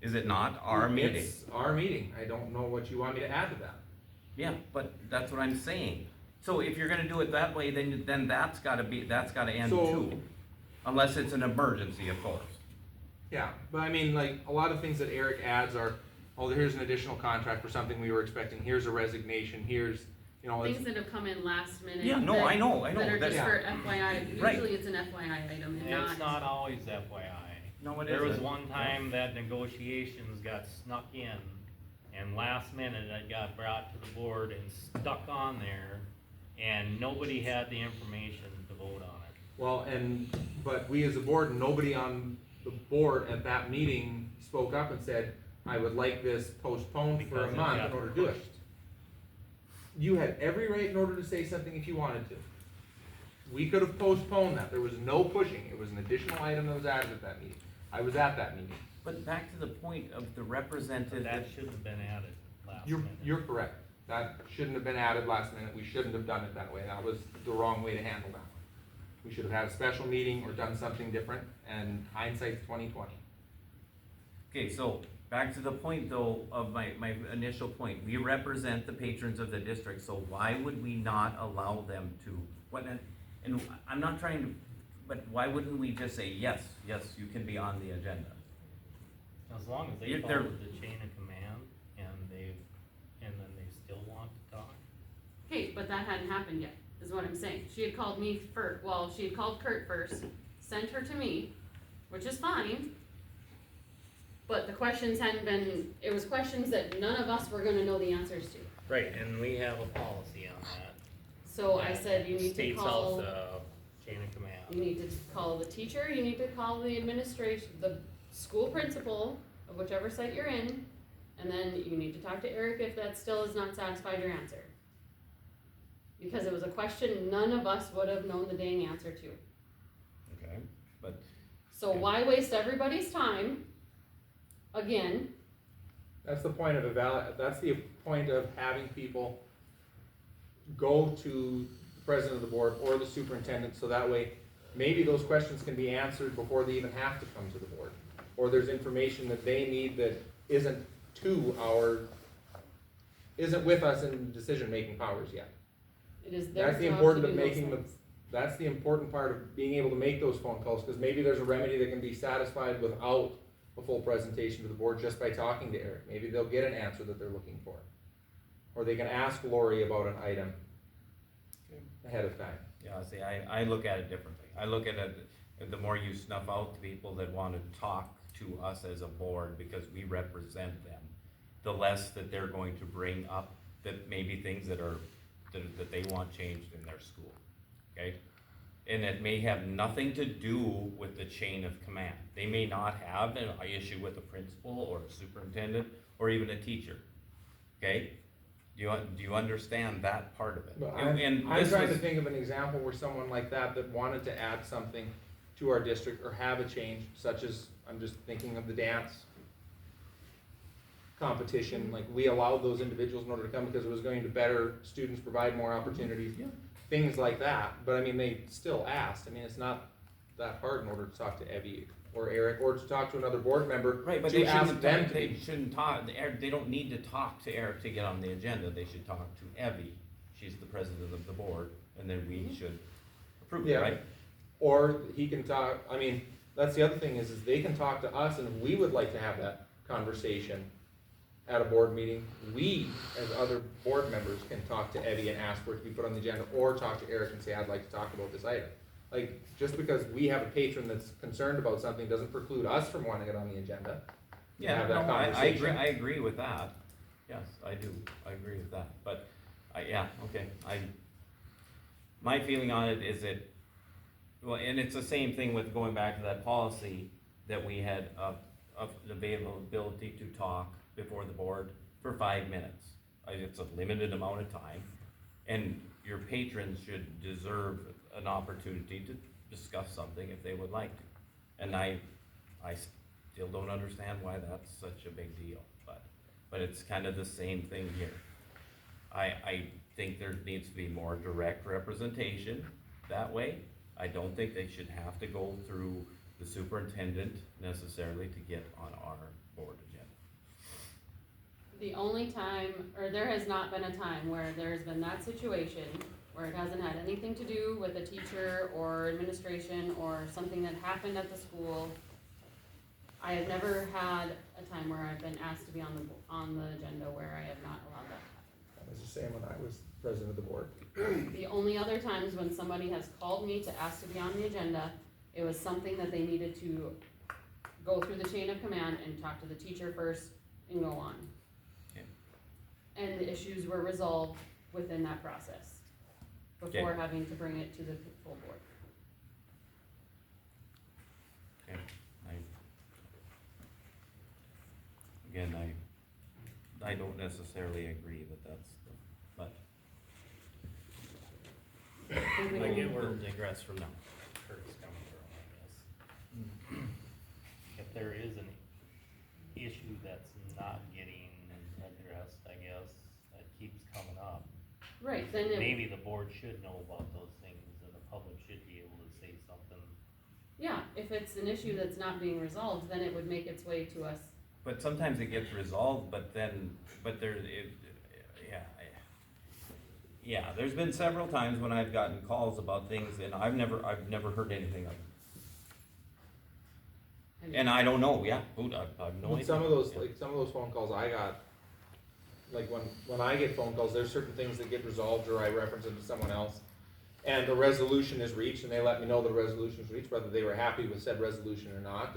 Is it not our meeting? it's our meeting, I don't know what you want me to add to that. Yeah, but that's what I'm saying. So if you're gonna do it that way, then that's gotta end So- too. Unless it's an emergency, of course. Yeah, but I mean, like, a lot of things that Eric adds are, oh, here's an additional contract for something we were expecting, here's a resignation, here's, you know, it's, things that have come in last minute. Yeah, no, that- I know, That are just that's- for FYI, Right. usually it's an FYI item and It's not always FYI. No, it There was isn't. one time that negotiations got snuck in, and last minute it got brought to the board and stuck on there, and nobody had the information to vote on it. well, but we as a board, nobody on the board at that meeting spoke up and said, I would like this postponed for a Because it month got in order to do it. pushed. You had every right in order to say something if you wanted to. We could have postponed that, there was no pushing, it was an additional item that was added at that meeting. I was at that meeting. But back to the point of the But representative. that shouldn't have been added last You're, minute. you're correct. That shouldn't have been added last minute. We shouldn't have done it that way. That was the wrong way to handle that. We should have had a special meeting or done something different, and hindsight's 20/20. Okay, so back to the point though of my initial point. We represent the patrons of the district, so why would we not allow them to, and I'm not trying to, but why wouldn't we just say, yes, you can be on the agenda? As long as they If they're- followed the chain of command, and then they still want to talk. Okay, but that hadn't happened yet, is what I'm saying. She had called me first, well, she had called Kurt first, sent her to me, which is fine. But the questions hadn't been, it was questions that none of us were gonna know the answers to. Right, and we have a policy on that. So I said, you need to States call, out the chain of command. you need to call the teacher, you need to call the administration, the school principal of whichever site you're in, and then you need to talk to Eric if that still is not satisfied your answer. Because it was a question none of us would have known the dang answer to. Okay, but, So why waste everybody's time? Again, That's the point of that's the point of having people go to the president of the board or the superintendent, so that way maybe those questions can be answered before they even have to come to the board. Or there's information that they need that isn't with us in decision-making powers yet. it is their That's the job to important do of those making things. that's the important part of being able to make those phone calls, because maybe there's a remedy that can be satisfied without a full presentation to the board just by talking to Eric. Maybe they'll get an answer that they're looking for. Or they can ask Lori about an item ahead of time. yeah, see, I look at it differently. I look at it, the more you snuff out the people that wanna talk to us as a board because we represent them, the less that they're going to bring up that maybe things that they want changed in their school, okay? And it may have nothing to do with the chain of command. They may not have an issue with a principal or a superintendent or even a teacher, okay? Do you understand that part of it? But And I'm this trying was- to think of an example where someone like that wanted to add something to our district or have a change, such as, I'm just thinking of the dance competition, like we allowed those individuals in order to come because it was going to better students, provide more opportunities, things like that. But I mean, they still asked. I mean, it's not that hard in order to talk to Evie or Eric or to talk to another board member. Right, but to they ask shouldn't, them to they be- shouldn't talk, they don't need to talk to Eric to get on the agenda, they should talk to Evie. She's the president of the board, and then we should approve it, Yeah. right? Or he can talk, I mean, that's the other thing is they can talk to us, and if we would like to have that conversation at a board meeting, we, as other board members, can talk to Eddie and ask for it to be put on the agenda, or talk to Eric and say, I'd like to talk about this item. Like, just because we have a patron that's concerned about something doesn't preclude us from wanting it on the agenda. to Yeah, have no, that I conversation. agree with that, yes, I do, I agree with that, but, yeah, okay, my feeling on it is that, well, and it's the same thing with going back to that policy that we had of the availability to talk before the board for 5 minutes. It's a limited amount of time, and your patrons should deserve an opportunity to discuss something if they would like to. And I still don't understand why that's such a big deal, but it's kind of the same thing here. I think there needs to be more direct representation that way. I don't think they should have to go through the superintendent necessarily to get on our board agenda. the only time, or there has not been a time where there's been that situation where it hasn't had anything to do with a teacher or administration or something that happened at the school. I have never had a time where I've been asked to be on the agenda where I have not allowed that to happen. That was the same when I was president of the board. The only other times when somebody has called me to ask to be on the agenda, it was something that they needed to go through the chain of command and talk to the teacher first and go on. Okay. And the issues were resolved within that process, before Okay. having to bring it to the full board. Okay, again, I don't necessarily agree that that's the, but. I get where digress from now. Kurt's coming from, I guess. If there is an issue that's not getting addressed, I guess, that keeps coming up. Right, then it, Maybe the board should know about those things and the public should be able to say something. yeah, if it's an issue that's not being resolved, then it would make its way to us. But sometimes it gets resolved, but yeah, there's been several times when I've gotten calls about things and I've never heard anything of it. And I don't know, yeah, I've no idea. Some of those phone calls I got, like when I get phone calls, there's certain things that get resolved or I reference it to someone else. And the resolution is reached and they let me know the resolution is reached, whether they were happy with said resolution or not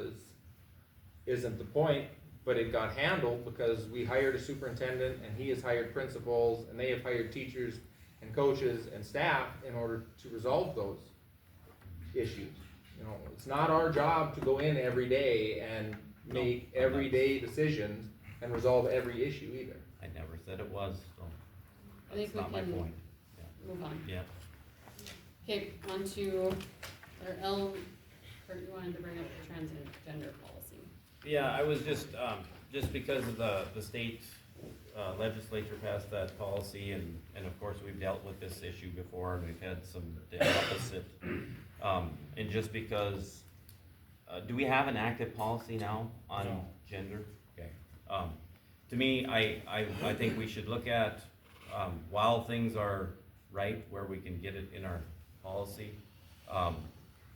isn't the point. But it got handled because we hired a superintendent and he has hired principals and they have hired teachers and coaches and staff in order to resolve those issues. You know, it's not our job to go in every day and make everyday decisions and resolve every issue either. I never said it was, so I think that's not my point. move on. Yeah. Okay, on to, or L, Kurt, you wanted to bring up the transgender policy. Yeah, I was just because of the state legislature passed that policy, and of course, we've dealt with this issue before, and we've had the opposite. And just because, do we have an active policy now on No. gender? Okay. To me, I think we should look at, while things are right, where we can get it in our policy,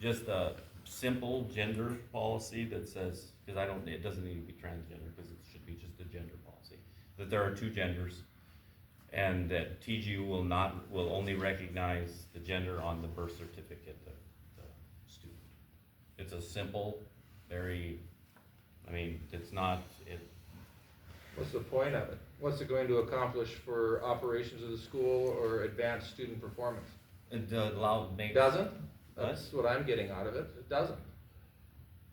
just a simple gender policy that says, because it doesn't need to be transgender, because it should be just a gender policy, that there are two genders, and that TGU will only recognize the gender on the birth certificate of the student. It's a simple, it's not, What's the point of it? What's it going to accomplish for operations of the school or advanced student performance? it allowed, Doesn't? That's what I'm getting out of it. It doesn't.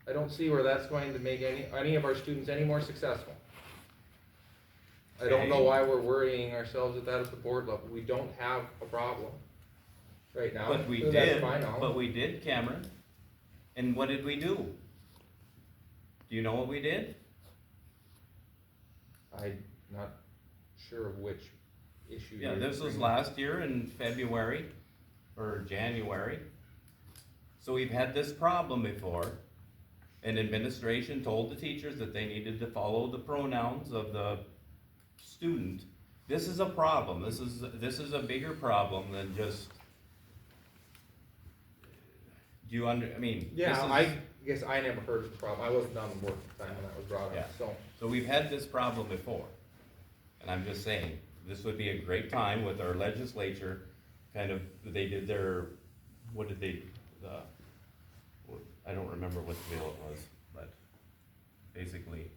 I don't see where that's going to make any of our students any more successful. I don't know why we're worrying ourselves at that at the board level. We don't have a problem right now. But we So that's did, fine, but we did, Cameron. And what did we do? Do you know what we did? I'm not sure of which issue. Yeah, you're this was bringing. last year in February or January. So we've had this problem before. And administration told the teachers that they needed to follow the pronouns of the student. This is a problem. This is a bigger problem than just. Do you Yeah, I guess I never heard of the problem. I wasn't on the board at the time when that was brought Yeah. up, so. So we've had this problem before. And I'm just saying, this would be a great time with our legislature, they did their, what did they, I don't remember what the bill it was, but basically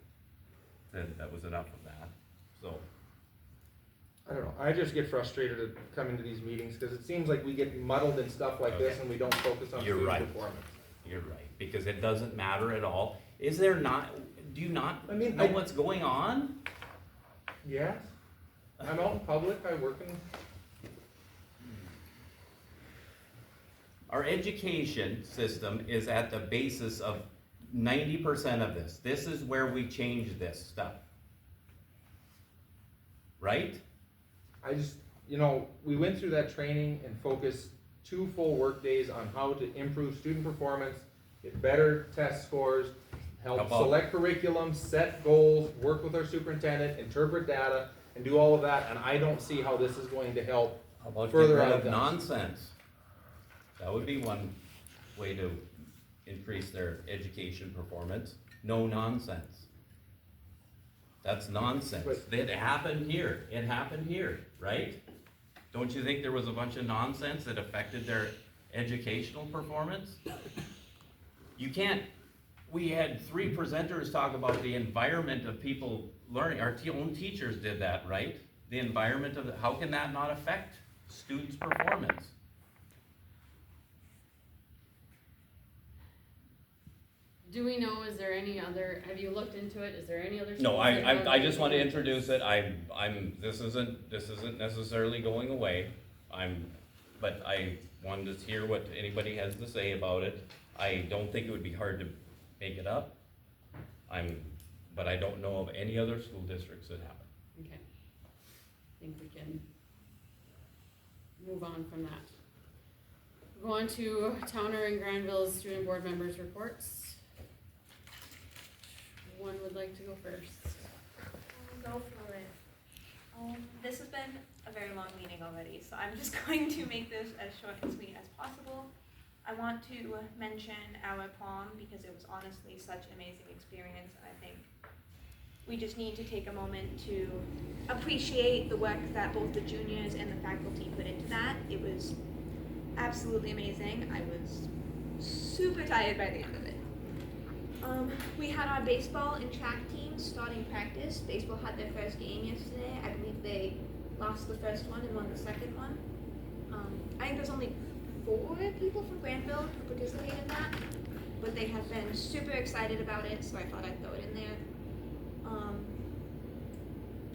said that was enough of that, so. I don't know, I just get frustrated at coming to these meetings, cause it seems like we get muddled in stuff like this Okay. and we don't focus on You're student right. performance. You're right, because it doesn't matter at all. Is there not, do you not I mean, know what's going on? Yes, I'm out in public, I work in, Our education system is at the basis of 90% of this. This is where we change this stuff. Right? I just, we went through that training and focused 2 full work days on how to improve student performance, get better test scores, help How about- select curriculum, set goals, work with our superintendent, interpret data, and do all of that, and I don't see how this is going to help How about further getting rid out of of nonsense? That would be one way to increase their education performance. No nonsense. That's nonsense. But- It happened here. It happened here, right? Don't you think there was a bunch of nonsense that affected their educational performance? You can't, we had 3 presenters talk about the environment of people learning. Our own teachers did that, right? The environment of, how can that not affect students' performance? Do we know, is there any other, have you looked into it, is there any other? No, schools that have I just want to any- introduce it, this isn't necessarily going away. But I wanted to hear what anybody has to say about it. I don't think it would be hard to make it up. But I don't know of any other school districts that have it. Okay. I think we can move on from that. Go on to Towner and Granville's student board members' reports. One would like to go first. Go for it. This has been a very long meeting already, so I'm just going to make this as short and sweet as possible. I want to mention our prom because it was honestly such an amazing experience. I think we just need to take a moment to appreciate the work that both the juniors and the faculty put into that. It was absolutely amazing. I was super tired by the end of it. We had our baseball and track teams starting practice. Baseball had their first game yesterday. I believe they lost the first one and won the second one. I think there's only 4 people from Granville who participated in that, but they have been super excited about it, so I thought I'd throw it in there.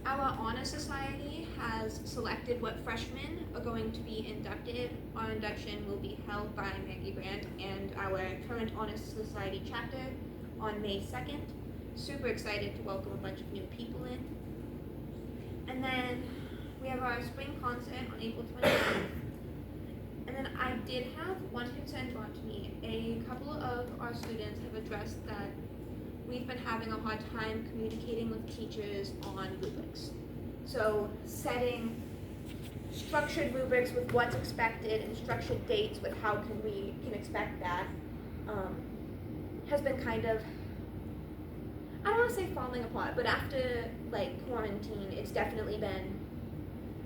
Our our honor society has selected what freshmen are going to be inducted. Our induction will be held by Maggie Grant and our current honor society chapter on May 2nd. Super excited to welcome a bunch of new people in. And then we have our spring concert on April 29th. And then I did have one concern brought to me. A couple of our students have addressed that we've been having a hard time communicating with teachers on rubrics. So setting structured rubrics with what's expected and structured dates with how we can expect that has been kind of, I don't want to say falling apart, but after like quarantine, it's definitely been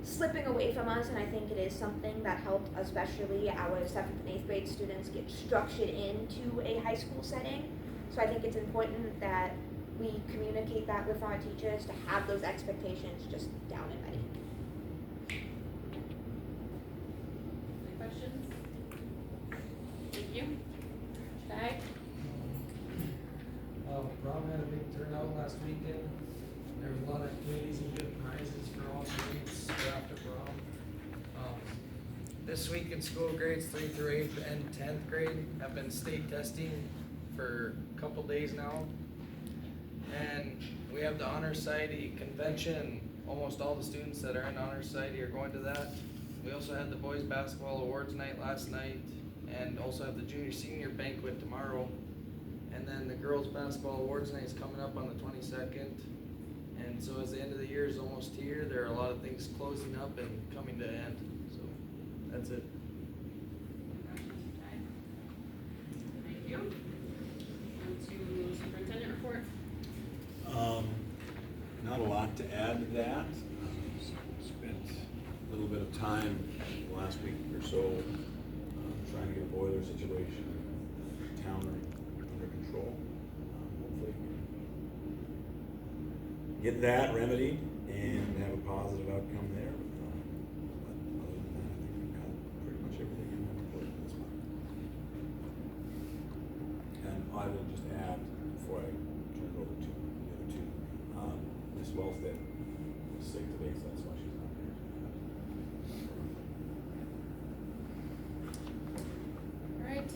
slipping away from us, and I think it is something that helped especially our 7th and 8th grade students get structured into a high school setting. So I think it's important that we communicate that with our teachers to have those expectations just down and ready. Any questions? Thank you. Guy? Prom had a big turnout last weekend. There was a lot of activities and good prizes for all grades after prom. This week in school, grades 3 through 8th and 10th grade have been state testing for a couple days now. And we have the Honor Society convention. Almost all the students that are in Honor Society are going to that. We also had the boys basketball awards night last night, and also have the junior senior banquet tomorrow. And then the girls basketball awards night is coming up on the 22nd. And so as the end of the year is almost here, there are a lot of things closing up and coming to an end. So that's it. Thank you. On to superintendent report. Not a lot to add to that. Spent a little bit of time the last week or so trying to get a boiler situation in town under control. Hopefully get that remedied and have a positive outcome there. But other than that, I think we've got pretty much everything in that report at this point. And I will just add, before I turn it over to the other two, Ms. Wellstead was sick today, so that's why she's not here. All right.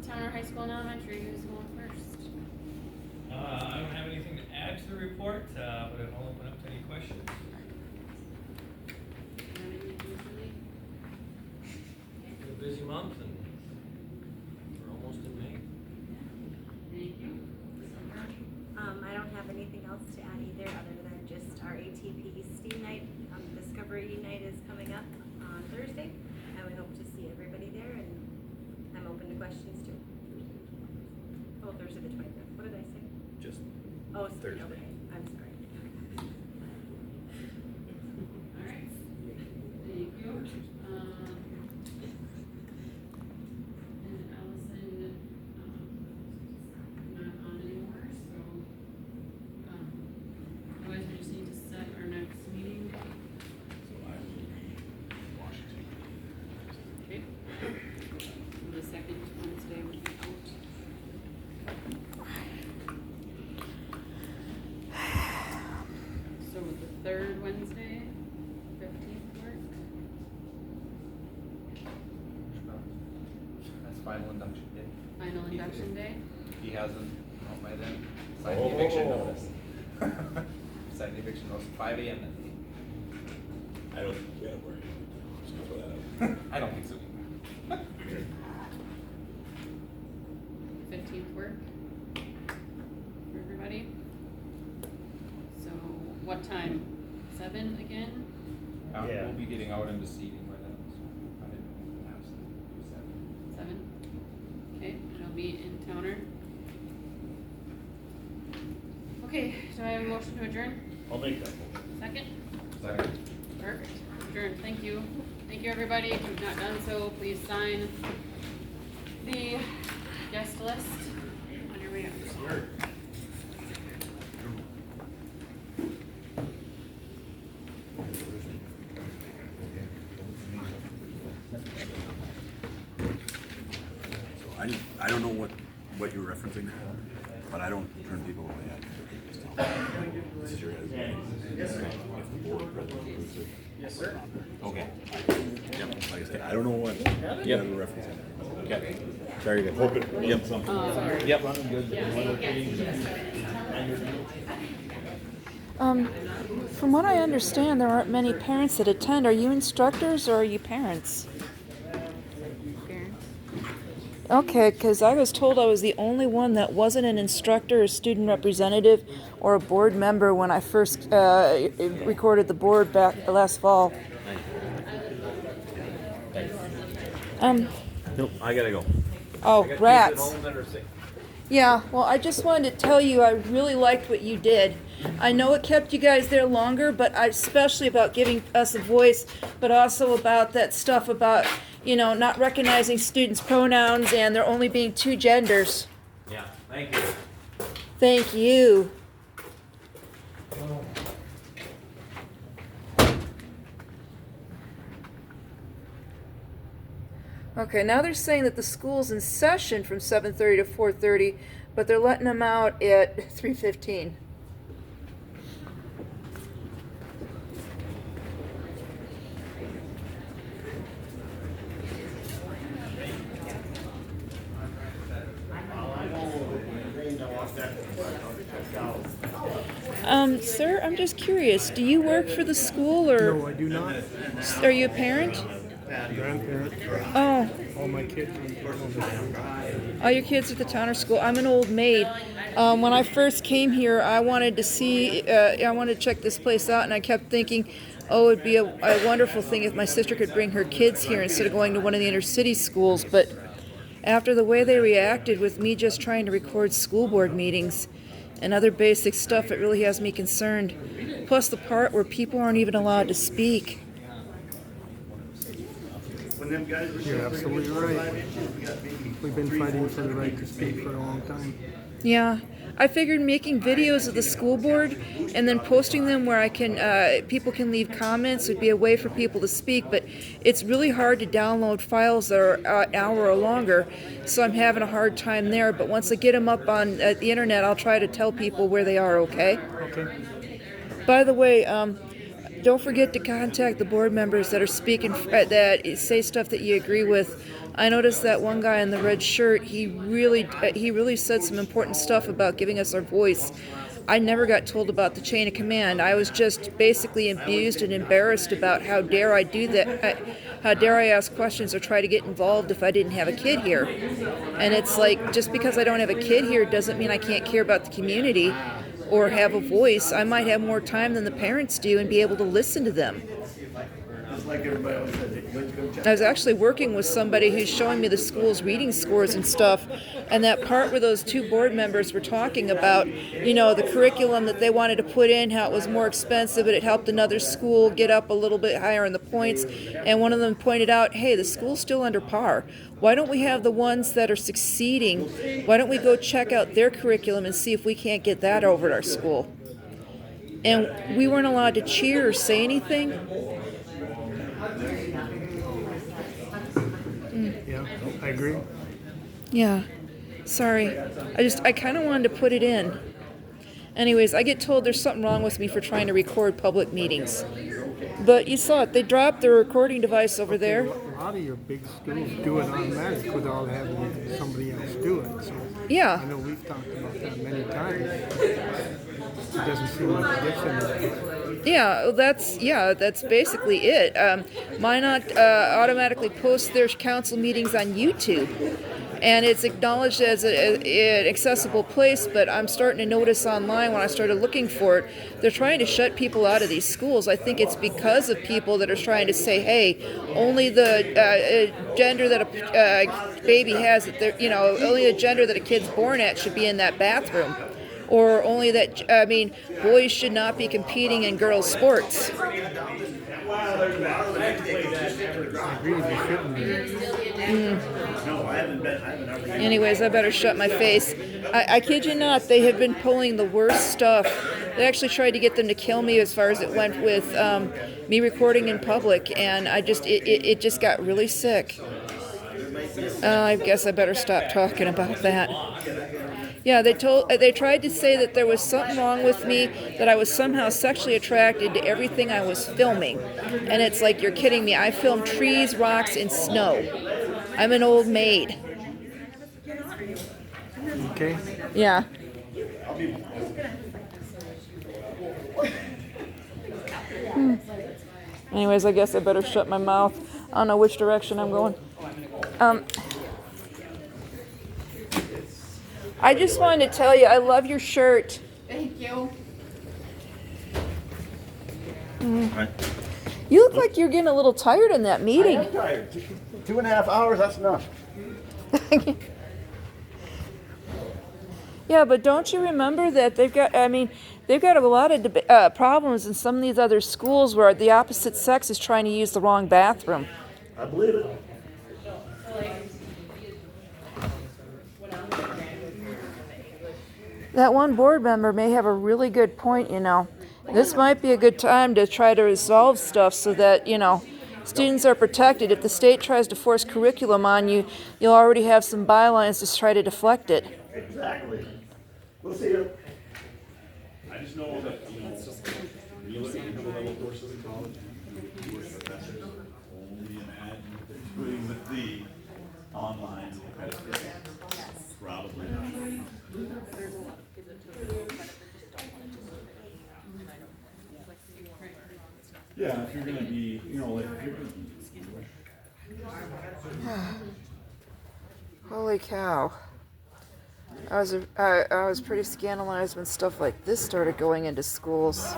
Town or high school and elementary, who's going first? I don't have anything to add to the report, but I'll open up to any questions. It's a busy month and we're almost in May. Thank you. I don't have anything else to add either, other than just our ATP STEAM night, Discovery Night is coming up on Thursday, and we hope to see everybody there, and I'm open to questions too. Oh, Thursday the 25th, what did I say? Just Oh, it's Thursday. Okay, I'm sorry. All right. Thank you. And Allison, not on anymore, so, otherwise we just need to set our next meeting. So I will be in Washington. Okay. The second Wednesday will be out. So with the third Wednesday, 15th work? That's final induction day. Final induction day? He hasn't, by then, signed the eviction notice. Signed the eviction notice at 5 AM that day. I don't think we gotta worry. Just gonna throw that out. I don't think so. 15th work? For everybody? So what time? 7 again? Yeah. We'll be getting out into seating by then, so I didn't have to do 7. 7? Okay, it'll be in Towner. Okay, do I have a motion to adjourn? I'll make that motion. Second? Second. Perfect. Adjourn. Thank you. Thank you, everybody. If you've not done so, please sign the guest list on your way out. I don't know what you're referencing there, but I don't turn people away. I just tell them, this is your guys'. Yes, sir. Okay. Yep, like I said, I don't know what. Yep. Okay. Very good. Hope it Yep. something. Yep. From what I understand, there aren't many parents that attend. Are you instructors or are you parents? Okay, because I was told I was the only one that wasn't an instructor, a student representative, or a board member when I first recorded the board back last fall. Nope, I gotta go. Oh, I got kids at rats. home that are sick. Yeah, well, I just wanted to tell you I really liked what you did. I know it kept you guys there longer, but especially about giving us a voice, but also about that stuff about, not recognizing students' pronouns and there only being 2 genders. Yeah, thank you. Thank you. Okay, now they're saying that the school's in session from 7:30 to 4:30, but they're letting them out at 3:15. Sir, I'm just curious. Do you work for the school or? No, I do not. Are you a parent? Grandparent. Oh. All my kids are All your kids at the Towner School. I'm an old maid. When I first came here, I wanted to I wanted to check this place out, and I kept thinking, oh, it'd be a wonderful thing if my sister could bring her kids here instead of going to one of the inner city schools. But after the way they reacted with me just trying to record school board meetings and other basic stuff, it really has me concerned. Plus the part where people aren't even allowed to speak. You're absolutely right. We've been fighting for the right to speak for a long time. Yeah, I figured making videos of the school board and then posting them where I can, people can leave comments would be a way for people to speak, but it's really hard to download files that are an hour or longer, so I'm having a hard time there. But once I get them up on the internet, I'll try to tell people where they are, okay? Okay. By the way, don't forget to contact the board members that are speaking, that say stuff that you agree with. I noticed that one guy in the red shirt, he really said some important stuff about giving us our voice. I never got told about the chain of command. I was just basically abused and embarrassed about how dare I do that, how dare I ask questions or try to get involved if I didn't have a kid here. And it's like, just because I don't have a kid here doesn't mean I can't care about the community or have a voice. I might have more time than the parents do and be able to listen to them. I was actually working with somebody who's showing me the school's reading scores and stuff, and that part where those 2 board members were talking about, the curriculum that they wanted to put in, how it was more expensive, but it helped another school get up a little bit higher in the points, and one of them pointed out, hey, the school's still under par. Why don't we have the ones that are succeeding? Why don't we go check out their curriculum and see if we can't get that over at our school? And we weren't allowed to cheer or say anything. Yeah, I agree. Yeah, sorry. I kind of wanted to put it in. Anyways, I get told there's something wrong with me for trying to record public meetings. But you saw it, they dropped their recording device over there. A lot of your big schools do it automatic without having somebody else do it. So Yeah. I know we've talked about that many times. It doesn't seem like it gets anywhere. Yeah, that's basically it. Minot automatically posts their council meetings on YouTube, and it's acknowledged as an accessible place, but I'm starting to notice online when I started looking for it, they're trying to shut people out of these schools. I think it's because of people that are trying to say, hey, only the gender that a baby has, only the gender that a kid's born at should be in that bathroom. Or only that, boys should not be competing in girls' sports. I agree, they shouldn't be. Anyways, I better shut my face. I kid you not, they have been pulling the worst stuff. They actually tried to get them to kill me as far as it went with me recording in public, and it just got really sick. I guess I better stop talking about that. Yeah, they tried to say that there was something wrong with me, that I was somehow sexually attracted to everything I was filming. And it's like, you're kidding me. I filmed trees, rocks, and snow. I'm an old maid. Okay. Yeah. Anyways, I guess I better shut my mouth. I don't know which direction I'm going. I just wanted to tell you, I love your shirt. Thank you. You look like you're getting a little tired in that meeting. I am tired. 2.5 hours, that's enough. Yeah, but don't you remember that they've got a lot of problems in some of these other schools where the opposite sex is trying to use the wrong bathroom. I believe it. That one board member may have a really good point, you know. This might be a good time to try to resolve stuff so that, you know, students are protected. If the state tries to force curriculum on you, you'll already have some bylines to try to deflect it. Exactly. We'll see you. I just know that, you know, when you look at the level courses in college, you work professors only imagine what they're doing with the online competitive. Probably not. Yeah, if you're gonna be, you know, like, if you're gonna Holy cow. I was pretty scandalized when stuff like this started going into schools.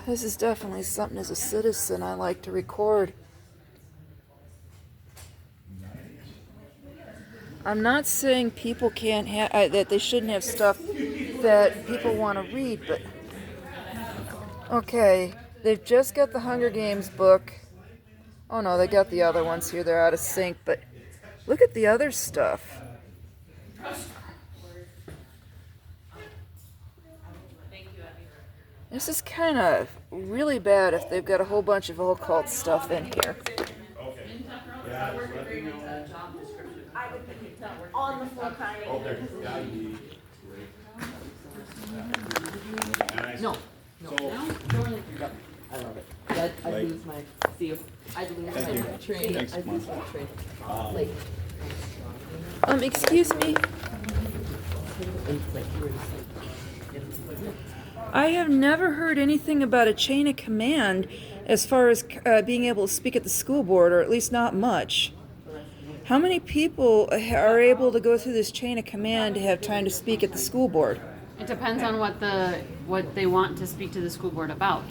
This is definitely something as a citizen I like to record. I'm not saying people can't have that they shouldn't have stuff that people want to read, but okay, they've just got the Hunger Games book. Oh no, they got the other ones here. They're out of sync, but look at the other stuff. This is kind of really bad if they've got a whole bunch of occult stuff in here. On the full time. No. I love it. I lose my, see you. I lose my train. I lose my train. Excuse me. I have never heard anything about a chain of command as far as being able to speak at the school board, or at least not much. How many people are able to go through this chain of command to have time to speak at the school board? It depends on what they want to speak to the school board about.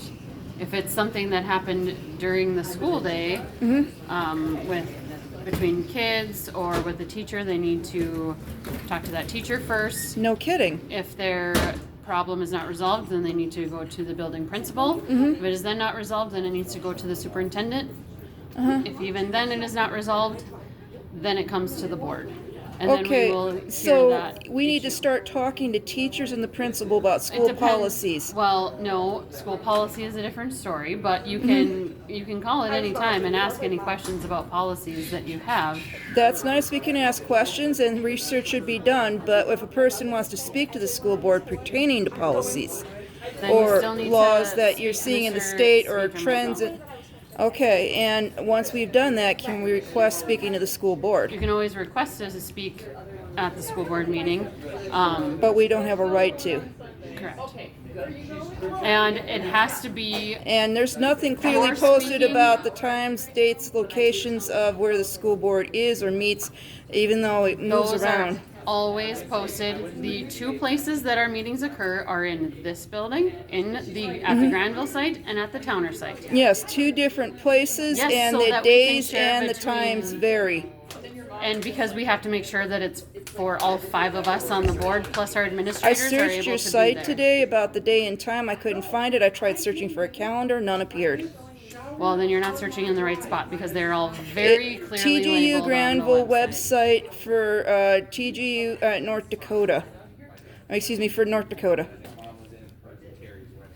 If it's something that happened during the school day, between kids or with the teacher, they need to talk to that teacher first. No kidding. If their problem is not resolved, then they need to go to the building principal. If it is then not resolved, then it needs to go to the superintendent. If even then it is not resolved, then it comes to the board. And then we will hear so that we need to start talking to teachers and the principal about school policies. Well, no, school policy is a different story, but you can call at any time and ask any questions about policies that you have. That's nice, we can ask questions and research should be done, but if a person wants to speak to the school board pertaining to policies or laws that you're seeing in the state or trends, okay, and once we've done that, can we request speaking to the school board? You can always request us to speak at the school board meeting. But we don't have a right to. Correct. And it has to be... And there's nothing clearly posted about the times, dates, locations of where the school board is or meets, even though it moves around. Are always posted. The two places that our meetings occur are in this building, at the Granville site, and at the Towner site. Yes, two different places, Yes, and so the that we can days share and the times vary. And because we have to make sure that it's for all 5 of us on the board, plus our I administrators are able searched to your be site there. today about the day and time. I couldn't find it. I tried searching for a calendar. None appeared. Well, then you're not searching in the right spot because they're all very clearly TGU labeled Granville on the website. website for TGU North Dakota. Excuse me, for North Dakota.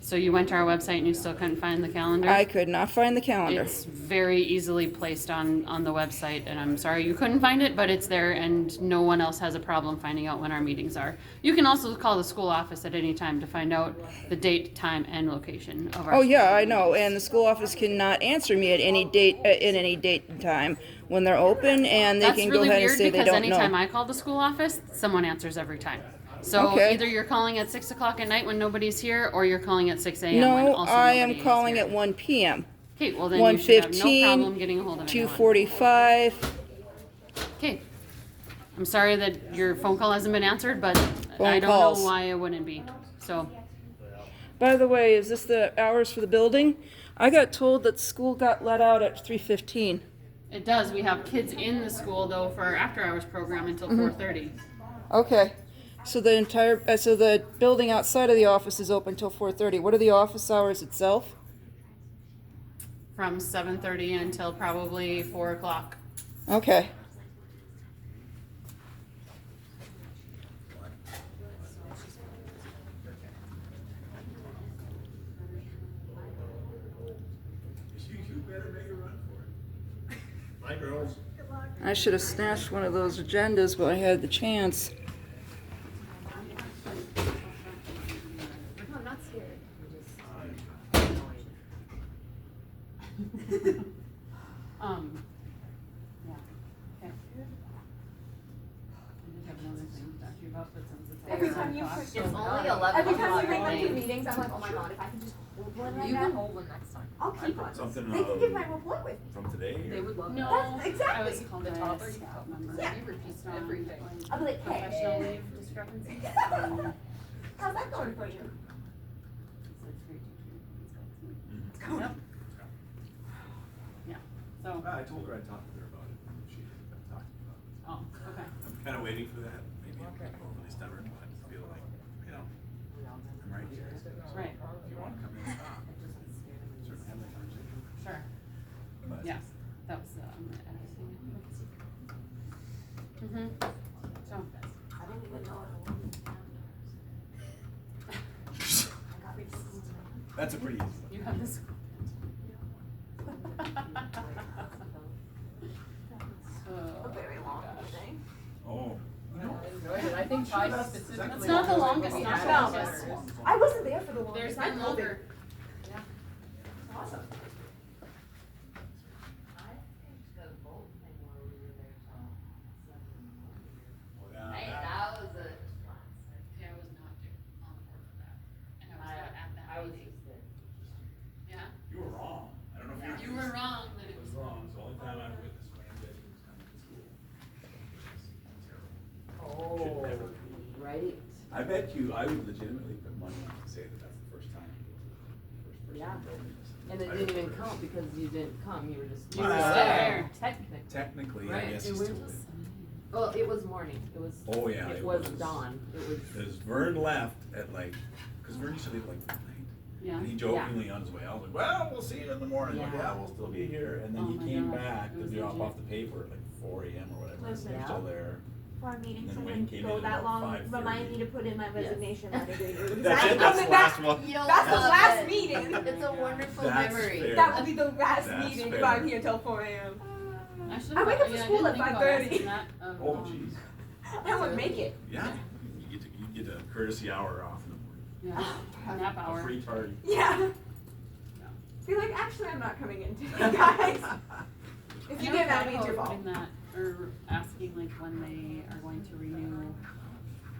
So you went to our website and you still couldn't find the calendar? I could not find the calendar. It's very easily placed on the website, and I'm sorry you couldn't find it, but it's there, and no one else has a problem finding out when our meetings are. You can also call the school office at any time to find out the date, time, and location of our. Oh yeah, I know, and the school office cannot answer me at any date, in any date and time when they're open, and they That's can really go ahead and weird say they because don't anytime know. I call the school office, someone answers every time. So Okay. either you're calling at 6 o'clock at night when nobody's here, or you're calling at 6 a.m. when No, also I nobody am is calling here. at 1 p.m. Okay, well then you should have no 1:15, problem getting a hold of anyone. 2:45. Okay. I'm sorry that your phone call hasn't been answered, but Phone I don't calls. know why it wouldn't be. So, By the way, is this the hours for the building? I got told that school got let out at 3:15. it does. We have kids in the school though for our after hours program until 4:30. Okay. So the entire, so the building outside of the office is open till 4:30. What are the office hours itself? From 7:30 until probably 4 o'clock. Okay. You better make a run for it. Bye, girls. I should have snatched one of those agendas when I had the chance. I'm not scared. Yeah. Okay. I did have another thing to talk to you about, but since it's Every over time you 9 o'clock, push so- it's only 11 Every time you bring them to meetings, I'm like, oh my god, if I can just hold one right You now. can hold one next time. I'll keep one. Something, They can give my report with me. from today? They would love No, that. That's exactly. I was called The a toddler, you staff can member. Yeah. He repeats Based on, everything. like, I'll be like, hey. professional leave discrepancies. How's that going for you? So it's great to hear. It's going. Yep. Yeah, so, I told her I'd talk to her about it. She hadn't talked to me about it. oh, okay. I'm kinda waiting for that, maybe I'm overly stubborn, but I feel like, I'm right here. Right. If you wanna come in and talk, certainly have that conversation. Sure. But- Yeah, that was, mm-hmm, so. I didn't even know it was I got rid of school. That's a pretty easy one. You have this. A very long meeting. Oh. I think five specifically. That's not the longest, not the No. longest. I wasn't there for the longest. There's I been told longer. her. Awesome. That was a. Yeah, I was not on board for that, and I was not at that meeting. Yeah? You were wrong. I don't know if You were wrong, that It was wrong. It's the only time I've witnessed Wayne that he was coming to school. Terrible. Should never be. Right. I bet you, I would legitimately put money on to say that that's the first time. First person Yeah. building this. And it I didn't don't even know. count because you didn't come, you were just. You were there. Technically. Technically, I Right. guess It you was still just- would. Well, it was morning, it was. Oh, yeah, It it was was. dawn, it was. Because Vern left at like, because Vern used to leave at like midnight. Yeah. And he jokingly on his way out was like, well, we'll see you in the morning. Like, Yeah. yeah, we'll still be here. And then Oh he my came gosh, back it to was drop legit. off the paper at like 4 a.m. or whatever. Listen. You're still there. For our meetings, And then and Wayne then came go in that about long, 5:30. remind me to put in my resignation letter. Because That's I'm it, that's the coming last back. one. That's the last meeting. It's a wonderful That's memory. fair. That will be the last That's meeting fair. if I'm here till 4 a.m. I should I have, wake up for yeah, I school didn't at think about 5:30. asking that of, Oh, jeez. I would make it. Yeah. You get a courtesy hour off in the morning. Yeah, nap A hour. free tardy. Yeah. Be like, actually, I'm not coming in today, guys. If you get mad at me, it's your fault. Putting that, or asking like when they are going to renew,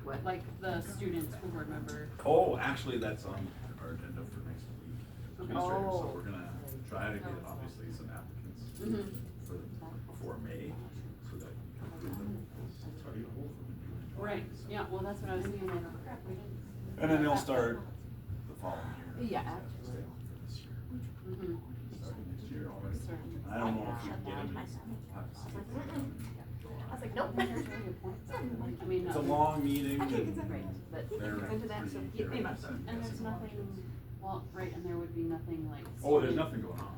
What? like the student school board member. Oh, actually, that's on our agenda for next week. Administrator, so Oh. we're gonna try to get obviously some applicants Mhm. for May, so that we can do them. Tardy to hold them in June. Right, yeah, well, that's what I was thinking, like, oh crap, we didn't. And then they'll start the following year. Yeah, So stay on for this year. Mhm. Starting next year already. Starting. I don't know if we can get them. I was like, nope. I mean, It's a no. long meeting. I can't and consent, right? But he they're can consent to that, so pretty get me my curious, stuff. I'm And there's guessing. nothing, well, right, and there would be nothing like. Oh, there's student nothing going on.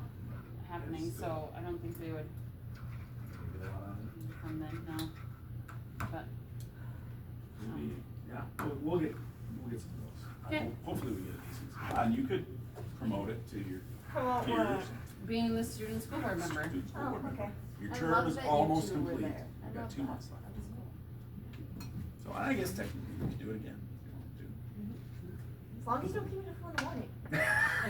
happening, It's, so I don't think they would come then, no. But, Maybe, yeah, we'll get some of those. Okay. Hopefully we get a decent, and you could promote it to your Promote peers. what? Being the student school board member. Student school board member. Okay. Your I term love is that you almost two were complete. there. I You've got love 2 that. months left. That was cool. So I guess technically we could do it again. if you want As long as you don't keep me up in the morning. to.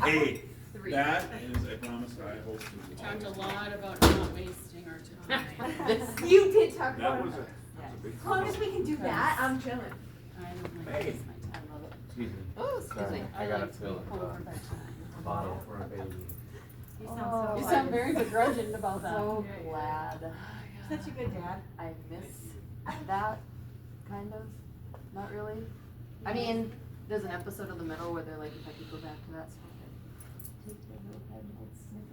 Hey, Three. that is a promise I hope We to. talked a lot about not wasting our time. You did talk That about was it. a big. As long as we can do that, I'm chilling. I don't like Hey. waste my time, love it. Excuse me. Oh, excuse me. I gotta like to be fill over a by time. bottle for a baby. You sound so You glad. sound very begrudging about that. So glad. Such a good dad. I miss that, kind of. Not really. I mean, there's an episode of The Middle where they're like, if I could go back to that song, I'd take the notepad and I'd sniff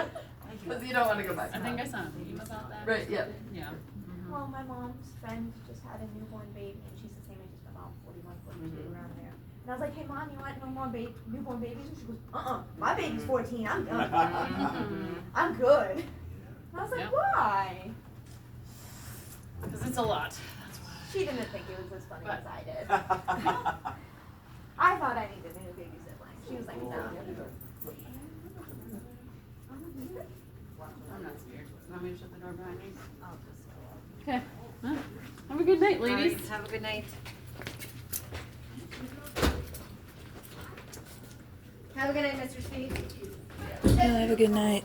it. Because you don't want to go back to I think I that. saw a meme about that. Right, yeah. Yeah. Well, my mom's friend just had a newborn baby, and she's the same age as my mom, 41, 42, around there. And I was like, hey, Mom, you want no more newborn babies? And she goes, my baby's 14, I'm done. I'm good. And I was like, Yep. why? Because it's a lot. She didn't think it was as funny But- as I did. I thought I needed a new baby sibling. She was like, no. I'm not scared. Want me to shut the door behind me? I'll just go up. Okay. Well, have a good night, ladies. Alright, have a good night. Have a good night, Mr. Speed. Have a good night.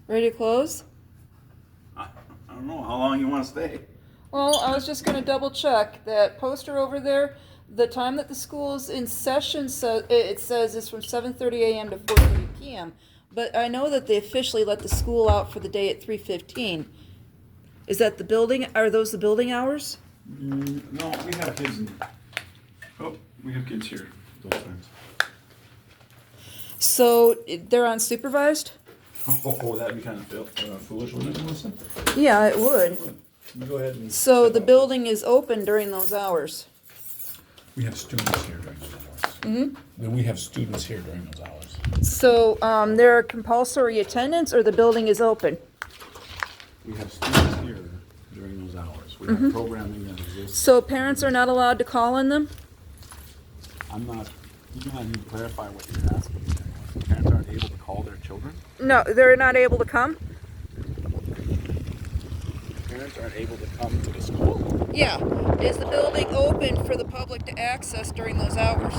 Ready to close? I don't know, how long you wanna stay? Well, I was just gonna double check that poster over there. The time that the school's in session, so it says is from 7:30 a.m. to 4:30 p.m. But I know that they officially let the school out for the day at 3:15. Is that the building? Are those the building hours? No, we have kids we have kids here those times. So they're unsupervised? Oh, that'd be kind of foolish, wouldn't it, Melissa? Yeah, it would. You go ahead and. So step the up. building is open during those hours. We have students here during those hours. Mm-hmm. Then we have students here during those hours. So there are compulsory attendance, or the building is open? We have students here during those hours. We have programming that exists. So parents are not allowed to call in them? I'm not, you do not need to clarify what you're asking. Parents aren't able to call their children? No, they're not able to come? Parents aren't able to come to the school? Yeah. Is the building open for the public to access during those hours?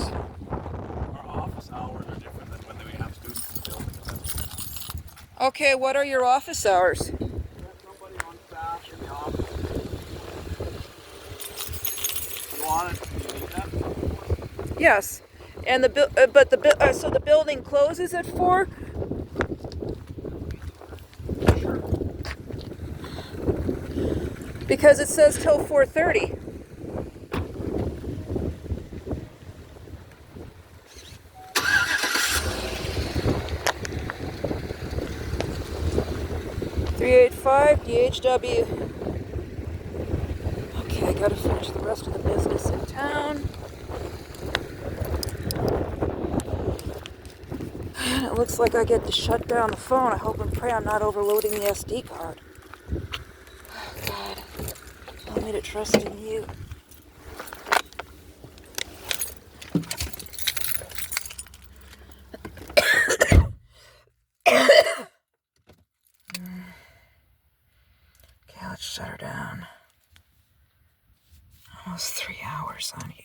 Our office hours are different than when we have students in the building. Okay, what are your office hours? We have nobody on staff in the office. You want it, do you need that? Yes. And so the building closes at 4? Because it says till 4:30. DHW. Okay, I gotta finish the rest of the business in town. And it looks like I get to shut down the phone. I hope and pray I'm not overloading the SD card. Oh, God. Tell me to trust in you. Okay, let's shut her down. Almost 3 hours on here.